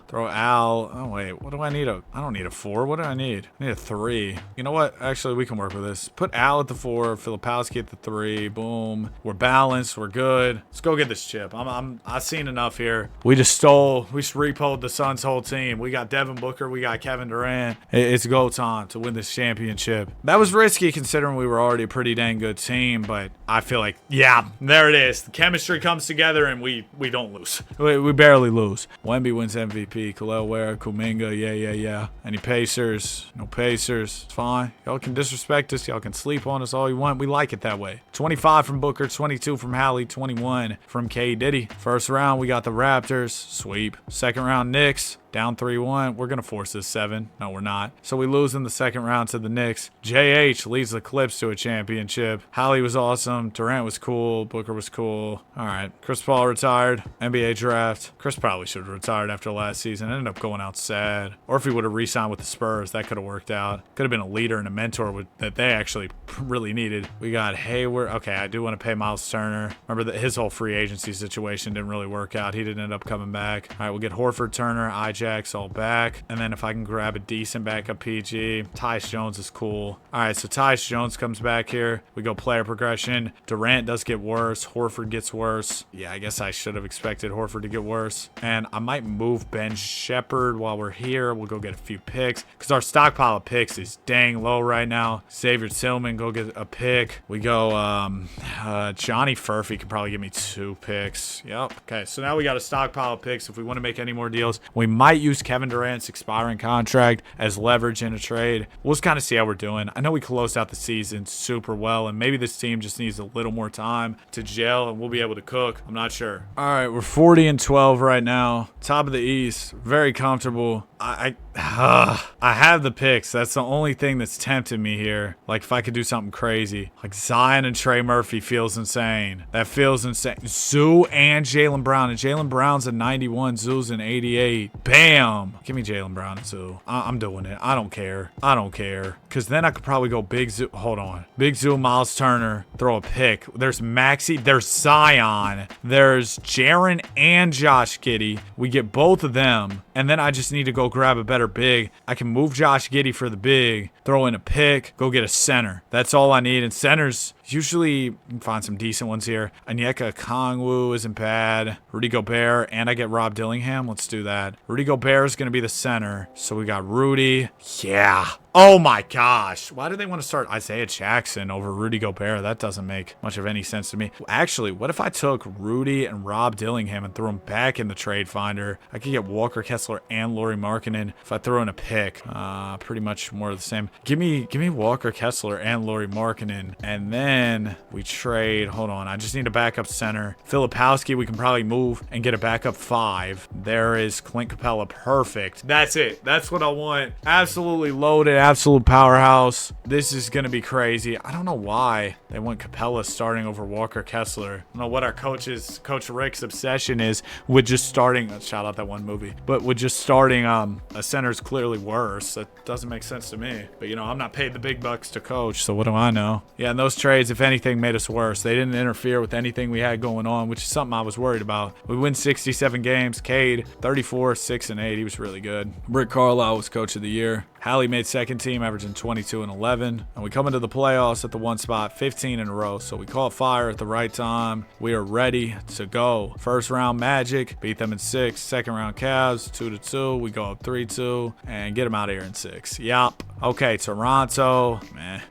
Throw Al. Oh, wait. What do I need? I don't need a 4. What do I need? I need a 3. You know what? Actually, we can work with this. Put Al at the 4. Filipowski at the 3. Boom. We're balanced. We're good. Let's go get this chip. I've seen enough here. We just repoed the Suns' whole team. We got Devin Booker. We got Kevin Durant. It's go time to win this championship. That was risky considering we were already a pretty dang good team, but I feel like, yeah, there it is. The chemistry comes together and we don't lose. We barely lose. Wemby wins MVP. Khalil Ware, Kuminga, yeah. Any Pacers? No Pacers. It's fine. Y'all can disrespect us. Y'all can sleep on us all you want. We like it that way. 25 from Booker, 22 from Hallie, 21 from K. Diddy. First round, we got the Raptors. Sweep. Second round, Knicks. Down 3-1. We're going to force this 7. No, we're not. So we lose in the second round to the Knicks. JH leads the Clips to a championship. Hallie was awesome. Durant was cool. Booker was cool. All right. Chris Paul retired. NBA draft. Chris probably should have retired after last season. Ended up going out sad. Or if he would have re-signed with the Spurs, that could have worked out. Could have been a leader and a mentor that they actually really needed. We got Hayward. Okay, I do want to pay Miles Turner. Remember that his whole free agency situation didn't really work out. He didn't end up coming back. All right, we'll get Horford, Turner, IJ, Ajax all back. And then if I can grab a decent backup PG, Tyus Jones is cool. All right, so Tyus Jones comes back here. We go player progression. Durant does get worse. Horford gets worse. Yeah, I guess I should have expected Horford to get worse. And I might move Ben Shepherd while we're here. We'll go get a few picks because our stockpile of picks is dang low right now. Xavier Tillman, go get a pick. We go Johnny Furphy could probably give me 2 picks. Yep. Okay, so now we got a stockpile of picks. If we want to make any more deals, we might use Kevin Durant's expiring contract as leverage in a trade. We'll just kind of see how we're doing. I know we closed out the season super well, and maybe this team just needs a little more time to gel, and we'll be able to cook. I'm not sure. All right, we're 40-12 right now. Top of the East. Very comfortable. I have the picks. That's the only thing that's tempting me here. Like, if I could do something crazy. Like, Zion and Trey Murphy feels insane. That feels insane. Zoo and Jaylen Brown. And Jaylen Brown's a 91. Zoo's an 88. Bam. Give me Jaylen Brown and Zoo. I'm doing it. I don't care. I don't care. Because then I could probably go Big Zoo. Hold on. Big Zoo, Miles Turner. Throw a pick. There's Maxey. There's Zion. There's Jaren and Josh Giddey. We get both of them. And then I just need to go grab a better big. I can move Josh Giddey for the big, throw in a pick, go get a center. That's all I need. And centers, usually you can find some decent ones here. Onyeka Okongwu isn't bad. Rudy Gobert, and I get Rob Dillingham. Let's do that. Rudy Gobert is going to be the center. So we got Rudy. Yeah. Oh my gosh. Why do they want to start Isaiah Jackson over Rudy Gobert? That doesn't make much of any sense to me. Actually, what if I took Rudy and Rob Dillingham and threw them back in the trade finder? I could get Walker Kessler and Lauri Markkanen if I throw in a pick. Pretty much more of the same. Give me Walker Kessler and Lauri Markkanen. And then we trade. Hold on. I just need a backup center. Filipowski, we can probably move and get a backup 5. There is Clint Capella. Perfect. That's it. That's what I want. Absolutely loaded. Absolute powerhouse. This is going to be crazy. I don't know why they want Capella starting over Walker Kessler. I don't know what our Coach Rick's obsession is with just starting, shout out that one movie, but with just starting a center's clearly worse. That doesn't make sense to me. But, you know, I'm not paid the big bucks to coach, so what do I know? Yeah, and those trades, if anything, made us worse. They didn't interfere with anything we had going on, which is something I was worried about. We win 67 games. Cade, 34, 6, and 8. He was really good. Rick Carlisle was Coach of the Year. Hallie made second team, averaging 22 and 11. And we come into the playoffs at the 1 spot, 15 in a row. So we caught fire at the right time. We are ready to go. First round Magic, beat them in 6. Second round Cavs, 2-2. We go up 3-2 and get them out of here in 6. Yup. Okay, Toronto.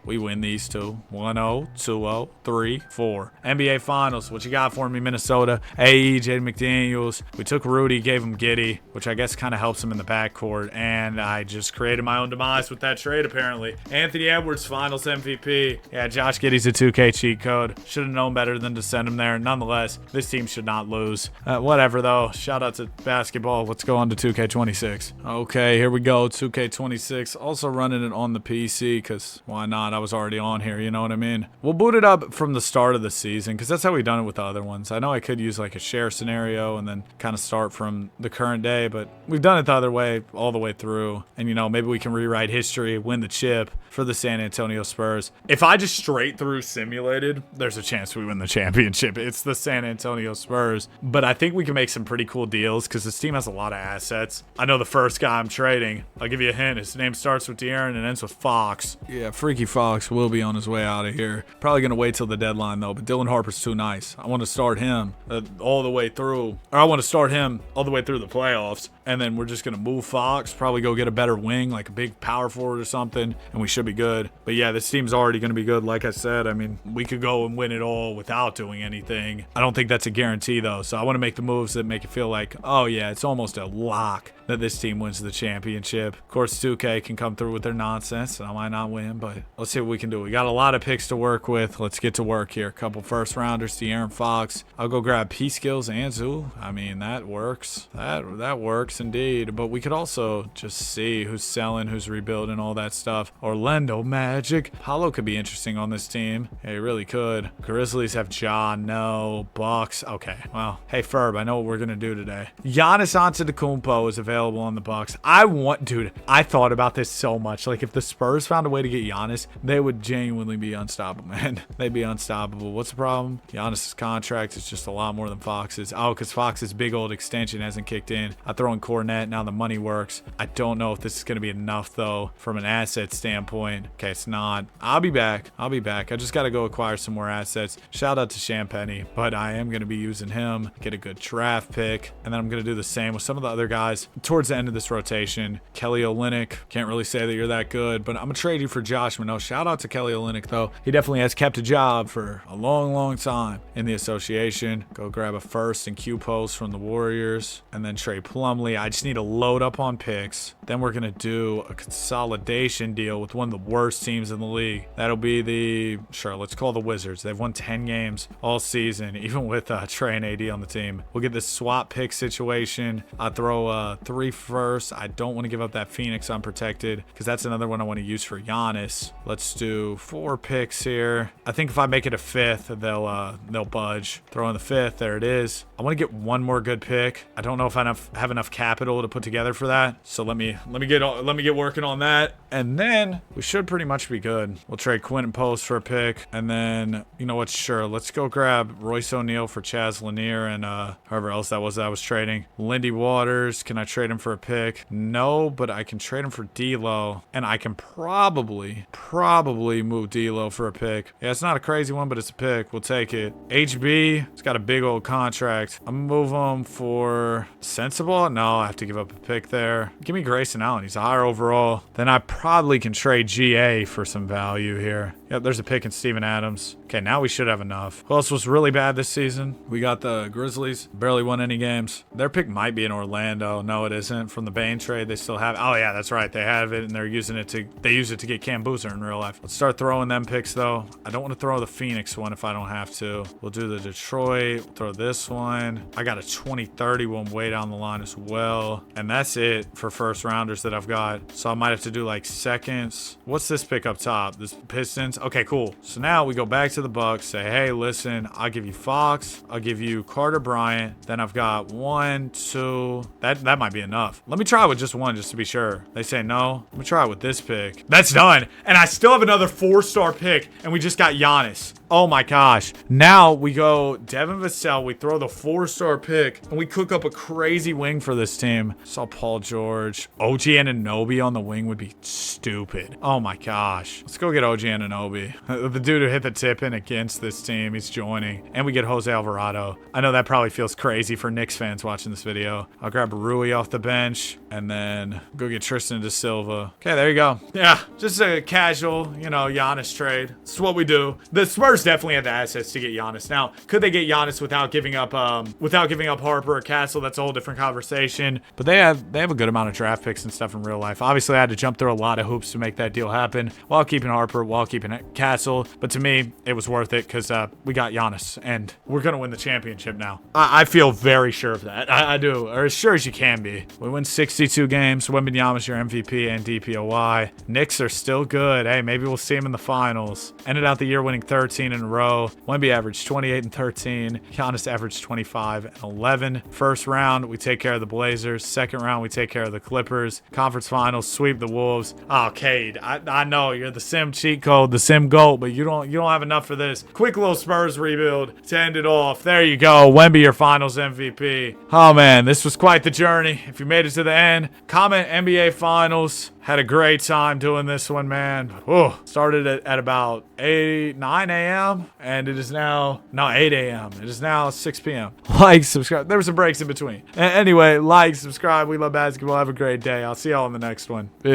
We win these two. 1-0, 2-0, 3-4. NBA Finals. What you got for me, Minnesota? AE, Jaden McDaniels. We took Rudy, gave him Giddey, which I guess kind of helps him in the backcourt. And I just created my own demise with that trade, apparently. Anthony Edwards, Finals MVP. Yeah, Josh Giddey's a 2K cheat code. Should have known better than to send him there. Nonetheless, this team should not lose. Whatever, though. Shout out to basketball. Let's go on to 2K26. Okay, here we go. 2K26. Also running it on the PC because why not? I was already on here, you know what I mean? We'll boot it up from the start of the season because that's how we've done it with the other ones. I know I could use like a share scenario and then kind of start from the current day, but we've done it the other way all the way through. And, you know, maybe we can rewrite history, win the chip for the San Antonio Spurs. If I just straight through simulated, there's a chance we win the championship. It's the San Antonio Spurs. But I think we can make some pretty cool deals because this team has a lot of assets. I know the first guy I'm trading, I'll give you a hint. His name starts with De'Aaron and ends with Fox. Yeah, Freaky Fox will be on his way out of here. Probably going to wait till the deadline, though. But Dylan Harper's too nice. I want to start him all the way through. Or I want to start him all the way through the playoffs. And then we're just going to move Fox, probably go get a better wing, like a big power forward or something, and we should be good. But yeah, this team's already going to be good. Like I said, I mean, we could go and win it all without doing anything. I don't think that's a guarantee, though. So I want to make the moves that make it feel like, oh yeah, it's almost a lock that this team wins the championship. Of course, 2K can come through with their nonsense, and I might not win, but let's see what we can do. We got a lot of picks to work with. Let's get to work here. A couple first rounders, De'Aaron Fox. I'll go grab P-Skills and Zoo. I mean, that works. That works indeed. But we could also just see who's selling, who's rebuilding, all that stuff. Orlando Magic. Paolo could be interesting on this team. Yeah, he really could. Grizzlies have Ja, no. Bucks. Okay, well, hey, Ferb, I know what we're going to do today. Giannis Antetokounmpo is available on the Bucks. Dude, I thought about this so much. watch. Like, if the Spurs found a way to get Giannis, they would genuinely be unstoppable, man. They'd be unstoppable. What's the problem? Giannis's contract is just a lot more than Fox's. Oh, because Fox's big old extension hasn't kicked in. I throw in Cornet. Now the money works. I don't know if this is going to be enough, though, from an asset standpoint. Okay, it's not. I'll be back. I just got to go acquire some more assets. Shout out to Champagny, but I am going to be using him, get a good draft pick, and then I'm going to do the same with some of the other guys towards the end of this rotation. Kelly Olynyk, can't really say that you're that good, but I'm going to trade you for Josh Minot. Shout out to Kelly Olynyk, though. He definitely has kept a job for a long, long time in the association. Go grab a first and Q post from the Warriors, and then trade Plumlee. I just need to load up on picks. Then we're going to do a consolidation deal with one of the worst teams in the league. That'll be let's call the Wizards. They've won 10 games all season, even with Trey and AD on the team. We'll get this swap pick situation. I throw 3 firsts. I don't want to give up that Phoenix unprotected because that's another one I want to use for Giannis. Let's do 4 picks here. I think if I make it a 5th, they'll budge. Throw in the 5th. There it is. I want to get one more good pick. I don't know if I have enough capital to put together for that. So let me get working on that, and then we should pretty much be good. We'll trade Quentin Post for a pick, and then you know what? Sure, let's go grab Royce O'Neal for Chaz Lanier and whoever else that was trading. Lindy Waters, can I trade him for a pick? No, but I can trade him for D'Lo, and I can probably move D'Lo for a pick. Yeah, it's not a crazy one, but it's a pick. We'll take it. HB, it's got a big old contract. I'm gonna move him for Sensible. No, I have to give up a pick there. Give me Grayson Allen. He's a higher overall. Then I probably can trade GA for some value here. Yep, there's a pick in Steven Adams. Okay, now we should have enough. Who else was really bad this season? We got the Grizzlies. Barely won any games. Their pick might be in Orlando. No, it isn't. From the Bane trade, they still have. Oh, yeah, that's right. They have it, and they use it to get Cam Boozer in real life. Let's start throwing them picks, though. I don't want to throw the Phoenix one if I don't have to. We'll do the Detroit. We'll throw this one. I got a 2030 one way down the line as well. And that's it for first rounders that I've got. So I might have to do like seconds. What's this pick up top? This Pistons. Okay, cool. So now we go back to the Bucks, say, hey, listen, I'll give you Fox, I'll give you Carter Bryant, then I've got 1, 2, that might be enough. Let me try with just one just to be sure. They say no. Let me try it with this pick. That's done. And I still have another 4-star pick, and we just got Giannis. Oh my gosh. Now we go Devin Vassell, we throw the 4-star pick, and we cook up a crazy wing for this team. Saw Paul George. OG Anunoby on the wing would be stupid. Oh my gosh. Let's go get OG Anunoby. The dude who hit the tip in against this team, he's joining. And we get Jose Alvarado. I know that probably feels crazy for Knicks fans watching this video. I'll grab Rui off the bench and then go get Tristan Da Silva. Okay, there you go. Yeah, just a casual, Giannis trade. This is what we do. The Spurs definitely had the assets to get Giannis. Now, could they get Giannis without giving up Harper or Castle? That's a whole different conversation. But they have a good amount of draft picks and stuff in real life. Obviously, I had to jump through a lot of hoops to make that deal happen while keeping Harper, while keeping Castle. But to me, it was worth it because we got Giannis, and we're going to win the championship now. I feel very sure of that. I do, or as sure as you can be. We win 62 games. Wembanyama's your MVP and DPOY. Knicks are still good. Hey, maybe we'll see him in the finals. Ended out the year winning 13 in a row. Wemby averaged 28 and 13. Giannis averaged 25 and 11. First round, we take care of the Blazers. Second round, we take care of the Clippers. Conference finals, sweep the Wolves. Oh, Cade, I know you're the sim cheat code, the sim GOAT, but you don't have enough for this. Quick little Spurs rebuild to end it off. There you go. Wemby, your finals MVP. Oh man, this was quite the journey. If you made it to the end, comment NBA finals. Had a great time doing this one, man. Oh, started at about 9 a.m. and it is now 8 a.m. It is now 6 p.m. Like, subscribe. There were some breaks in between. Anyway, like, subscribe. We love basketball. Have a great day. I'll see y'all in the next one. Peace.